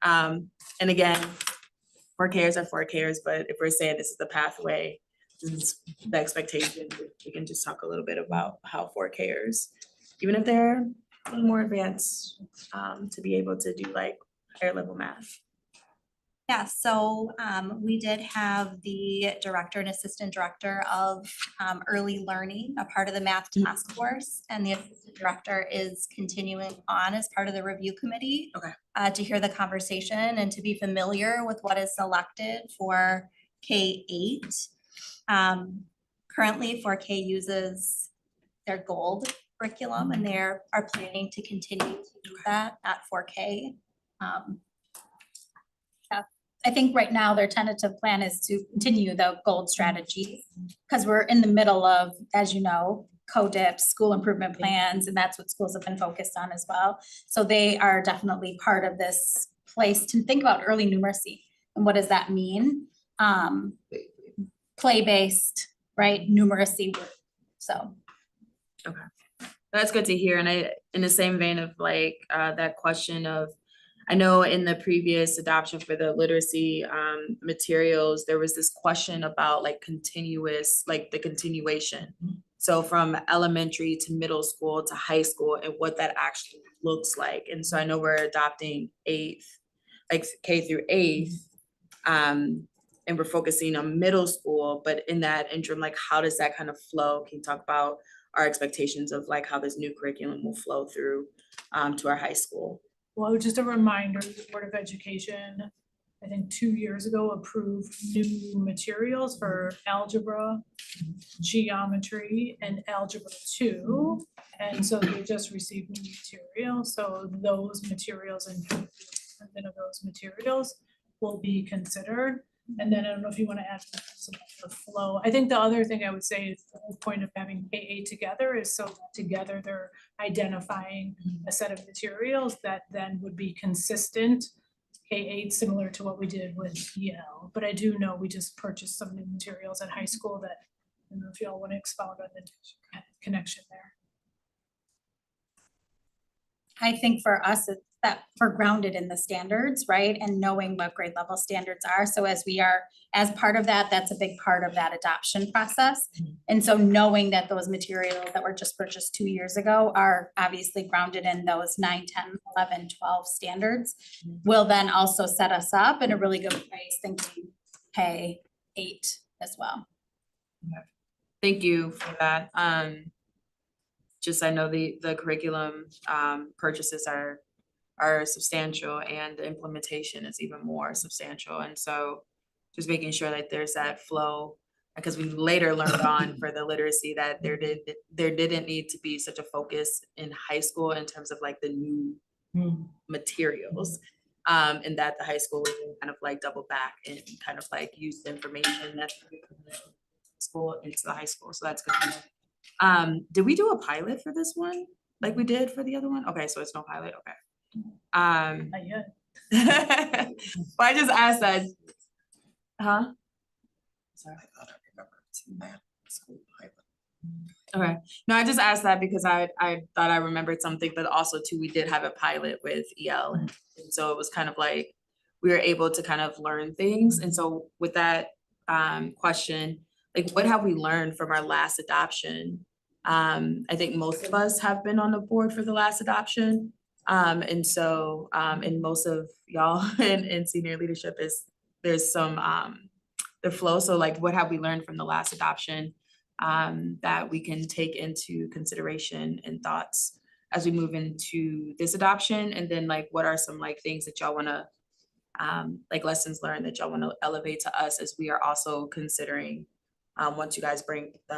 And again, 4Kers are 4Kers, but if we're saying this is the pathway, this is the expectation, we can just talk a little bit about how 4Kers, even if they're a little more advanced, to be able to do like higher level math. Yeah, so we did have the director and assistant director of early learning, a part of the math task force, and the assistant director is continuing on as part of the review committee. Okay. To hear the conversation and to be familiar with what is selected for K-8. Currently 4K uses their gold curriculum, and they are planning to continue to do that at 4K. I think right now their tentative plan is to continue the gold strategy, because we're in the middle of, as you know, co-dips, school improvement plans, and that's what schools have been focused on as well. So they are definitely part of this place to think about early numeracy and what does that mean? Play-based, right, numeracy, so. That's good to hear. And in the same vein of like, that question of, I know in the previous adoption for the literacy materials, there was this question about like continuous, like the continuation. So from elementary to middle school to high school and what that actually looks like. And so I know we're adopting like K through 8th. And we're focusing on middle school, but in that interim, like how does that kind of flow? Can you talk about our expectations of like how this new curriculum will flow through to our high school? Well, just a reminder, the Board of Education, I think 2 years ago, approved new materials for algebra, geometry, and algebra 2. And so they just received new material. So those materials and content of those materials will be considered. And then I don't know if you want to add some of the flow. I think the other thing I would say is the whole point of having K-8 together is so that together they're identifying a set of materials that then would be consistent K-8, similar to what we did with EL. But I do know we just purchased some new materials at high school that, I don't know if you all want to expound on the connection there. I think for us, it's that we're grounded in the standards, right? And knowing what grade level standards are. So as part of that, that's a big part of that adoption process. And so knowing that those materials that were just purchased 2 years ago are obviously grounded in those 9, 10, 11, 12 standards will then also set us up in a really good place thinking K-8 as well. Thank you for that. Just I know the curriculum purchases are substantial and the implementation is even more substantial. And so just making sure that there's that flow, because we later learned on for the literacy that there didn't need to be such a focus in high school in terms of like the new materials. And that the high school would kind of like double back and kind of like use the information that's school into the high school. So that's good to know. Did we do a pilot for this one? Like we did for the other one? Okay, so it's no pilot, okay. Not yet. But I just asked that. Huh? Sorry, I thought I remembered some math school pilot. Okay, no, I just asked that because I thought I remembered something, but also too, we did have a pilot with EL. And so it was kind of like, we were able to kind of learn things. And so with that question, like what have we learned from our last adoption? I think most of us have been on the board for the last adoption. And so, and most of y'all in senior leadership there's some, the flow. So like, what have we learned from the last adoption that we can take into consideration and thoughts as we move into this adoption? And then like, what are some like things that y'all wanna, like lessons learned that y'all wanna elevate to us as we are also considering, once you guys bring the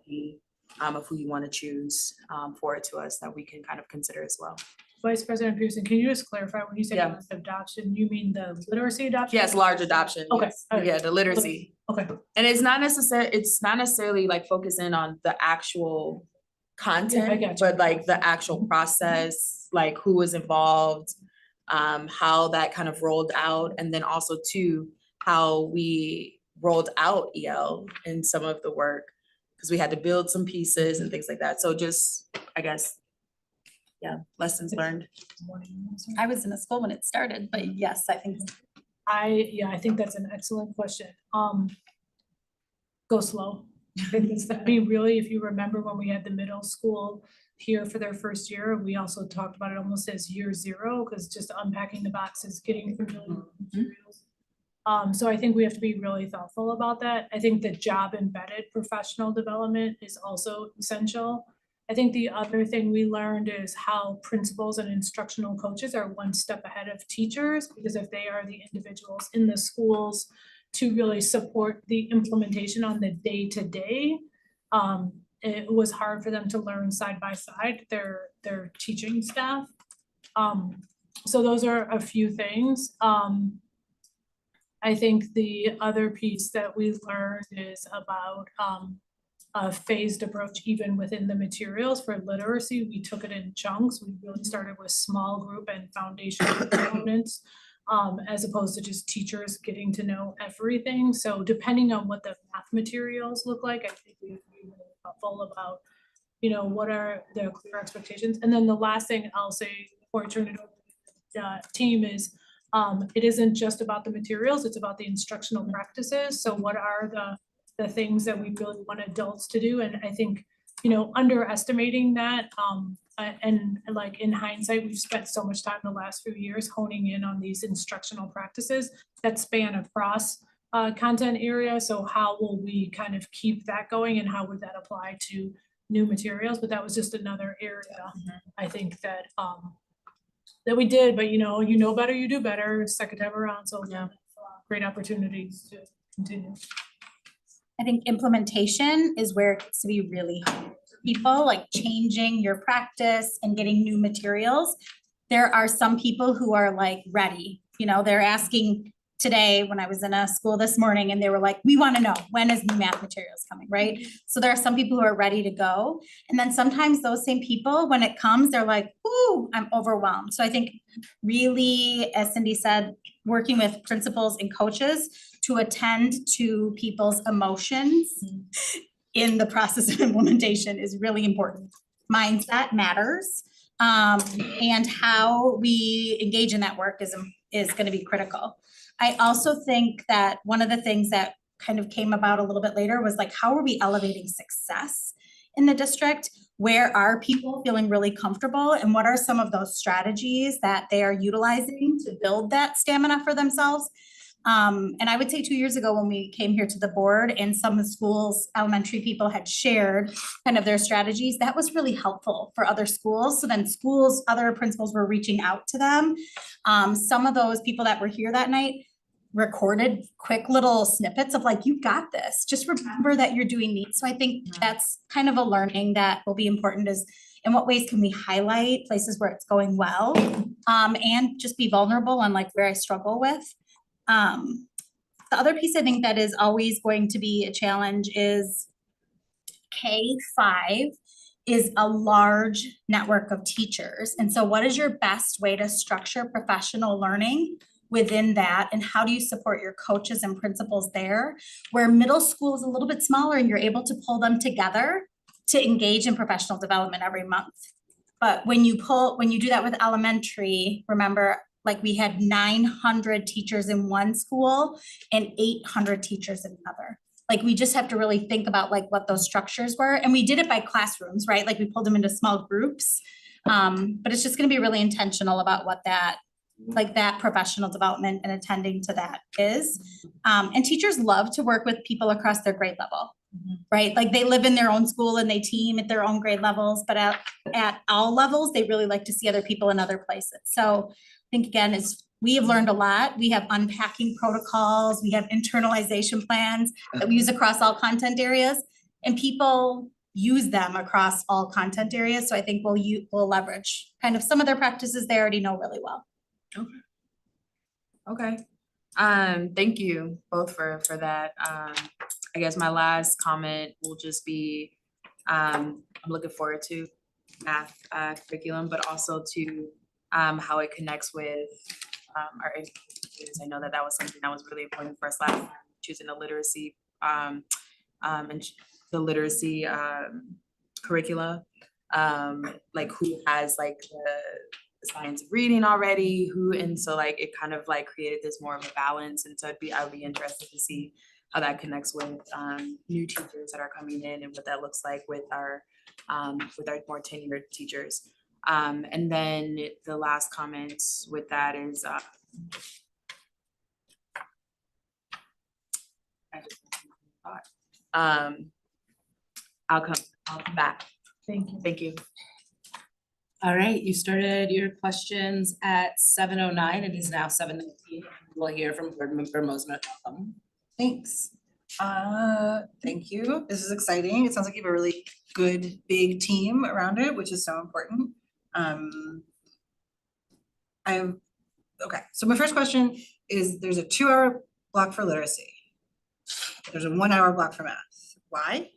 RFP, of who you wanna choose forward to us that we can kind of consider as well. Vice President Pearson, can you just clarify when you say Yeah. adoption, you mean the literacy adoption? Yes, large adoption. Okay, Yes. all right. Yeah, the literacy. Okay. And it's not necessarily like focusing on the actual content, got you. but like the actual process, like who was involved, how that kind of rolled out, and then also too, how we rolled out EL in some of the work, because we had to build some pieces and things like that. So just, I guess, yeah, lessons learned. I was in a school when it started, but yes, I think. I think that's an excellent question. Go slow. I mean, really, if you remember when we had the middle school here for their first year, we also talked about it almost as year 0, because just unpacking the boxes, getting familiar with materials. So I think we have to be really thoughtful about that. I think the job embedded professional development is also essential. I think the other thing we learned is how principals and instructional coaches are one step ahead of teachers, because if they are the individuals in the schools to really support the implementation on the day-to-day, it was hard for them to learn side by side their teaching staff. So those are a few things. I think the other piece that we learned is about phased approach even within the materials for literacy. We took it in chunks. We really started with small group and foundational components, as opposed to just teachers getting to know everything. So depending on what the math materials look like, I think we have to be really thoughtful about, you know, what are the clear expectations. And then the last thing I'll say before I turn it over to the team is, it isn't just about the materials, it's about the instructional practices. So what are the things that we really want adults to do? And I think, you know, underestimating that, and like in hindsight, we've spent so much time the last few years honing in on these instructional practices that span across content areas. So how will we kind of keep that going, and how would that apply to new materials? But that was just another area, I think that that we did, but you know better, you do better. It's second time around, so yeah, great opportunities to continue. I think implementation is where it gets to be really hard for people, like changing your practice and getting new materials. There are some people who are like ready, you know, they're asking today when I was in a school this morning and they were like, we want to know, when is new math materials coming, right? So there are some people who are ready to go. And then sometimes those same people, when it comes, they're like, ooh, I'm overwhelmed. So I think really, as Cindy said, working with principals and coaches to attend to people's emotions in the process of implementation is really important. Mindset matters. And how we engage in that work is going to be critical. I also think that one of the things that kind of came about a little bit later was like, how are we elevating success in the district? Where are people feeling really comfortable? And what are some of those strategies that they are utilizing to build that stamina for themselves? And I would say 2 years ago when we came here to the board and some of the schools, elementary people had shared kind of their strategies, that was really helpful for other schools. So then schools, other principals were reaching out to them. Some of those people that were here that night recorded quick little snippets of like, you got this, just remember that you're doing these. So I think that's kind of a learning that will be important, is in what ways can we highlight places where it's going well, and just be vulnerable on like where I struggle with. The other piece I think that is always going to be a challenge is K-5 is a large network of teachers. And so what is your best way to structure professional learning within that? And how do you support your coaches and principals there? Where middle school is a little bit smaller and you're able to pull them together to engage in professional development every month. But when you do that with elementary, remember, like we had 900 teachers in one school and 800 teachers in another. Like we just have to really think about like what those structures were. And we did it by classrooms, right? Like we pulled them into small groups. But it's just gonna be really intentional about what that, like that professional development and attending to that is. And teachers love to work with people across their grade level, right? Like they live in their own school and they team at their own grade levels, but at all levels, they really like to see other people in other places. So I think again, we have learned a lot. We have unpacking protocols, we have internalization plans that we use across all content areas, and people use them across all content areas. So I think we'll leverage kind of some of their practices they already know really well. Okay. Thank you both for that. I guess my last comment will just be, I'm looking forward to math curriculum, but also to how it connects with our students. I know that was something that was really important for us last time, choosing the literacy and the literacy curricula, like who has like the science of reading already, and so like it kind of like created this more of a balance. And so I would be interested to see how that connects with new teachers that are coming in and what that looks like with our more tenured teachers. And then the last comment with that is I'll come back. Thank you. All right, you started your questions at 7:09. It is now 7:19. We'll hear from board member Mosman. Thanks. Thank you. This is exciting. It sounds like you have a really good, big team around it, which is so important. Okay, so my first question is, there's a 2-hour block for literacy. There's a 1-hour block for math. Why?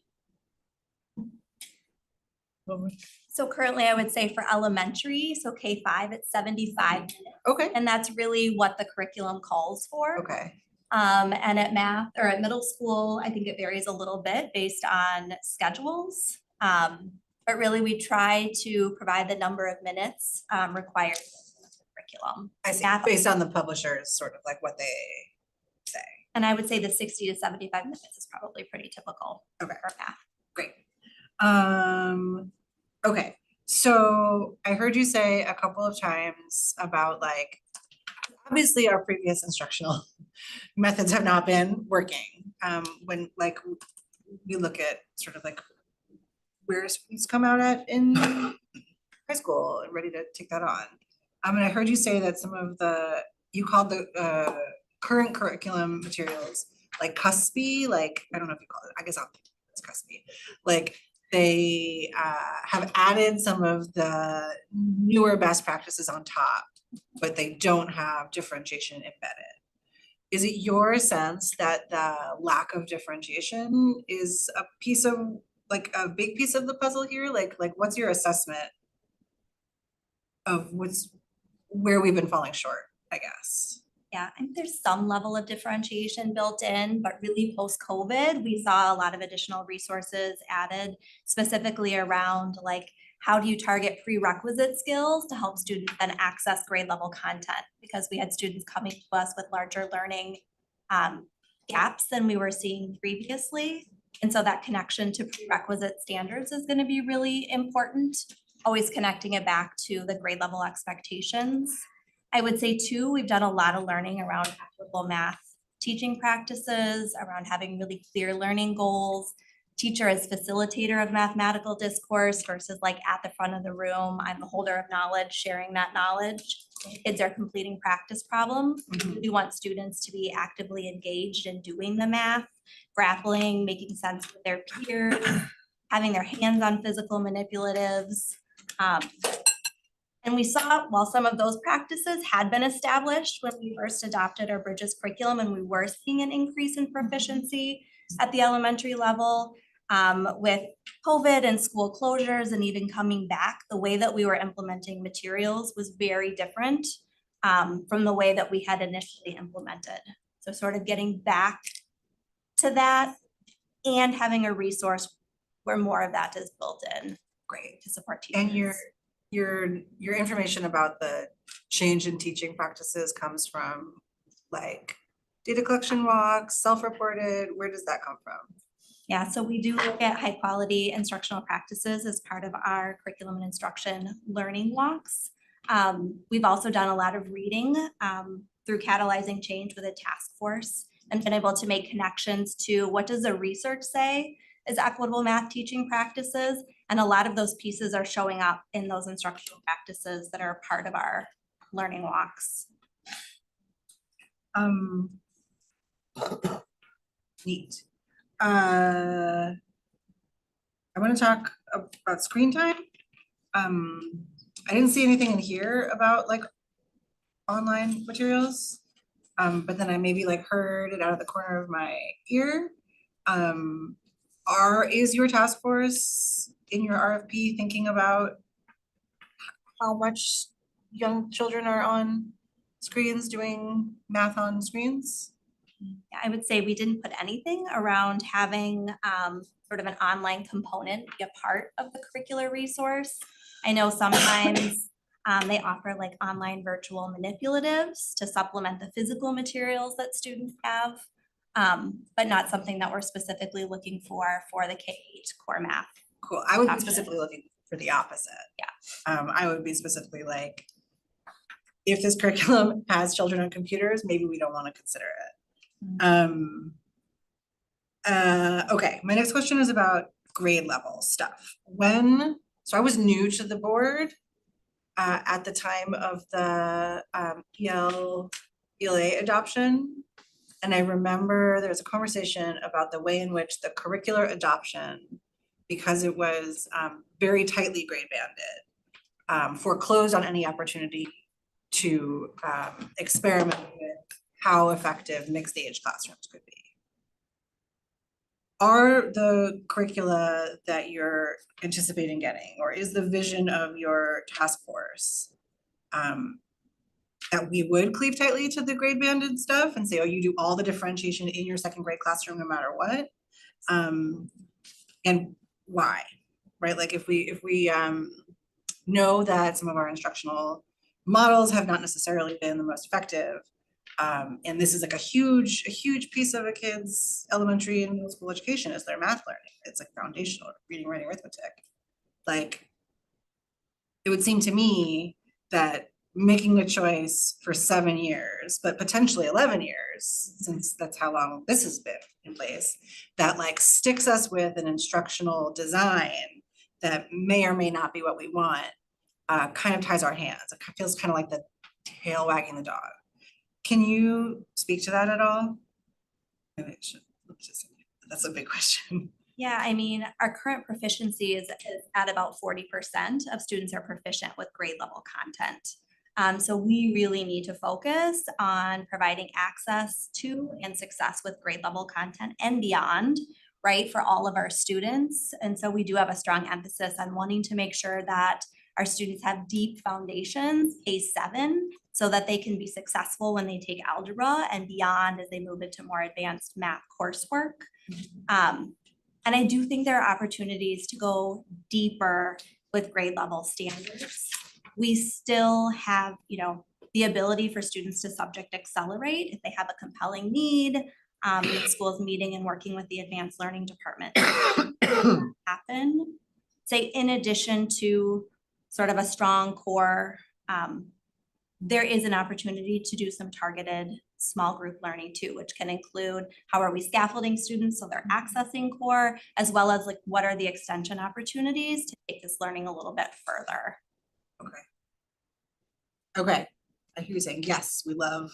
So currently I would say for elementary, so K-5, it's 75 minutes. Okay, And that's really what the curriculum calls for. okay. And at math or at middle school, I think it varies a little bit based on schedules. But really we try to provide the number of minutes required for the curriculum. I see, Math- based on the publishers, sort of like what they say. And I would say the 60 to 75 minutes is probably pretty typical Okay. for math. Great. Okay, so I heard you say a couple of times about like, obviously our previous instructional methods have not been working. When like we look at sort of like where students come out at in high school and ready to take that on. And I heard you say that some of the, you called the current curriculum materials like cuspy, like, I don't know if you call it, I guess it's cuspy. Like they have added some of the newer best practices on top, but they don't have differentiation embedded. Is it your sense that the lack of differentiation is a piece of, like a big piece of the puzzle here? Like what's your assessment of where we've been falling short, I guess? Yeah, I think there's some level of differentiation built in, but really post-COVID, we saw a lot of additional resources added specifically around like, how do you target prerequisite skills to help students then access grade level content? Because we had students coming to us with larger learning gaps than we were seeing previously. And so that connection to prerequisite standards is going to be really important, always connecting it back to the grade level expectations. I would say too, we've done a lot of learning around equitable math teaching practices, around having really clear learning goals, teacher as facilitator of mathematical discourse versus like at the front of the room, I'm the holder of knowledge, sharing that knowledge. Kids are completing practice problems. We want students to be actively engaged in doing the math, grappling, making sense with their peers, having their hands on physical manipulatives. And we saw, while some of those practices had been established when we first adopted our Bridges curriculum and we were seeing an increase in proficiency at the elementary level, with COVID and school closures and even coming back, the way that we were implementing materials was very different from the way that we had initially implemented. So sort of getting back to that and having a resource where more of that is built in. Great, to support teachers. And your information about the change in teaching practices comes from like data collection walks, self-reported, where does that come from? Yeah, so we do look at high quality instructional practices as part of our curriculum and instruction learning walks. We've also done a lot of reading through catalyzing change with a task force and been able to make connections to what does the research say is equitable math teaching practices. And a lot of those pieces are showing up in those instructional practices that are part of our learning walks. Neat. I want to talk about screen time. I didn't see anything in here about like online materials, but then I maybe like heard it out of the corner of my ear. Is your task force in your RFP thinking about how much young children are on screens doing math on screens? Yeah, I would say we didn't put anything around having sort of an online component be a part of the curricular resource. I know sometimes they offer like online virtual manipulatives to supplement the physical materials that students have, but not something that we're specifically looking for the K-8 core math. Cool, I would be specifically looking for the opposite. Yeah. I would be specifically like, if this curriculum has children on computers, maybe we don't want to consider it. Okay, my next question is about grade level stuff. So I was new to the board at the time of the ELA adoption. And I remember there was a conversation about the way in which the curricular adoption, because it was very tightly grade banded, foreclosed on any opportunity to experiment with how effective mixed age classrooms could be. are the curricula that you're anticipating getting, or is the vision of your task force that we would cleave tightly to the grade banded stuff and say, oh, you do all the differentiation in your second grade classroom no matter what? And why, right? Like if we know that some of our instructional models have not necessarily been the most effective, and this is like a huge piece of a kid's elementary and middle school education is their math learning. It's like foundational, reading, writing, arithmetic. Like, it would seem to me that making a choice for 7 years, but potentially 11 years, since that's how long this has been in place, that like sticks us with an instructional design that may or may not be what we want, kind of ties our hands. It feels kind of like the tail wagging the dog. Can you speak to that at all? Maybe I should, that's a big question. Yeah, I mean, our current proficiency is at about 40% of students are proficient with grade level content. So we really need to focus on providing access to and success with grade level content and beyond, right, for all of our students. And so we do have a strong emphasis on wanting to make sure that our students have deep foundations, K-7, so that they can be successful when they take algebra and beyond as they move into more advanced math coursework. And I do think there are opportunities to go deeper with grade level standards. We still have, you know, the ability for students to subject accelerate if they have a compelling need. The school's meeting and working with the advanced learning department happen. Say in addition to sort of a strong core, there is an opportunity to do some targeted small group learning too, which can include how are we scaffolding students so they're accessing core, as well as like what are the extension opportunities to take this learning a little bit further. Okay, I hear you saying, yes, we love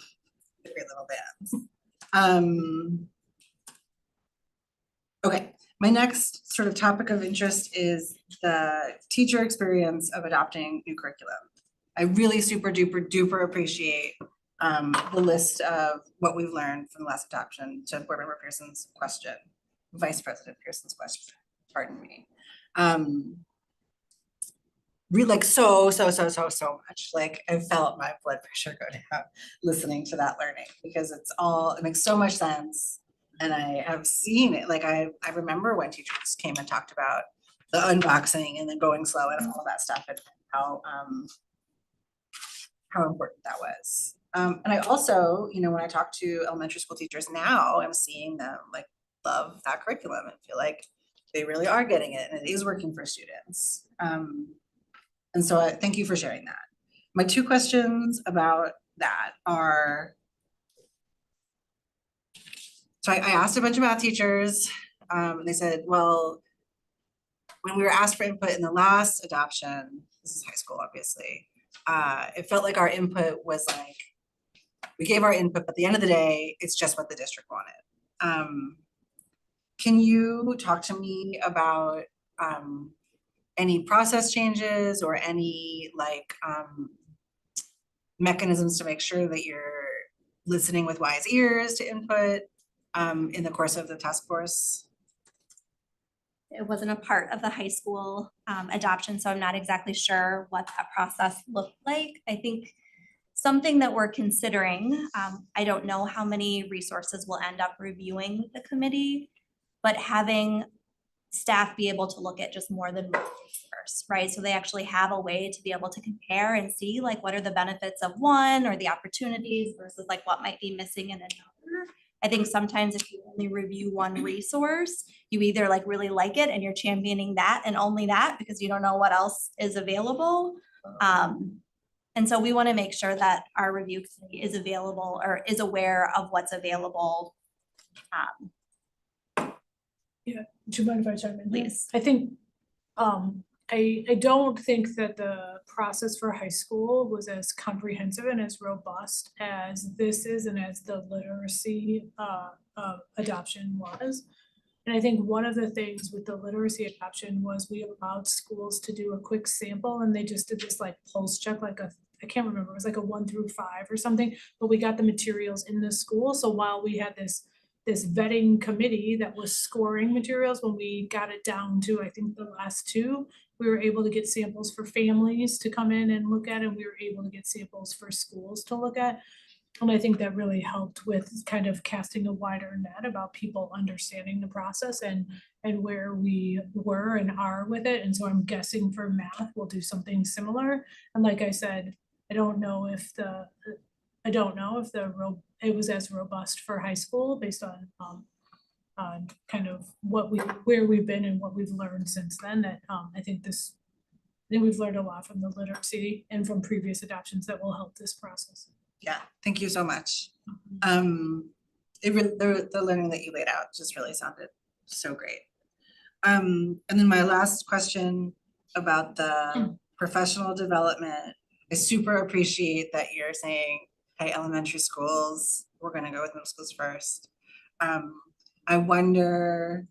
the grade level bands. Okay, my next sort of topic of interest is the teacher experience of adopting new curriculum. I really super duper appreciate the list of what we've learned from the last adoption to Board Member Pearson's question, Vice President Pearson's question, pardon me. Really like so much. Like I felt my blood pressure go down listening to that learning because it makes so much sense. And I have seen it. Like I remember when teachers came and talked about the unboxing and then going slow and all of that stuff and how important that was. And I also, you know, when I talk to elementary school teachers now, I'm seeing them like love that curriculum and feel like they really are getting it and it is working for students. And so thank you for sharing that. My two questions about that are, so I asked a bunch of math teachers and they said, well, when we were asked for input in the last adoption, this is high school obviously, it felt like our input was like, we gave our input, but at the end of the day, it's just what the district wanted. Can you talk to me about any process changes or any like mechanisms to make sure that you're listening with wise ears to input in the course of the task force? It wasn't a part of the high school adoption, so I'm not exactly sure what that process looked like. I think something that we're considering, I don't know how many resources we'll end up reviewing with the committee, but having staff be able to look at just more than one resource, right? So they actually have a way to be able to compare and see like what are the benefits of one or the opportunities versus like what might be missing in another. I think sometimes if you only review one resource, you either like really like it and you're championing that and only that because you don't know what else is available. And so we want to make sure that our review committee is available or is aware of what's available. Yeah, do you mind if I chime in? Please. I think, I don't think that the process for high school was as comprehensive and as robust as this is and as the literacy adoption was. And I think one of the things with the literacy adoption was we allowed schools to do a quick sample and they just did this like pulse check, like I can't remember, it was like a 1 through 5 or something, but we got the materials in the school. So while we had this this vetting committee that was scoring materials. When we got it down to, I think, the last two, we were able to get samples for families to come in and look at, and we were able to get samples for schools to look at. And I think that really helped with kind of casting a wider net about people understanding the process and where we were and are with it. And so I'm guessing for math, we'll do something similar. And like I said, I don't know if it was as robust for high school based on kind of where we've been and what we've learned since then. That I think we've learned a lot from the literacy and from previous adoptions that will help this process. Yeah, thank you so much. The learning that you laid out just really sounded so great. And then my last question about the professional development, I super appreciate that you're saying, hey, elementary schools, we're gonna go with middle schools first. I wonder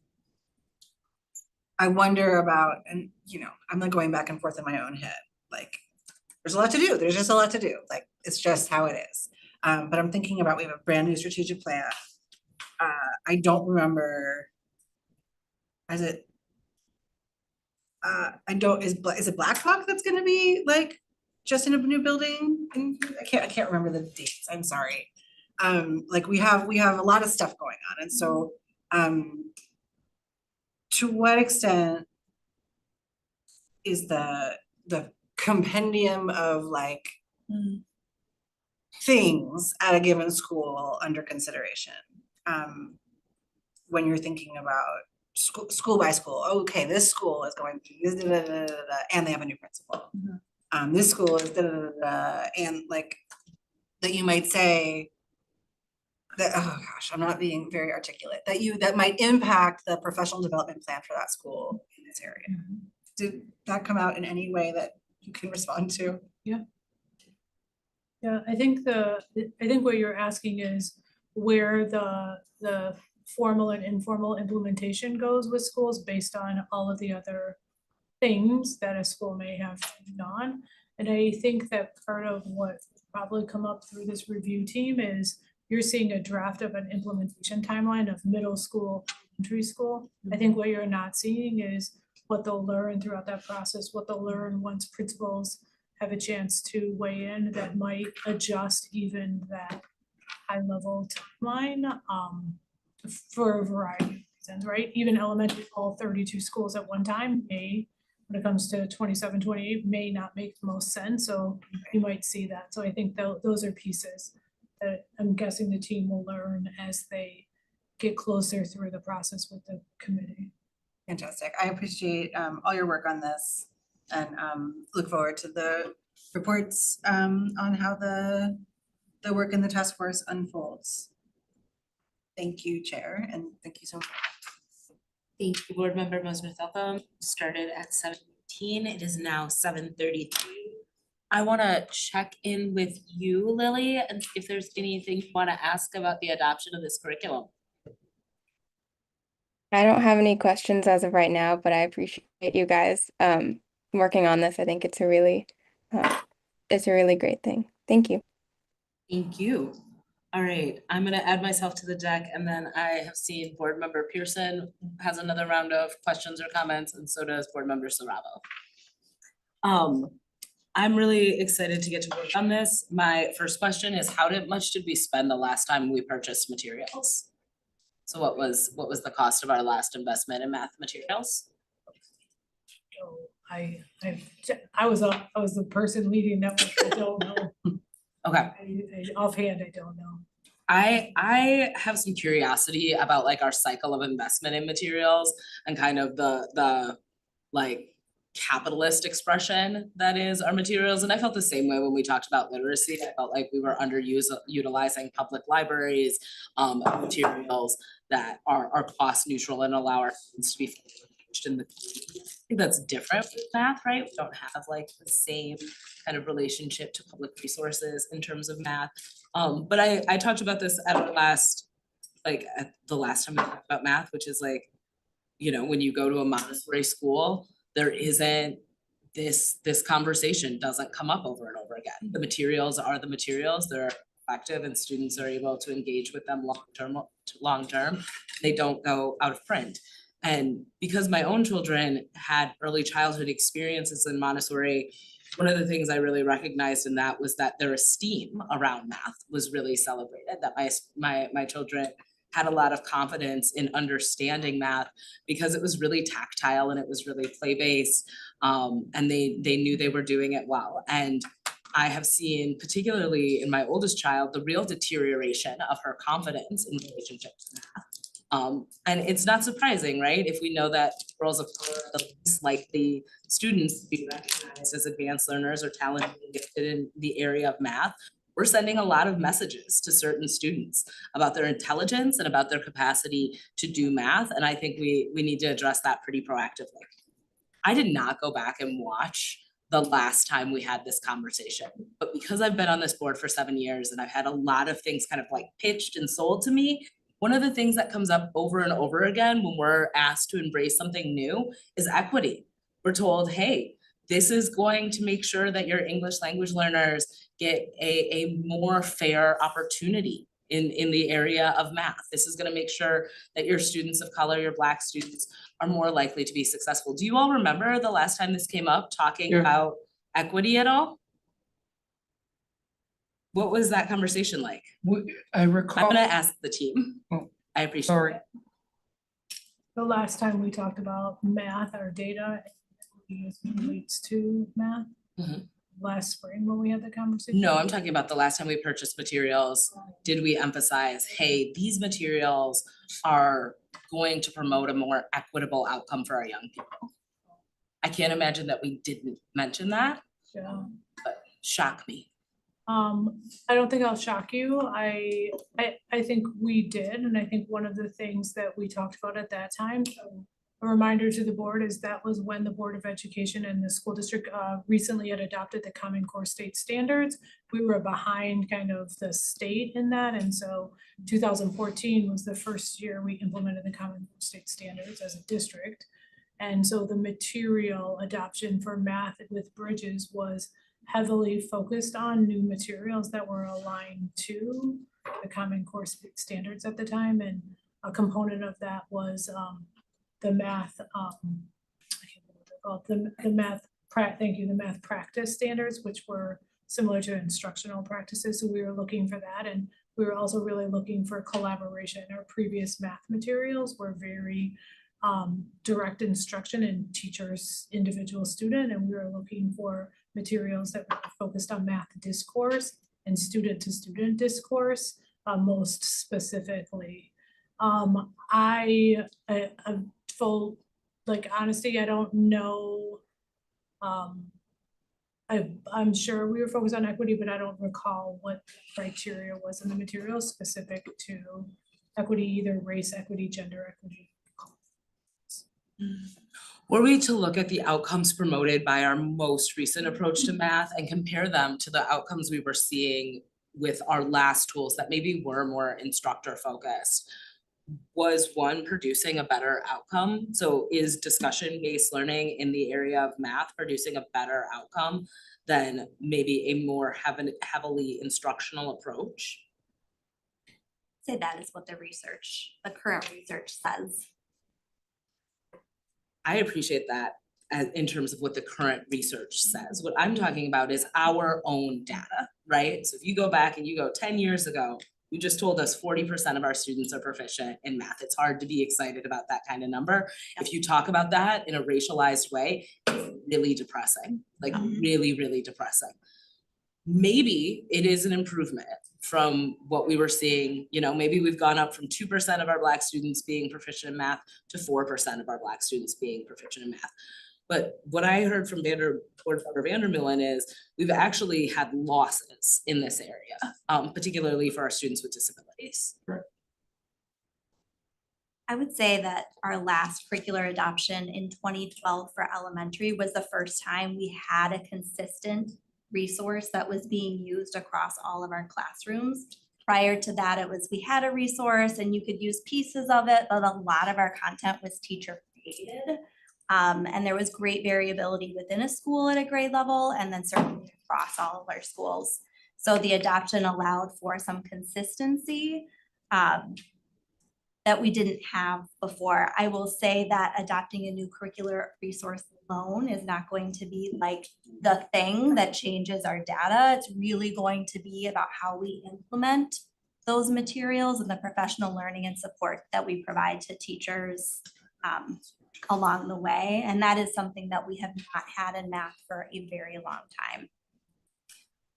about, and you know, I'm like going back and forth in my own head, like, there's a lot to do, there's just a lot to do, like, it's just how it is. But I'm thinking about, we have a brand new strategic plan. I don't remember, is it Blackhawk that's gonna be like just in a new building? I can't remember the dates, I'm sorry. Like we have a lot of stuff going on, and so to what extent is the compendium of like things at a given school under consideration? When you're thinking about school by school, okay, this school is going through this, and they have a new principal. This school is and like that you might say that, oh gosh, I'm not being very articulate, that might impact the professional development plan for that school in this area. Did that come out in any way that you can respond to? Yeah, I think what you're asking is where the formal and informal implementation goes with schools based on all of the other things that a school may have on. And I think that part of what probably come up through this review team is you're seeing a draft of an implementation timeline of middle school, elementary school. I think what you're not seeing is what they'll learn throughout that process, what they'll learn once principals have a chance to weigh in that might adjust even that high level timeline for a variety of reasons, right? Even elementary, all 32 schools at one time may, when it comes to 27, 28, may not make the most sense. So you might see that. So I think those are pieces that I'm guessing the team will learn as they get closer through the process with the committee. Fantastic. I appreciate all your work on this, and look forward to the reports on how the work in the task force unfolds. Thank you, Chair, and thank you so much. Thank you, Board Member Mosmer-Feltham. Started at 7:15. It is now 7:33. I want to check in with you, Lily, and if there's anything you want to ask about the adoption of this curriculum. I don't have any questions as of right now, but I appreciate you guys working on this. I think it's a really great thing. Thank you. Thank you. All right, I'm gonna add myself to the deck, and then I have seen Board Member Pearson has another round of questions or comments, and so does Board Member Saravo. I'm really excited to get to work on this. My first question is, how much did we spend the last time we purchased materials? So what was the cost of our last investment in math materials? So I was the person leading that one. I don't know. Okay. Offhand, I don't know. I have some curiosity about like our cycle of investment in materials and kind of the like capitalist expression that is our materials. And I felt the same way when we talked about literacy. I felt like we were utilizing public libraries, materials that are cost neutral and allow our students to be engaged in the community. I think that's different with math, right? We don't have like the same kind of relationship to public resources in terms of math. But I talked about this at the last time we talked about math, which is like, you know, when you go to a Montessori school, there isn't this conversation doesn't come up over and over again. The materials are the materials. They're effective and students are able to engage with them long term, they don't go out of print. And because my own children had early childhood experiences in Montessori, one of the things I really recognized in that was that their esteem around math was really celebrated, that my children had a lot of confidence in understanding math because it was really tactile and it was really play-based, and they knew they were doing it well. And I have seen, particularly in my oldest child, the real deterioration of her confidence in relationship to math. And it's not surprising, right? If we know that girls of color are the least likely students to be recognized as advanced learners or talented and gifted in the area of math, we're sending a lot of messages to certain students about their intelligence and about their capacity to do math. And I think we need to address that pretty proactively. I did not go back and watch the last time we had this conversation, but because I've been on this board for 7 years and I've had a lot of things kind of like pitched and sold to me, one of the things that comes up over and over again when we're asked to embrace something new is equity. We're told, hey, this is going to make sure that your English language learners get a more fair opportunity in the area of math. This is going to make sure that your students of color, your Black students, are more likely to be successful. Do you all remember the last time this came up, talking about equity at all? What was that conversation like? I recall. I'm gonna ask the team. Oh, I appreciate sorry. it. The last time we talked about math or data, as it relates to math. Mhm. Last spring when we had the conversation. No, I'm talking about the last time we purchased materials. Did we emphasize, hey, these materials are going to promote a more equitable outcome for our young people? I can't imagine that we didn't mention that, Yeah. but shock me. I don't think I'll shock you. I think we did, and I think one of the things that we talked about at that time, so a reminder to the board, is that was when the Board of Education and the school district recently had adopted the Common Core state standards. We were behind kind of the state in that, and so 2014 was the first year we implemented the Common Core state standards as a district. And so the material adoption for math with Bridges was heavily focused on new materials that were aligned to the Common Core standards at the time, and a component of that was the math, I can't remember what they're called, the math practice standards, which were similar to instructional practices. So we were looking for that, and we were also really looking for collaboration. Our previous math materials were very direct instruction and teachers, individual student, and we were looking for materials that were focused on math discourse and student to student discourse, most specifically. Full like honesty, I don't know. I'm sure we were focused on equity, but I don't recall what criteria was in the materials specific to equity, either race equity, gender equity. Were we to look at the outcomes promoted by our most recent approach to math and compare them to the outcomes we were seeing with our last tools that maybe were more instructor focused, was one producing a better outcome? So is discussion-based learning in the area of math producing a better outcome than maybe a more heavily instructional approach? Say that is what the current research says. I appreciate that in terms of what the current research says. What I'm talking about is our own data, right? So if you go back and you go 10 years ago, you just told us 40% of our students are proficient in math. It's hard to be excited about that kind of number. If you talk about that in a racialized way, it's really depressing, like really, really depressing. Maybe it is an improvement from what we were seeing. You know, maybe we've gone up from 2% of our Black students being proficient in math to 4% of our Black students being proficient in math. But what I heard from Board Member Vandermeulen is we've actually had losses in this area, particularly for our students with disabilities. Right. I would say that our last curricular adoption in 2012 for elementary was the first time we had a consistent resource that was being used across all of our classrooms. Prior to that, it was we had a resource and you could use pieces of it, but a lot of our content was teacher created. And there was great variability within a school at a grade level, and then certainly across all of our schools. So the adoption allowed for some consistency that we didn't have before. I will say that adopting a new curricular resource alone is not going to be like the thing that changes our data. It's really going to be about how we implement those materials and the professional learning and support that we provide to teachers along the way. And that is something that we have not had in math for a very long time.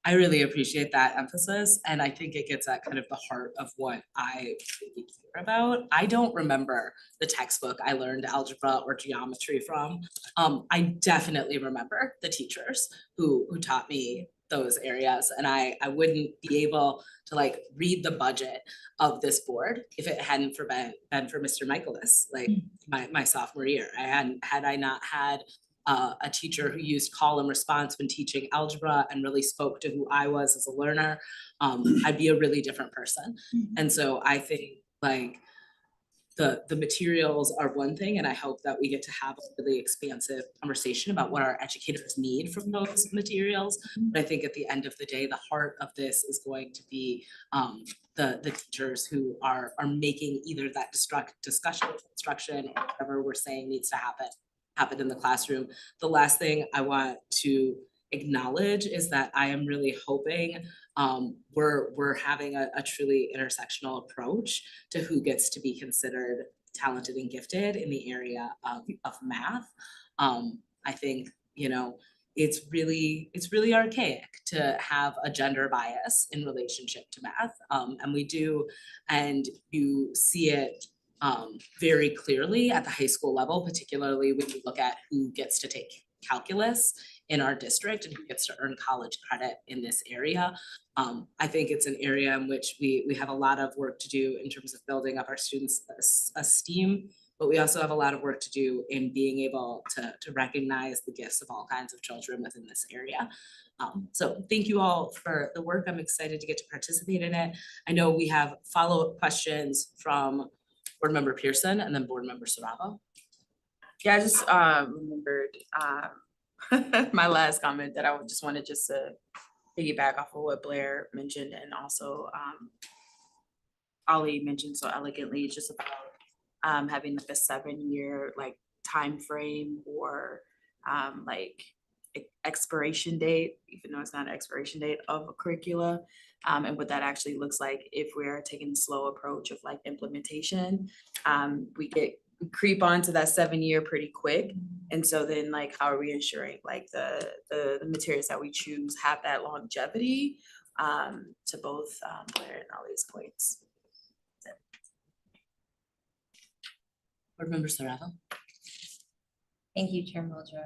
I really appreciate that emphasis, and I think it gets at kind of the heart of what I really care about. I don't remember the textbook I learned algebra or geometry from. I definitely remember the teachers who taught me those areas, and I wouldn't be able to like read the budget of this board if it hadn't been for Mr. Michaelis, like my sophomore year. Had I not had a teacher who used call and response when teaching algebra and really spoke to who I was as a learner, I'd be a really different person. And so I think like the materials are one thing, and I hope that we get to have a really expansive conversation about what our educators need from those materials. But I think at the end of the day, the heart of this is going to be the teachers who are making either that discussion, instruction, or whatever we're saying needs to happen in the classroom. The last thing I want to acknowledge is that I am really hoping we're having a truly intersectional approach to who gets to be considered talented and gifted in the area of math. I think, you know, it's really archaic to have a gender bias in relationship to math, and we do, and you see it very clearly at the high school level, particularly when you look at who gets to take calculus in our district and who gets to earn college credit in this area. I think it's an area in which we have a lot of work to do in terms of building up our students' esteem, but we also have a lot of work to do in being able to recognize the gifts of all kinds of children within this area. So thank you all for the work. I'm excited to get to participate in it. I know we have follow-up questions from Board Member Pearson and then Board Member Saravo. Yeah, I just remembered my last comment that I just wanted to piggyback off of what Blair mentioned, and also Ollie mentioned so elegantly. It's just about having like a 7-year like time frame or like expiration date, even though it's not an expiration date of a curricula, and what that actually looks like if we're taking a slow approach of like implementation. We creep onto that 7-year pretty quick. And so then like, how are we ensuring like the materials that we choose have that longevity, to both Blair and Ollie's points. Board Member Saravo. Thank you, Chair Muldrow.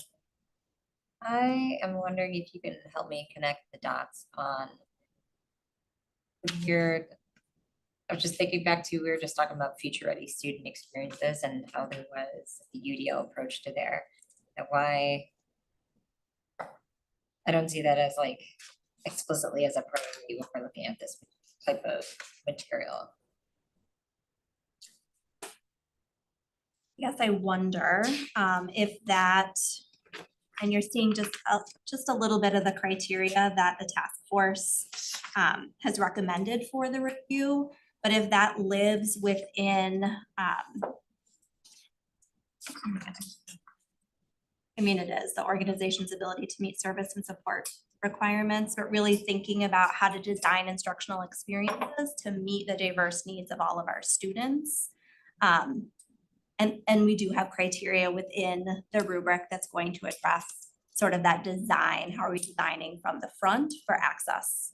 I am wondering if you can help me connect the dots on I was just thinking back to, we were just talking about future ready student experiences and how there was the UDL approach to there, and why I don't see that as like explicitly as a priority when we're looking at this type of material. Yes, I wonder if that, and you're seeing just a little bit of the criteria that the task force has recommended for the review, but if that lives within, I mean, it is the organization's ability to meet service and support requirements, but really thinking about how to design instructional experiences to meet the diverse needs of all of our students. And we do have criteria within the rubric that's going to address sort of that design. How are we designing from the front for access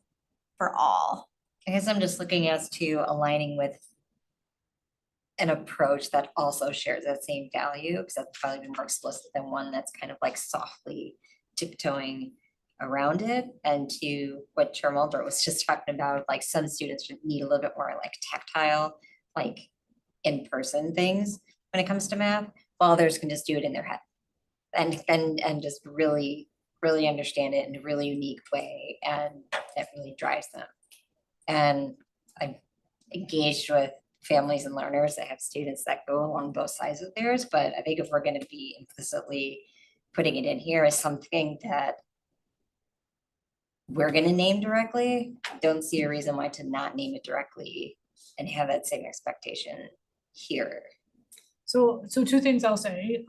for all? I guess I'm just looking as to aligning with an approach that also shares that same value, because that's probably been more explicit than one that's kind of like softly tiptoeing around it. And to what Chair Muldrow was just talking about, like some students need a little bit more like tactile, like in-person things when it comes to math, while others can just do it in their head and just really understand it in a really unique way, and that really drives them. And I've engaged with families and learners that have students that go along both sides of theirs, but I think if we're going to be implicitly putting it in here as something that we're gonna name directly, don't see a reason why to not name it directly and have that same expectation here. So two things I'll say,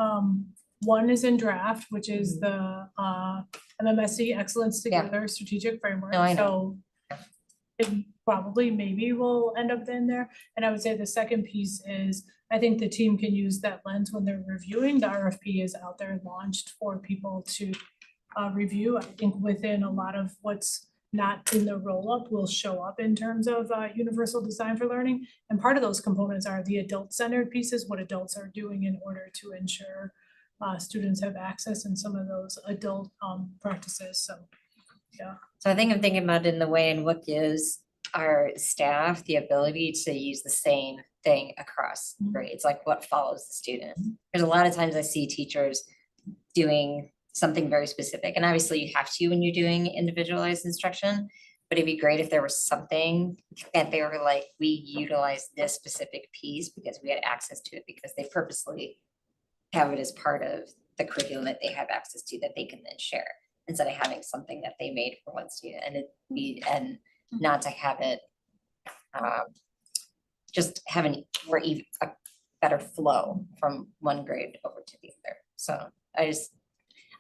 one is in draft, which is the MMSC Excellence Yeah. Together Strategic Framework, No, I so it probably maybe will end up in there, and I would say the second piece is, I think the team can use that lens when they're reviewing, the RFP is out there launched for people to review. I think within a lot of what's not in the roll-up will show up in terms of universal design for learning. And part of those components are the adult-centered pieces, what adults are doing in order to ensure students have access in some of those adult practices, so, yeah. So I think I'm thinking about it in the way in what gives our staff the ability to use the same thing across grades, like what follows the student. There's a lot of times I see teachers doing something very specific, and obviously you have to when you're doing individualized instruction, but it'd be great if there was something that they were like, we utilize this specific piece because we had access to it, because they purposely have it as part of the curriculum that they have access to that they can then share, instead of having something that they made for one student and not to have it just having or even a better flow from one grade over to the other. So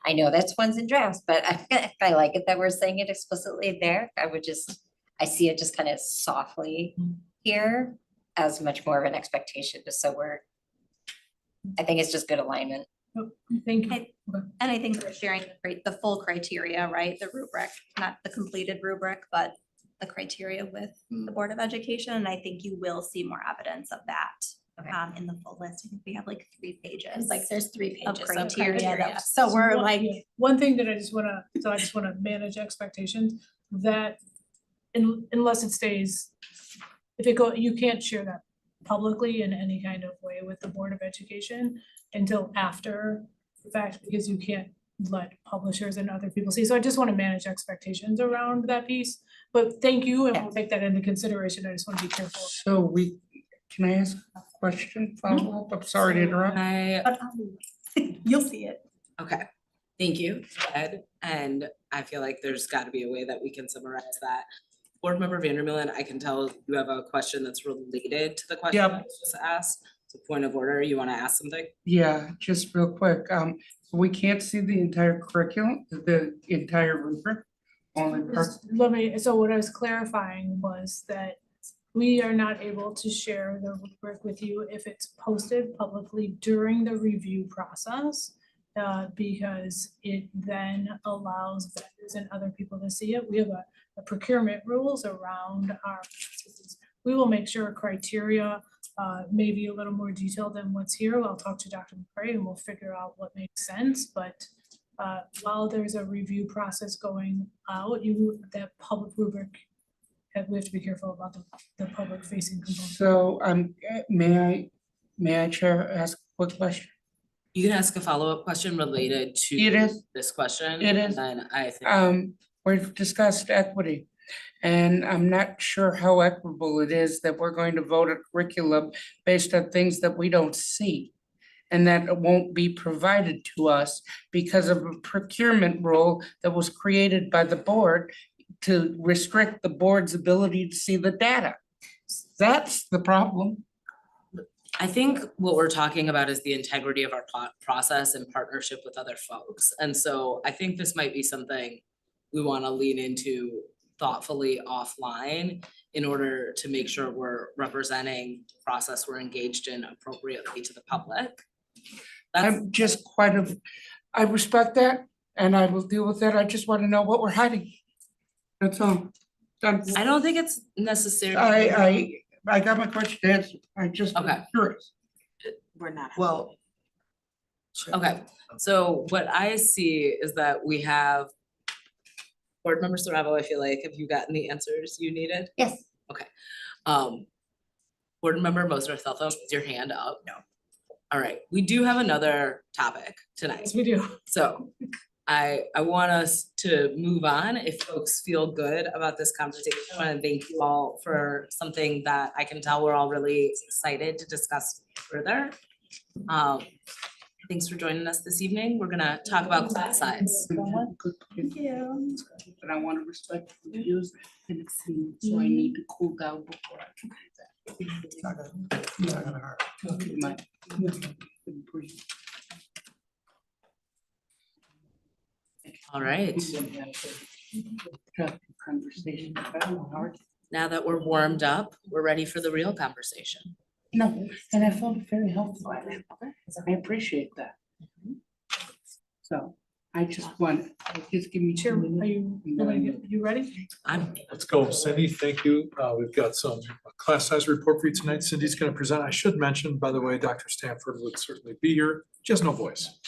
I know that's one's in drafts, but I like it that we're saying it explicitly there. I see it just kind of softly here as much more of an expectation, just so I think it's just good alignment. Thank you. And I think we're sharing the full criteria, right? The rubric, not the completed rubric, but the criteria with the Board of Education. And I think you will see more evidence of that in the full list. I think we have like 3 pages. Like there's 3 Of pages of criteria. criteria. So we're One- like, yeah, one thing that I just wanna manage expectations, that unless it stays, you can't share that publicly in any kind of way with the Board of Education until after the fact, because you can't let publishers and other people see. So I just wanna manage expectations around that piece, but thank you, and we'll take that into consideration. I just wanna be careful. So can I ask a question, follow up? I'm sorry to interrupt. but you'll see it. Okay, thank you, Ed, and I feel like there's gotta be a way that we can summarize that. Board Member Vandermillen, I can tell you have a question that's related to the question Yep. that was just asked. So point of order, you wanna ask something? Yeah, just real quick, we can't see the entire curriculum, the entire rubric. Only part. So what I was clarifying was that we are not able to share the rubric with you if it's posted publicly during the review process. Because it then allows vendors and other people to see it. We have a procurement rules around our processes. We will make sure criteria may be a little more detailed than what's here. I'll talk to Dr. McCray and we'll figure out what makes sense, but while there's a review process going out, that public rubric, we have to be careful about the public facing component. So, may I, Chair, ask a quick question? You can ask a follow-up question related to It is. this question. It is. And then I think. We've discussed equity, and I'm not sure how equitable it is that we're going to vote a curriculum based on things that we don't see. And that won't be provided to us because of a procurement rule that was created by the board to restrict the board's ability to see the data. That's the problem. I think what we're talking about is the integrity of our process in partnership with other folks. And so I think this might be something we want to lean into thoughtfully offline in order to make sure we're representing the process we're engaged in appropriately to the public. I'm just I respect that and I will deal with that. I just want to know what we're hiding. That's all. Done. I don't think it's necessarily. I got my question answered. I just Okay. curious. We're not. Well. Okay, so what I see is that we have Board Member Saravo, I feel like, have you gotten the answers you needed? Yes. Okay. Board Member Moser Theltham, is your hand up? No. All right, we do have another topic tonight. Yes, we do. So I want us to move on. If folks feel good about this conversation, I want to thank you all for something that I can tell we're all really excited to discuss further. Thanks for joining us this evening. We're gonna talk about class size. Thank you. But I want to respect the views and the scene, so I need to cool down before I can do that. It's not gonna hurt. Okay, my. All right, Conversation. I don't know how it- now that we're warmed up, we're ready for the real conversation. No, and I felt very helpful. I appreciate that. So I just want, just give me Chair, 2 minutes. are you ready? Let's go, Cindy, thank you. We've got some class size report for you tonight. Cindy's gonna present. I should mention, by the way, Dr. Stanford would certainly be here. She has no voice.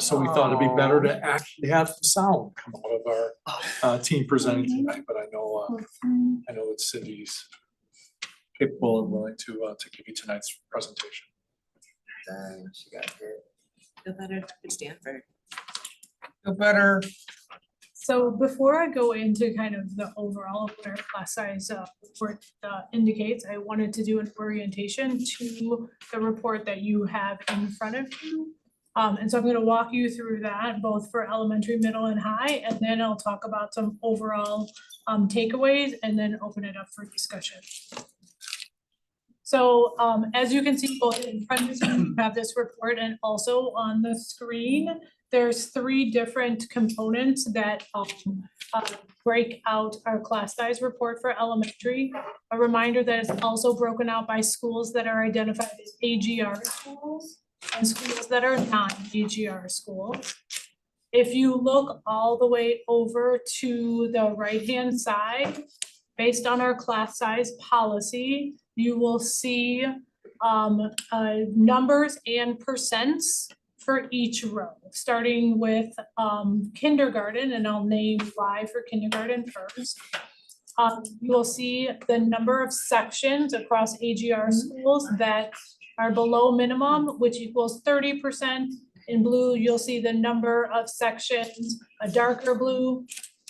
So we thought it'd be better to actually have some sound come out of our team presenting tonight, but I know that Cindy's capable and willing to give you tonight's presentation. Dang, she got hit. Feel better, Dr. Stanford. Feel better. So before I go into kind of the overall of what our class size report indicates, I wanted to do an orientation to the report that you have in front of you. And so I'm gonna walk you through that both for elementary, middle, and high, and then I'll talk about some overall takeaways and then open it up for discussion. So as you can see, both in front of you, you have this report and also on the screen, there's 3 different components that break out our class size report for elementary. A reminder that it's also broken out by schools that are identified as AGR schools and schools that are not AGR schools. If you look all the way over to the right-hand side, based on our class size policy, you will see numbers and percents for each row, starting with kindergarten, and I'll name 5 for kindergarten first. You will see the number of sections across AGR schools that are below minimum, which equals 30%. In blue, you'll see the number of sections, a darker blue,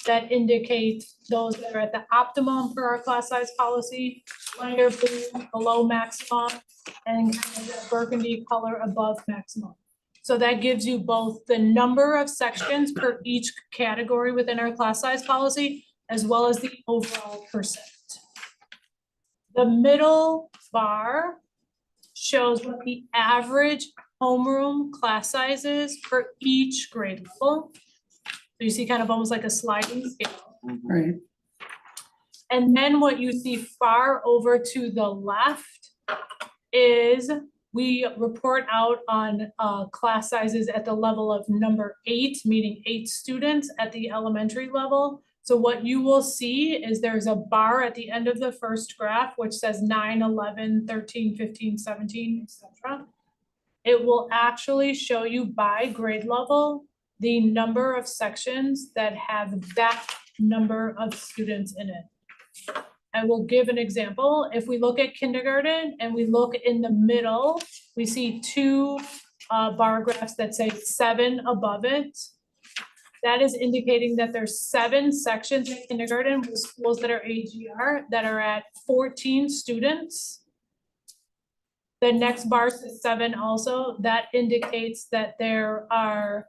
that indicate those that are at the optimum for our class size policy, lighter blue below maximum, and kind of the burgundy color above maximum. So that gives you both the number of sections per each category within our class size policy, as well as the overall percent. The middle bar shows what the average homeroom class size is for each grade level. So you see kind of almost like a sliding scale. Right. And then what you see far over to the left is we report out on class sizes at the level of number 8, meaning 8 students at the elementary level. So what you will see is there's a bar at the end of the first graph, which says 9, 11, 13, 15, 17, etc. It will actually show you by grade level the number of sections that have that number of students in it. I will give an example. If we look at kindergarten and we look in the middle, we see 2 bar graphs that say 7 above it. That is indicating that there's 7 sections in kindergarten with schools that are AGR that are at 14 students. The next bar says 7 also. That indicates that there are,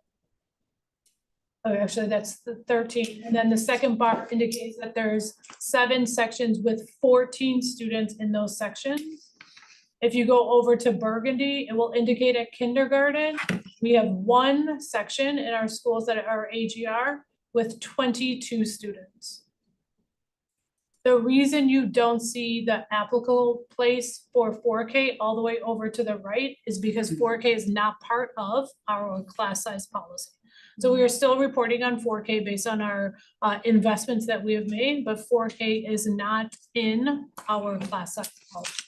oh, actually that's the 13. And then the second bar indicates that there's 7 sections with 14 students in those sections. If you go over to burgundy, it will indicate at kindergarten, we have 1 section in our schools that are AGR with 22 students. The reason you don't see the applicable place for 4K all the way over to the right is because 4K is not part of our class size policy. So we are still reporting on 4K based on our investments that we have made, but 4K is not in our class size policy.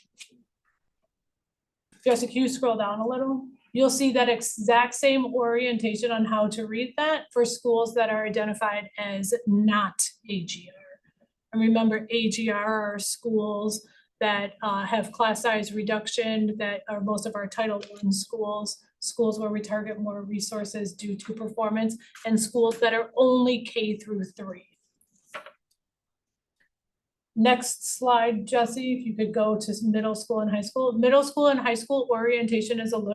Jessica, you scroll down a little, you'll see that exact same orientation on how to read that for schools that are identified as not AGR. And remember, AGR are schools that have class size reduction, that are most of our Title I schools, schools where we target more resources due to performance, and schools that are only K through 3. Next slide, Jesse, if you could go to middle school and high school. Middle school and high school orientation is a little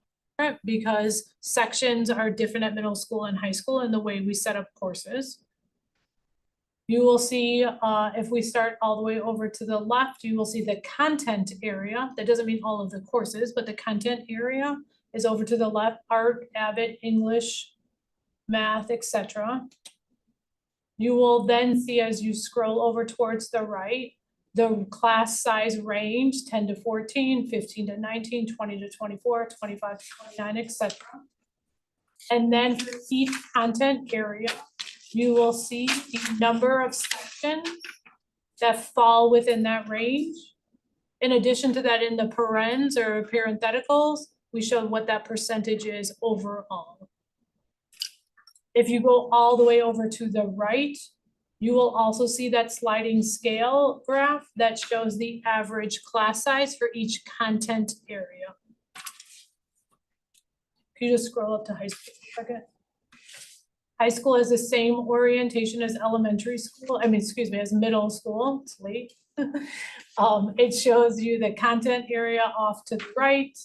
because sections are different at middle school and high school in the way we set up courses. You will see, if we start all the way over to the left, you will see the content area. That doesn't mean all of the courses, but the content area is over to the left, art, Avid, English, math, etc. You will then see as you scroll over towards the right, the class size range 10 to 14, 15 to 19, 20 to 24, 25 to 29, etc. And then for each content area, you will see the number of sections that fall within that range. In addition to that, in the parens or parentheticals, we show what that percentage is overall. If you go all the way over to the right, you will also see that sliding scale graph that shows the average class size for each content area. Can you just scroll up to high school for a second? High school has the same orientation as elementary school, as middle school, it's late. It shows you the content area off to the right,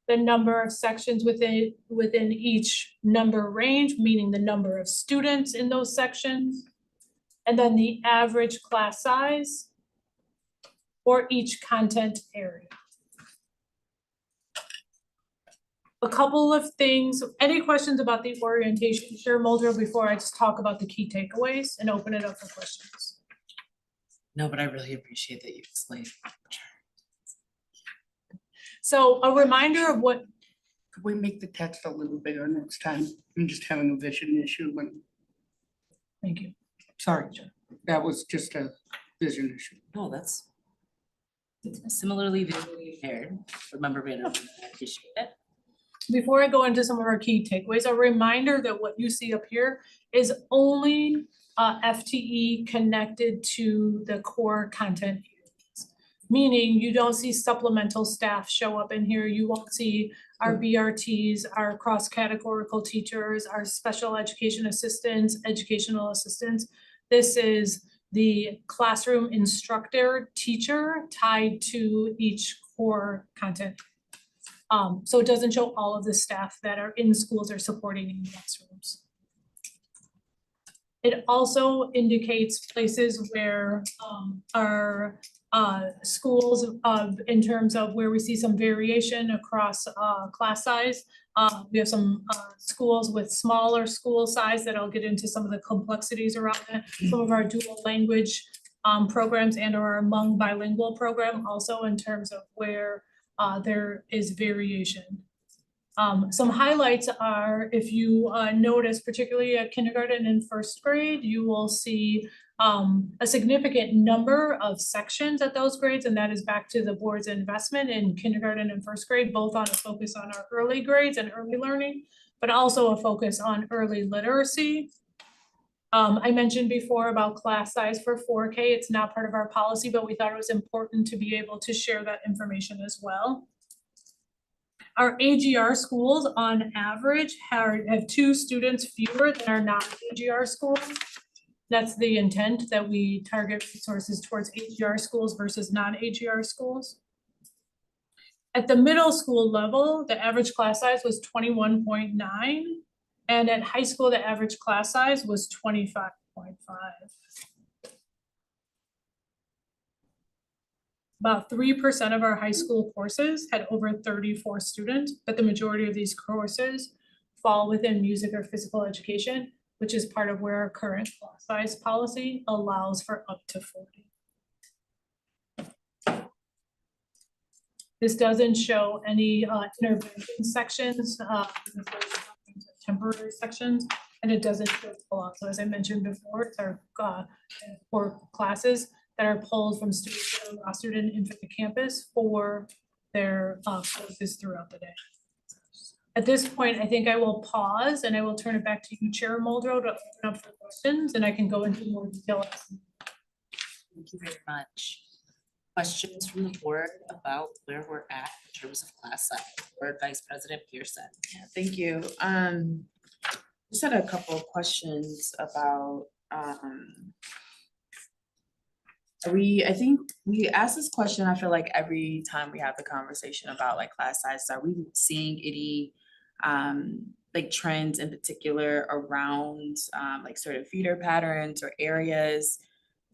the number of sections within each number range, meaning the number of students in those sections, and then the average class size for each content area. A couple of things, any questions about the orientation, Chair Muldrow, before I just talk about the key takeaways and open it up for questions? No, but I really appreciate that you explained. So a reminder of what. Could we make the text a little bigger next time? I'm just having a vision issue when, Thank you. sorry, that was just a vision issue. No, that's similarly visually impaired. Remember, I appreciate it. Before I go into some of our key takeaways, a reminder that what you see up here is only FTE connected to the core content areas. Meaning you don't see supplemental staff show up in here. You won't see our BRTs, our cross-categorical teachers, our special education assistants, educational assistants. This is the classroom instructor teacher tied to each core content. So it doesn't show all of the staff that are in schools or supporting in classrooms. It also indicates places where our schools in terms of where we see some variation across class size. We have some schools with smaller school size that I'll get into some of the complexities around that. Some of our dual language programs and our Hmong bilingual program also in terms of where there is variation. Some highlights are, if you notice, particularly at kindergarten and first grade, you will see a significant number of sections at those grades, and that is back to the board's investment in kindergarten and first grade, both on a focus on our early grades and early learning, but also a focus on early literacy. I mentioned before about class size for 4K. It's not part of our policy, but we thought it was important to be able to share that information as well. Our AGR schools on average have 2 students fewer than our non-AGR schools. That's the intent, that we target resources towards AGR schools versus non-AGR schools. At the middle school level, the average class size was 21.9. And at high school, the average class size was 25.5. About 3% of our high school courses had over 34 students, but the majority of these courses fall within music or physical education, which is part of where our current class size policy allows for up to 40. This doesn't show any intervention sections, temporary sections, and it doesn't show pull-out. So as I mentioned before, it's our core classes that are pulled from students that are rostered in the campus for their courses throughout the day. At this point, I think I will pause and I will turn it back to you, Chair Muldrow, to open up for questions, and I can go into more detail. Thank you very much. Questions from the board about where we're at in terms of class size? Board Vice President Pearson. Yeah, thank you. Just had a couple of questions about I think we ask this question, I feel like every time we have the conversation about like class sizes, are we seeing any like trends in particular around like sort of feeder patterns or areas?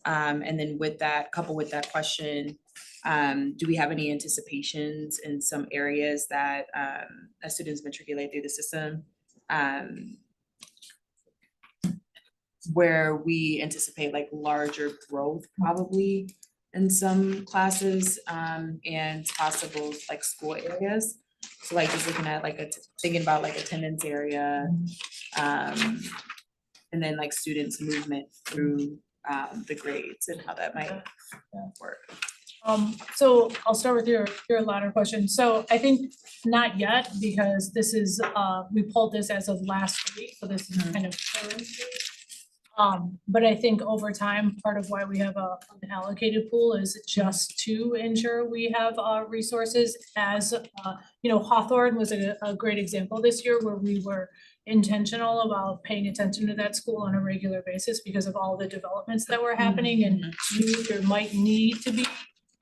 And then with that, coupled with that question, do we have any anticipations in some areas that as students matriculate through the system? Where we anticipate like larger growth probably in some classes and possible like school areas. So like just looking at like thinking about like attendance area and then like students' movement through the grades and how that might work. So I'll start with your latter question. So I think not yet, because this is, we pulled this as of last week, so this is kind of current. But I think over time, part of why we have an allocated pool is just to ensure we have resources as, you know, Hawthorne was a great example this year where we were intentional about paying attention to that school on a regular basis because of all the developments that were happening and there might need to be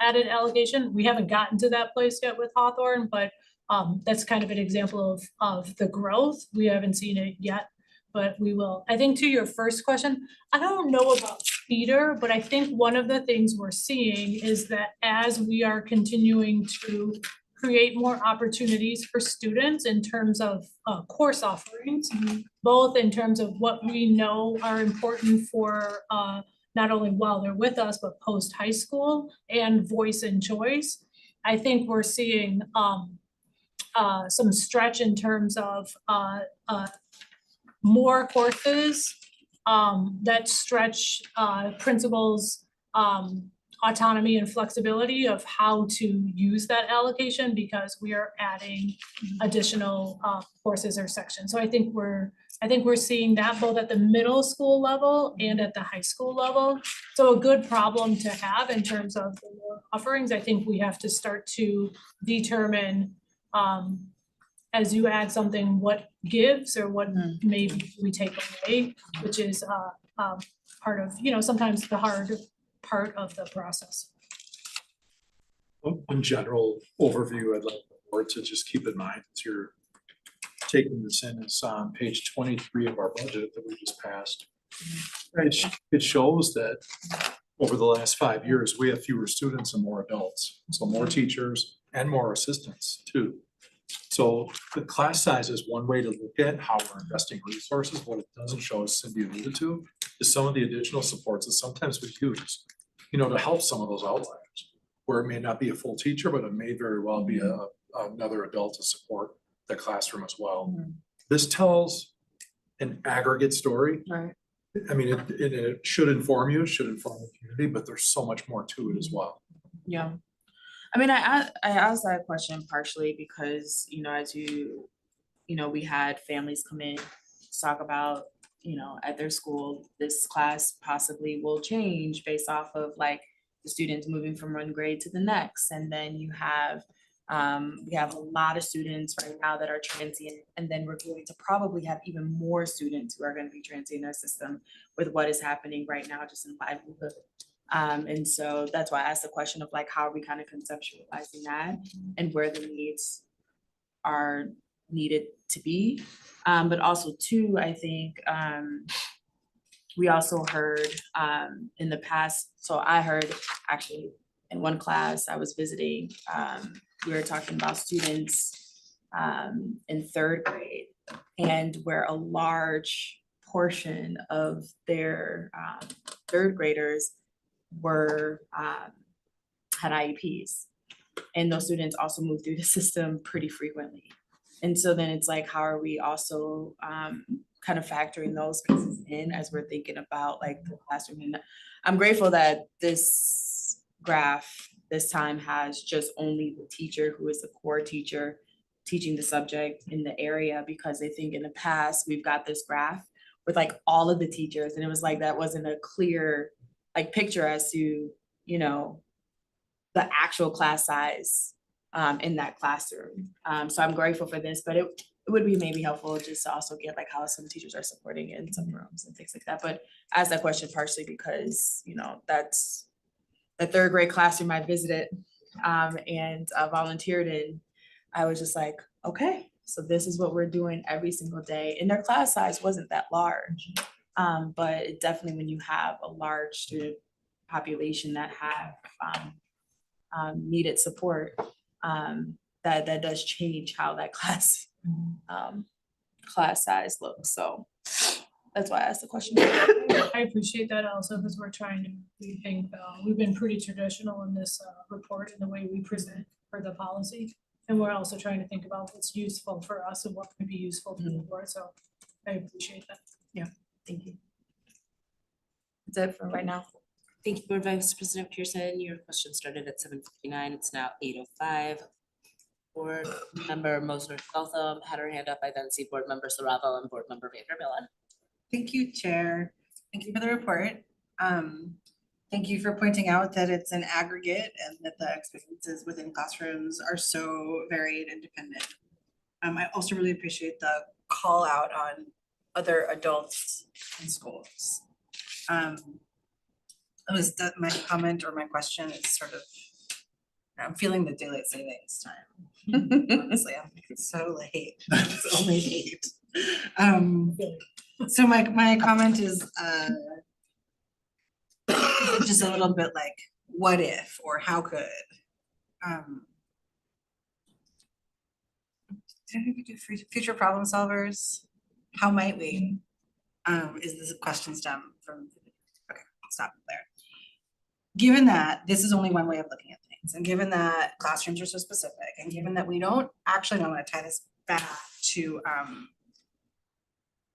added allocation. We haven't gotten to that place yet with Hawthorne, but that's kind of an example of the growth. We haven't seen it yet, but we will. I think to your first question, I don't know about feeder, but I think one of the things we're seeing is that as we are continuing to create more opportunities for students in terms of course offerings, both in terms of what we know are important for not only while they're with us, but post high school and voice and choice. I think we're seeing some stretch in terms of more courses that stretch principals' autonomy and flexibility of how to use that allocation because we are adding additional courses or sections. So I think we're seeing that both at the middle school level and at the high school level. So a good problem to have in terms of the more offerings. I think we have to start to determine as you add something, what gives or what maybe we take away, which is part of, you know, sometimes the hard part of the process. One general overview I'd like the board to just keep in mind as you're taking this in is on page 23 of our budget that we just passed. It shows that over the last 5 years, we have fewer students and more adults. So more teachers and more assistants too. So the class size is one way to look at how we're investing resources. What it doesn't show, as Cindy alluded to, is some of the additional supports that sometimes we use, you know, to help some of those outliers, where it may not be a full teacher, but it may very well be another adult to support the classroom as well. This tells an aggregate story. Right. I mean, it should inform you, should inform the community, but there's so much more to it as well. Yeah. I mean, I asked that question partially because, you know, as you know, we had families come in to talk about, you know, at their school, this class possibly will change based off of like the students moving from one grade to the next. And then you have, we have a lot of students right now that are transient, and then we're going to probably have even more students who are going to be transient in our system with what is happening right now just in livelihood. And so that's why I asked the question of like, how are we kind of conceptualizing that and where the needs are needed to be. But also too, I think we also heard in the past, so I heard actually in one class I was visiting, we were talking about students in third grade and where a large portion of their third graders were had IEPs, and those students also move through the system pretty frequently. And so then it's like, how are we also kind of factoring those pieces in as we're thinking about like the classroom? And I'm grateful that this graph this time has just only the teacher who is the core teacher teaching the subject in the area, because I think in the past we've got this graph with like all of the teachers, and it was like that wasn't a clear like picture as to, you know, the actual class size in that classroom. So I'm grateful for this, but it would be maybe helpful just to also get like how some teachers are supporting in some rooms and things like that. But I asked that question partially because, you know, that's the third grade classroom I visited and volunteered in, I was just like, okay, so this is what we're doing every single day. And their class size wasn't that large. But it definitely, when you have a large student population that have needed support, that does change how that class size looks. So that's why I asked the question. I appreciate that also because we're trying to rethink, we've been pretty traditional in this report in the way we present for the policy. And we're also trying to think about what's useful for us and what can be useful to the board. So I appreciate that. Yeah, thank you. That's it for right now. Thank you, Board Vice President Pearson. Your question started at 7:59. It's now 8:05. Board Member Mosner Feltham had her hand up. I then see Board Member Saravo and Board Member Vandermillen. Thank you, Chair. Thank you for the report. Thank you for pointing out that it's an aggregate and that the experiences within classrooms are so varied and dependent. I also really appreciate the call out on other adults in schools. My comment or my question is sort of, I'm feeling the daylight savings time. Honestly, it's so late. It's only 8. So my comment is just a little bit like, what if, or how could? Did we do future problem solvers? How might we? Is this a question stem from, okay, I'll stop there. Given that this is only one way of looking at things, and given that classrooms are so specific, and given that we don't actually know, I'm gonna tie this back to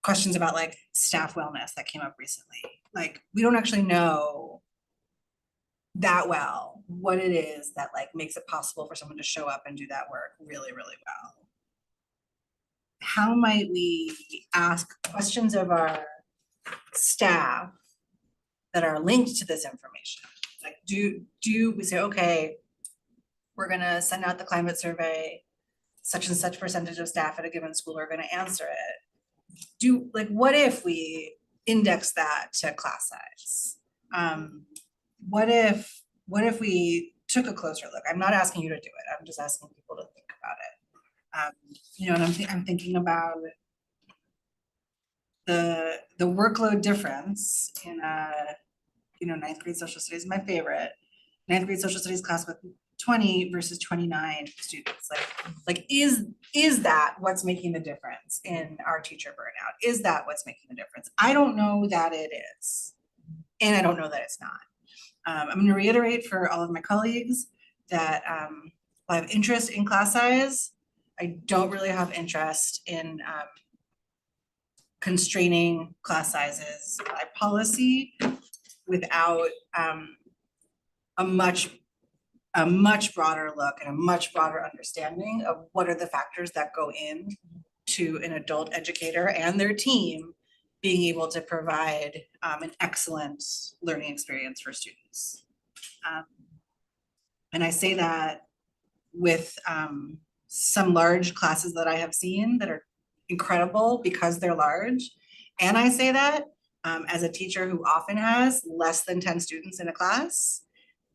questions about like staff wellness that came up recently. Like, we don't actually know that well what it is that like makes it possible for someone to show up and do that work really, really well. How might we ask questions of our staff that are linked to this information? Like, do we say, okay, we're gonna send out the climate survey, such and such percentage of staff at a given school are gonna answer it. What if we index that to class size? What if we took a closer look? I'm not asking you to do it. I'm just asking people to think about it. And I'm thinking about the workload difference in ninth grade social studies, my favorite. Ninth grade social studies class with 20 versus 29 students. Like is that what's making the difference in our teacher burnout? Is that what's making the difference? I don't know that it is. And I don't know that it's not. I'm going to reiterate for all of my colleagues that I have interest in class size. I don't really have interest in constraining class sizes by policy without a much broader look and a much broader understanding of what are the factors that go in to an adult educator and their team being able to provide an excellent learning experience for students. And I say that with some large classes that I have seen that are incredible because they're large. And I say that as a teacher who often has less than 10 students in a class,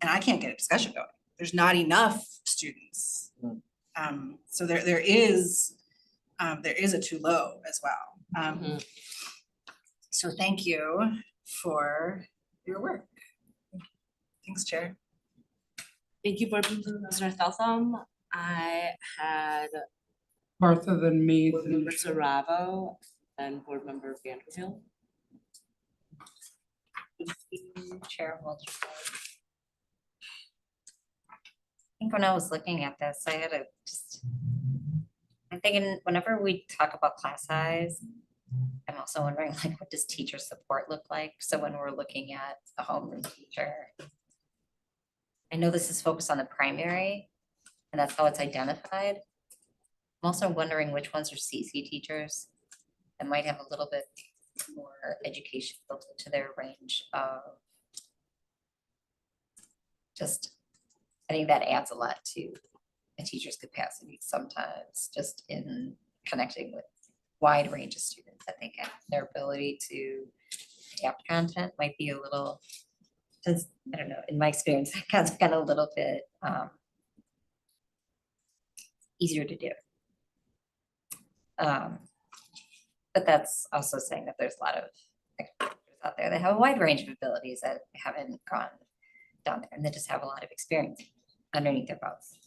and I can't get a discussion going. There's not enough students. So there is a too low as well. So thank you for your work. Thanks, Chair. Thank you, Board Member Mosner Feltham. I had Martha, then me. Board Member Saravo and Board Member Vanderhill. Chair Walter. I think when I was looking at this, I had I'm thinking whenever we talk about class size, I'm also wondering like, what does teacher support look like? So when we're looking at a homeroom teacher, I know this is focused on the primary and that's how it's identified. I'm also wondering which ones are CC teachers that might have a little bit more education built into their range of I think that adds a lot to a teacher's capacity sometimes, just in connecting with wide range of students. I think their ability to adapt content might be a little just, I don't know, in my experience, that's kind of a little bit easier to do. But that's also saying that there's a lot of experts out there that have a wide range of abilities that haven't gone down there and that just have a lot of experience underneath their belts.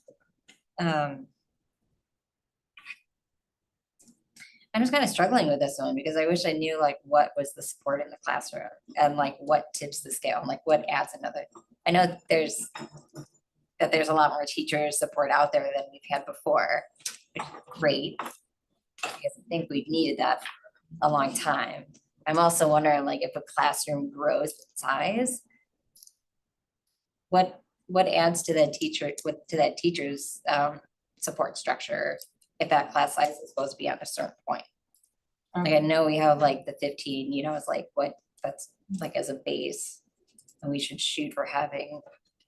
I'm just kind of struggling with this one because I wish I knew like what was the support in the classroom and like what tips the scale and like what adds another. I know there's a lot more teacher support out there than we've had before, which is great. Because I think we've needed that for a long time. I'm also wondering like if a classroom grows in size, what adds to that teacher's support structure if that class size is supposed to be at a certain point. Like I know we have like the 15, you know, it's like what that's like as a base, and we should shoot for having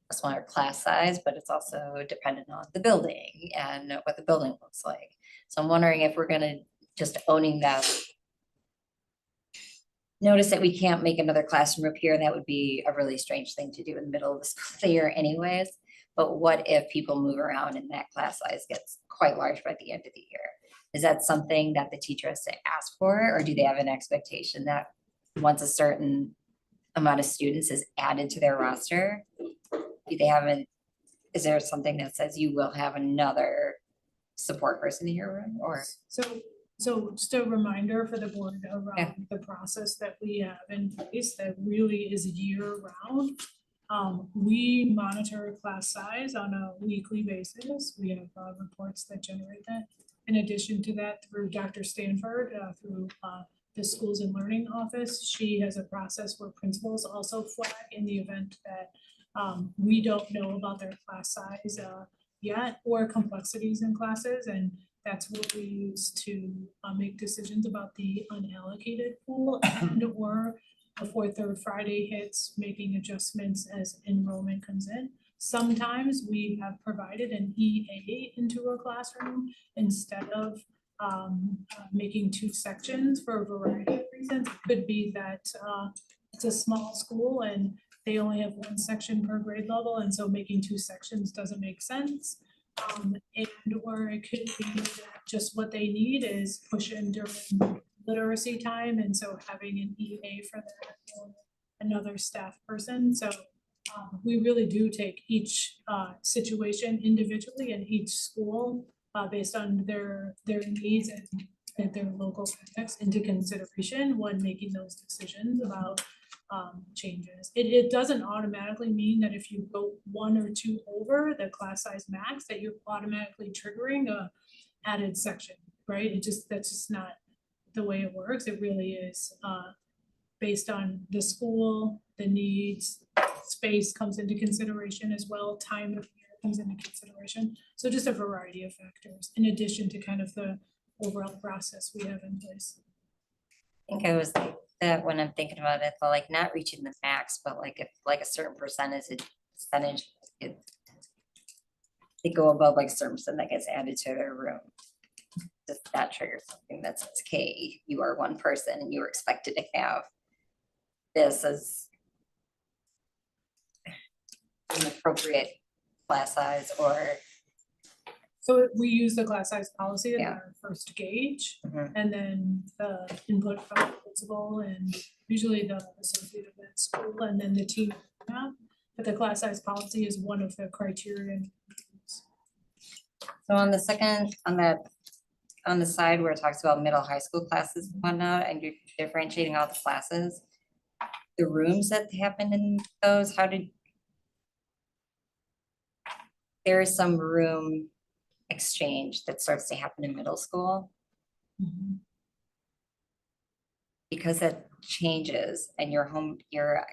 a smaller class size, but it's also dependent on the building and what the building looks like. So I'm wondering if we're gonna just owning that. Notice that we can't make another classroom appear, and that would be a really strange thing to do in the middle of the school year anyways. But what if people move around and that class size gets quite large by the end of the year? Is that something that the teacher has to ask for, or do they have an expectation that once a certain amount of students is added to their roster, do they have is there something that says you will have another support person in your room, or? So just a reminder for the board around the process that we have in place that really is year round. We monitor class size on a weekly basis. We have reports that generate that. In addition to that, through Dr. Stanford, through the Schools and Learning Office, she has a process where principals also flag in the event that we don't know about their class size yet or complexities in classes, and that's what we use to make decisions about the unallocated pool and or before third Friday hits, making adjustments as enrollment comes in. Sometimes we have provided an EA into a classroom instead of making two sections for a variety of reasons. It could be that it's a small school and they only have one section per grade level, and so making two sections doesn't make sense. Or it could be that just what they need is push in during literacy time, and so having an EA for that or another staff person. So we really do take each situation individually in each school based on their needs and their local context into consideration when making those decisions about changes. It doesn't automatically mean that if you go one or two over the class size max that you're automatically triggering a added section, right? That's just not the way it works. It really is based on the school, the needs, space comes into consideration as well, time of year comes into consideration. So just a variety of factors in addition to kind of the overall process we have in place. I think I was like that when I'm thinking about it, but like not reaching the max, but like if like a certain percentage, they go above like a certain percent that gets added to their room. Does that trigger something that says, okay, you are one person and you are expected to have this as an appropriate class size, or? So we use the class size policy as Yeah. our first gauge, Mhm. and then the input from the principal and usually the associate of that school, and then the team. But the class size policy is one of the criteria. So on the second, on the side where it talks about middle high school classes and whatnot, and you're differentiating all the classes, the rooms that happen in those, there is some room exchange that starts to happen in middle school. Mhm. Because that changes and your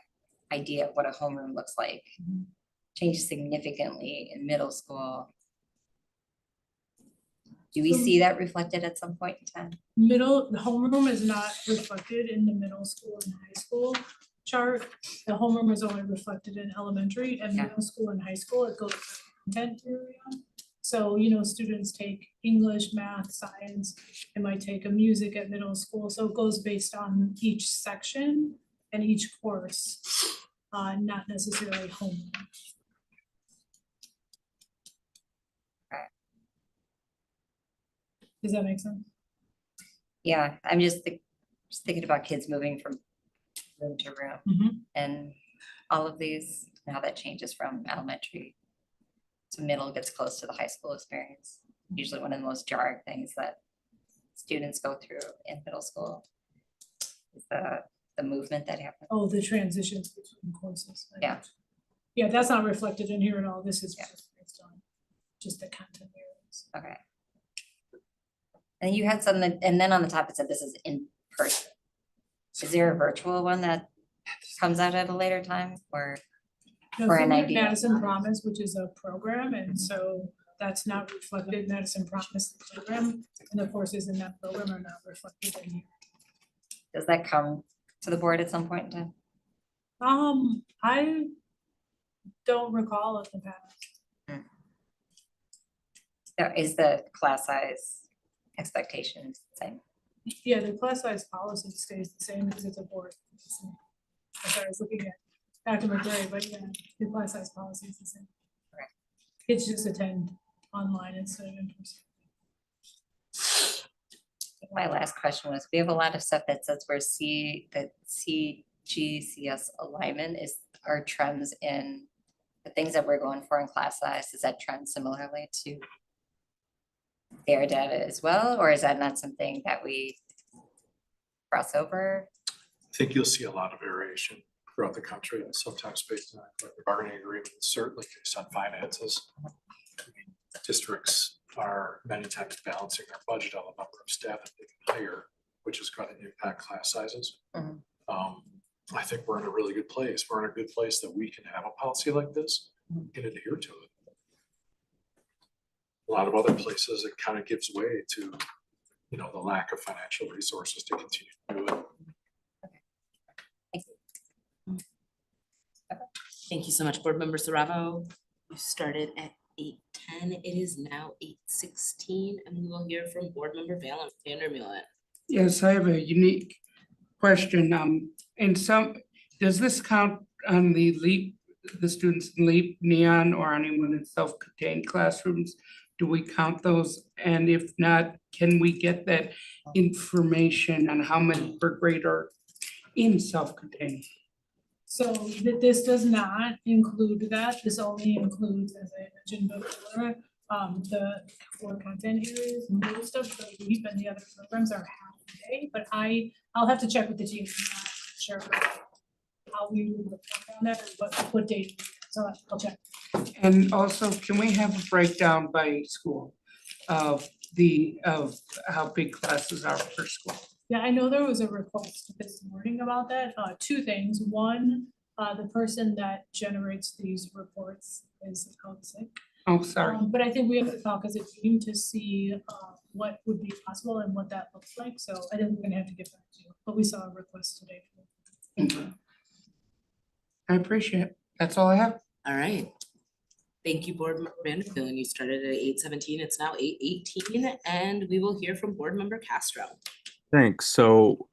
idea of what a homeroom looks like changes significantly in middle school. Do we see that reflected at some point in time? The homeroom is not reflected in the middle school and high school chart. The homeroom is only reflected in elementary and middle school and high school. It goes to the content area. So, students take English, math, science, they might take a music at middle school. So it goes based on each section and each course. not necessarily home. Does that make sense? Yeah, I'm just thinking about kids moving from room to room and all of these, and how that changes from elementary to middle, gets close to the high school experience. Usually one of the most jarring things that students go through in middle school is the movement that happens. Oh, the transitions between courses. Yeah. Yeah, that's not reflected in here at all. This is Yeah. just based on just the content areas. Okay. And you had something, and then on the top it said this is in person. Is there a virtual one that comes out at a later time or? No, For so an we have idea. Madison Promise, which is a program, and so that's not reflected in Madison Promise the program, and the courses in that program are not reflected in here. Does that come to the board at some point in time? I don't recall at the past. Is the class size expectation the same? Yeah, the class size policy stays the same because it's a board. I was looking at Dr. McRae, but yeah, the class size policy is the same. Correct. Kids just attend online instead of in person. My last question was, we have a lot of stuff that says we're the CGCS alignment are trends in the things that we're going for in class size. Is that trend similarly to their data as well? Or is that not something that we cross over? I think you'll see a lot of variation throughout the country, and sometimes based on collective bargaining agreements, certainly based on finances. I mean, districts are many times balancing their budget on the number of staff that they can hire, which is going to impact class sizes. I think we're in a really good place. We're in a good place that we can have a policy like this and adhere to it. A lot of other places, it kind of gives way to, the lack of financial resources to continue to do it. Thank you so much, Board Member Saravo. You started at 8:10. It is now 8:16, and we will hear from Board Member Vandermeulen. Yes, I have a unique question. Does this count on the LEAP, the students in LEAP, Neon, or anyone in self-contained classrooms? Do we count those? And if not, can we get that information on how many per grade are in self-contained? So this does not include that. This only includes, as I mentioned before, the core content areas. Most of the LEAP and the other programs are half a day, but I'll have to check with the team. I'm not sure how we would report on that or what date. So I'll check. And also, can we have a breakdown by school of how big classes are per school? Yeah, I know there was a request this morning about that. Two things. One, the person that generates these reports is out sick. Oh, sorry. But I think we have to talk as a team to see what would be possible and what that looks like. So I think we're gonna have to get back to you, but we saw a request today. I appreciate it. That's all I have. All right. Thank you, Board Member Vandermeulen. You started at 8:17. It's now 8:18, and we will hear from Board Member Castro. Thanks. So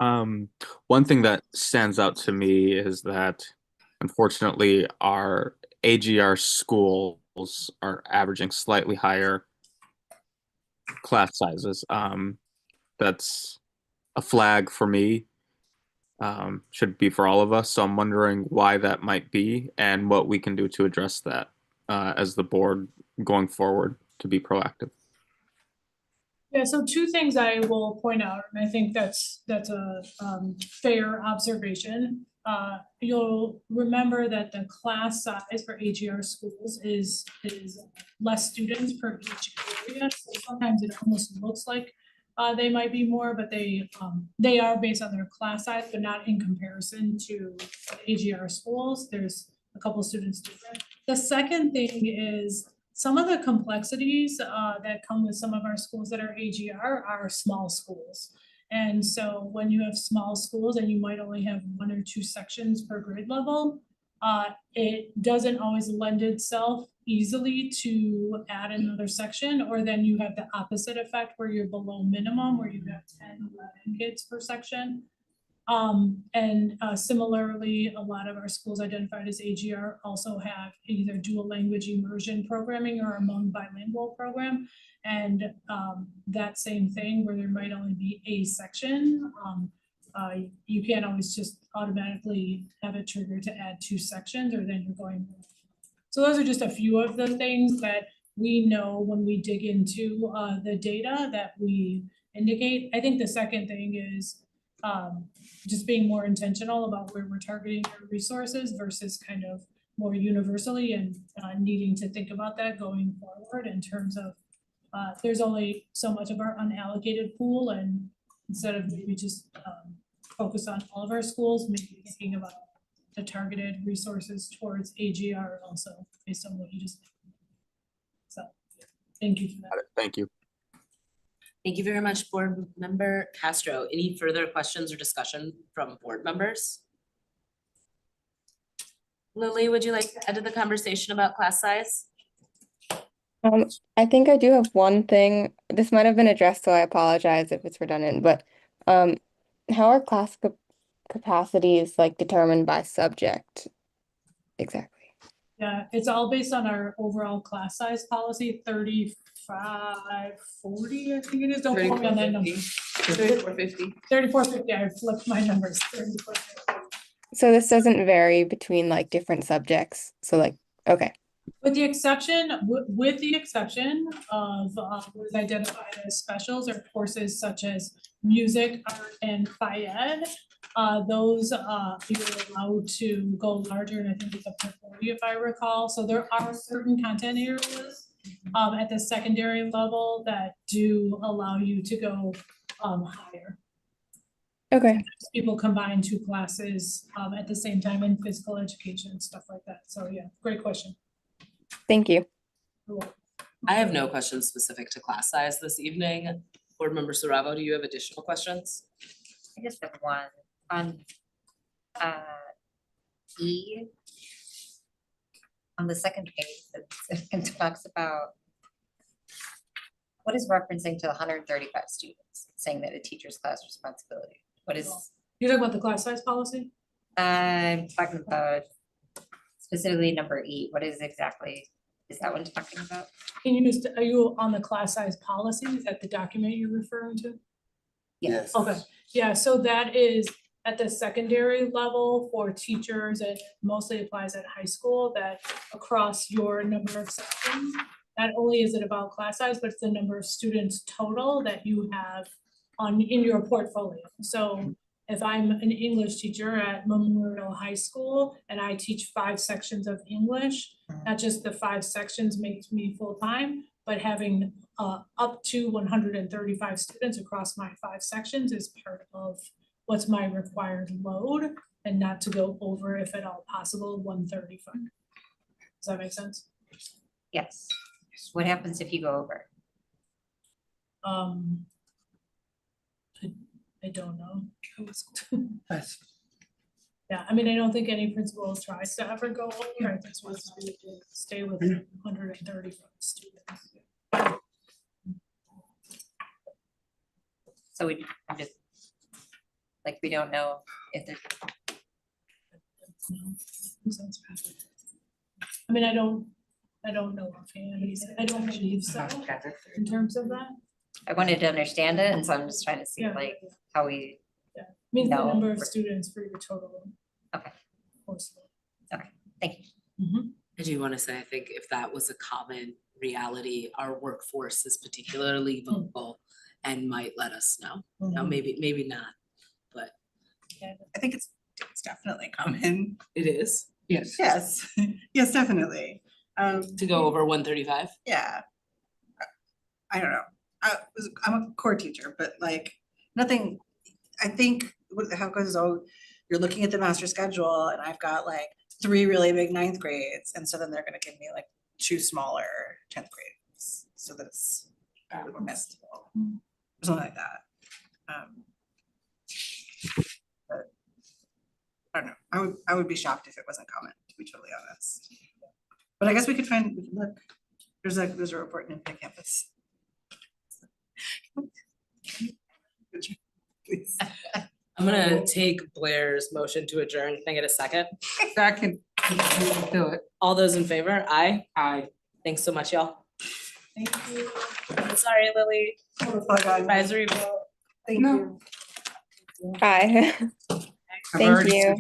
one thing that stands out to me is that unfortunately our AGR schools are averaging slightly higher class sizes. That's a flag for me, should be for all of us. So I'm wondering why that might be and what we can do to address that as the board going forward to be proactive. Yeah, so two things I will point out, and I think that's a fair observation. You'll remember that the class size for AGR schools is less students per each area. So sometimes it almost looks like they might be more, but they are based on their class size, but not in comparison to AGR schools. There's a couple students different. The second thing is some of the complexities that come with some of our schools that are AGR are small schools. And so when you have small schools and you might only have 1 or 2 sections per grade level, it doesn't always lend itself easily to add another section, or then you have the opposite effect where you're below minimum, where you have 10, 11 kids per section. And similarly, a lot of our schools identified as AGR also have either dual language immersion programming or a Hmong bilingual program. And that same thing where there might only be a section, you can't always just automatically have it trigger to add 2 sections, or then you're going. So those are just a few of the things that we know when we dig into the data that we indicate. I think the second thing is just being more intentional about where we're targeting our resources versus kind of more universally, and needing to think about that going forward in terms of there's only so much of our unallocated pool, and instead of maybe just focus on all of our schools, maybe thinking about the targeted resources towards AGR also based on what you just. So, thank you for that. Thank you. Thank you very much, Board Member Castro. Any further questions or discussion from board members? Lily, would you like to add to the conversation about class size? I think I do have one thing. This might have been addressed, so I apologize if it's redundant, but how are class capacities like determined by subject? Exactly. Yeah, it's all based on our overall class size policy, 35-40, I think it is. Don't quote me on that number. 3450. 3450, I flipped my numbers. 3450. So this doesn't vary between like different subjects. So like, okay. With the exception of what is identified as specials or courses such as music, art, and Phi-Ed. Those you're allowed to go larger, and I think it's up to 40 if I recall. So there are certain content areas at the secondary level that do allow you to go higher. Okay. People combine 2 classes at the same time in physical education and stuff like that. So yeah, great question. Thank you. I have no questions specific to class size this evening. Board Member Saravo, do you have additional questions? I just have one on E. On the second page, it talks about what is referencing to 135 students, saying that a teacher's class responsibility. What is? You're talking about the class size policy? I'm talking about specifically number E. What is exactly, is that what I'm talking about? Can you just, are you on the class size policy? Is that the document you're referring to? Yes. Okay, yeah, so that is at the secondary level for teachers, and mostly applies at high school, that across your number of sections, not only is it about class size, but it's the number of students total that you have in your portfolio. So if I'm an English teacher at Memorial High School and I teach 5 sections of English, not just the 5 sections makes me full-time, but having up to 135 students across my 5 sections is part of what's my required load, and not to go over, if at all possible, 135. Does that make sense? Yes. What happens if you go over? I don't know. Yeah, I mean, I don't think any principal tries to ever go over. I just want to stay with 135 students. So we just, like, we don't know if there's. I mean, I don't know offhand. I don't believe so in terms of that. I wanted to understand it, and so I'm just trying to see Yeah. like how we. Means the No. number of students for your total. Okay. Course. Thank you. I do want to say, I think if that was a common reality, our workforce is particularly vocal and might let us know. Now, maybe not, but I think it's definitely common. it is Yes. Yes, yes, definitely. to go over 135. Yeah. I don't know. I'm a core teacher, but like nothing, I think how it goes is, oh, you're looking at the master schedule and I've got like 3 really big 9th grades. And so then they're gonna give me like 2 smaller 10th grades so that it's a little more manageable, or something like that. But I don't know. I would be shocked if it wasn't common, to be totally honest. But I guess we could look. There's a report in the campus. Please. I'm gonna take Blair's motion to adjourn. Can I get a second? Second, do it. All those in favor? Aye. Aye. Thanks so much, y'all. Thank you. Sorry, Lily. Advisory vote. No. Bye. I've Thank already you. said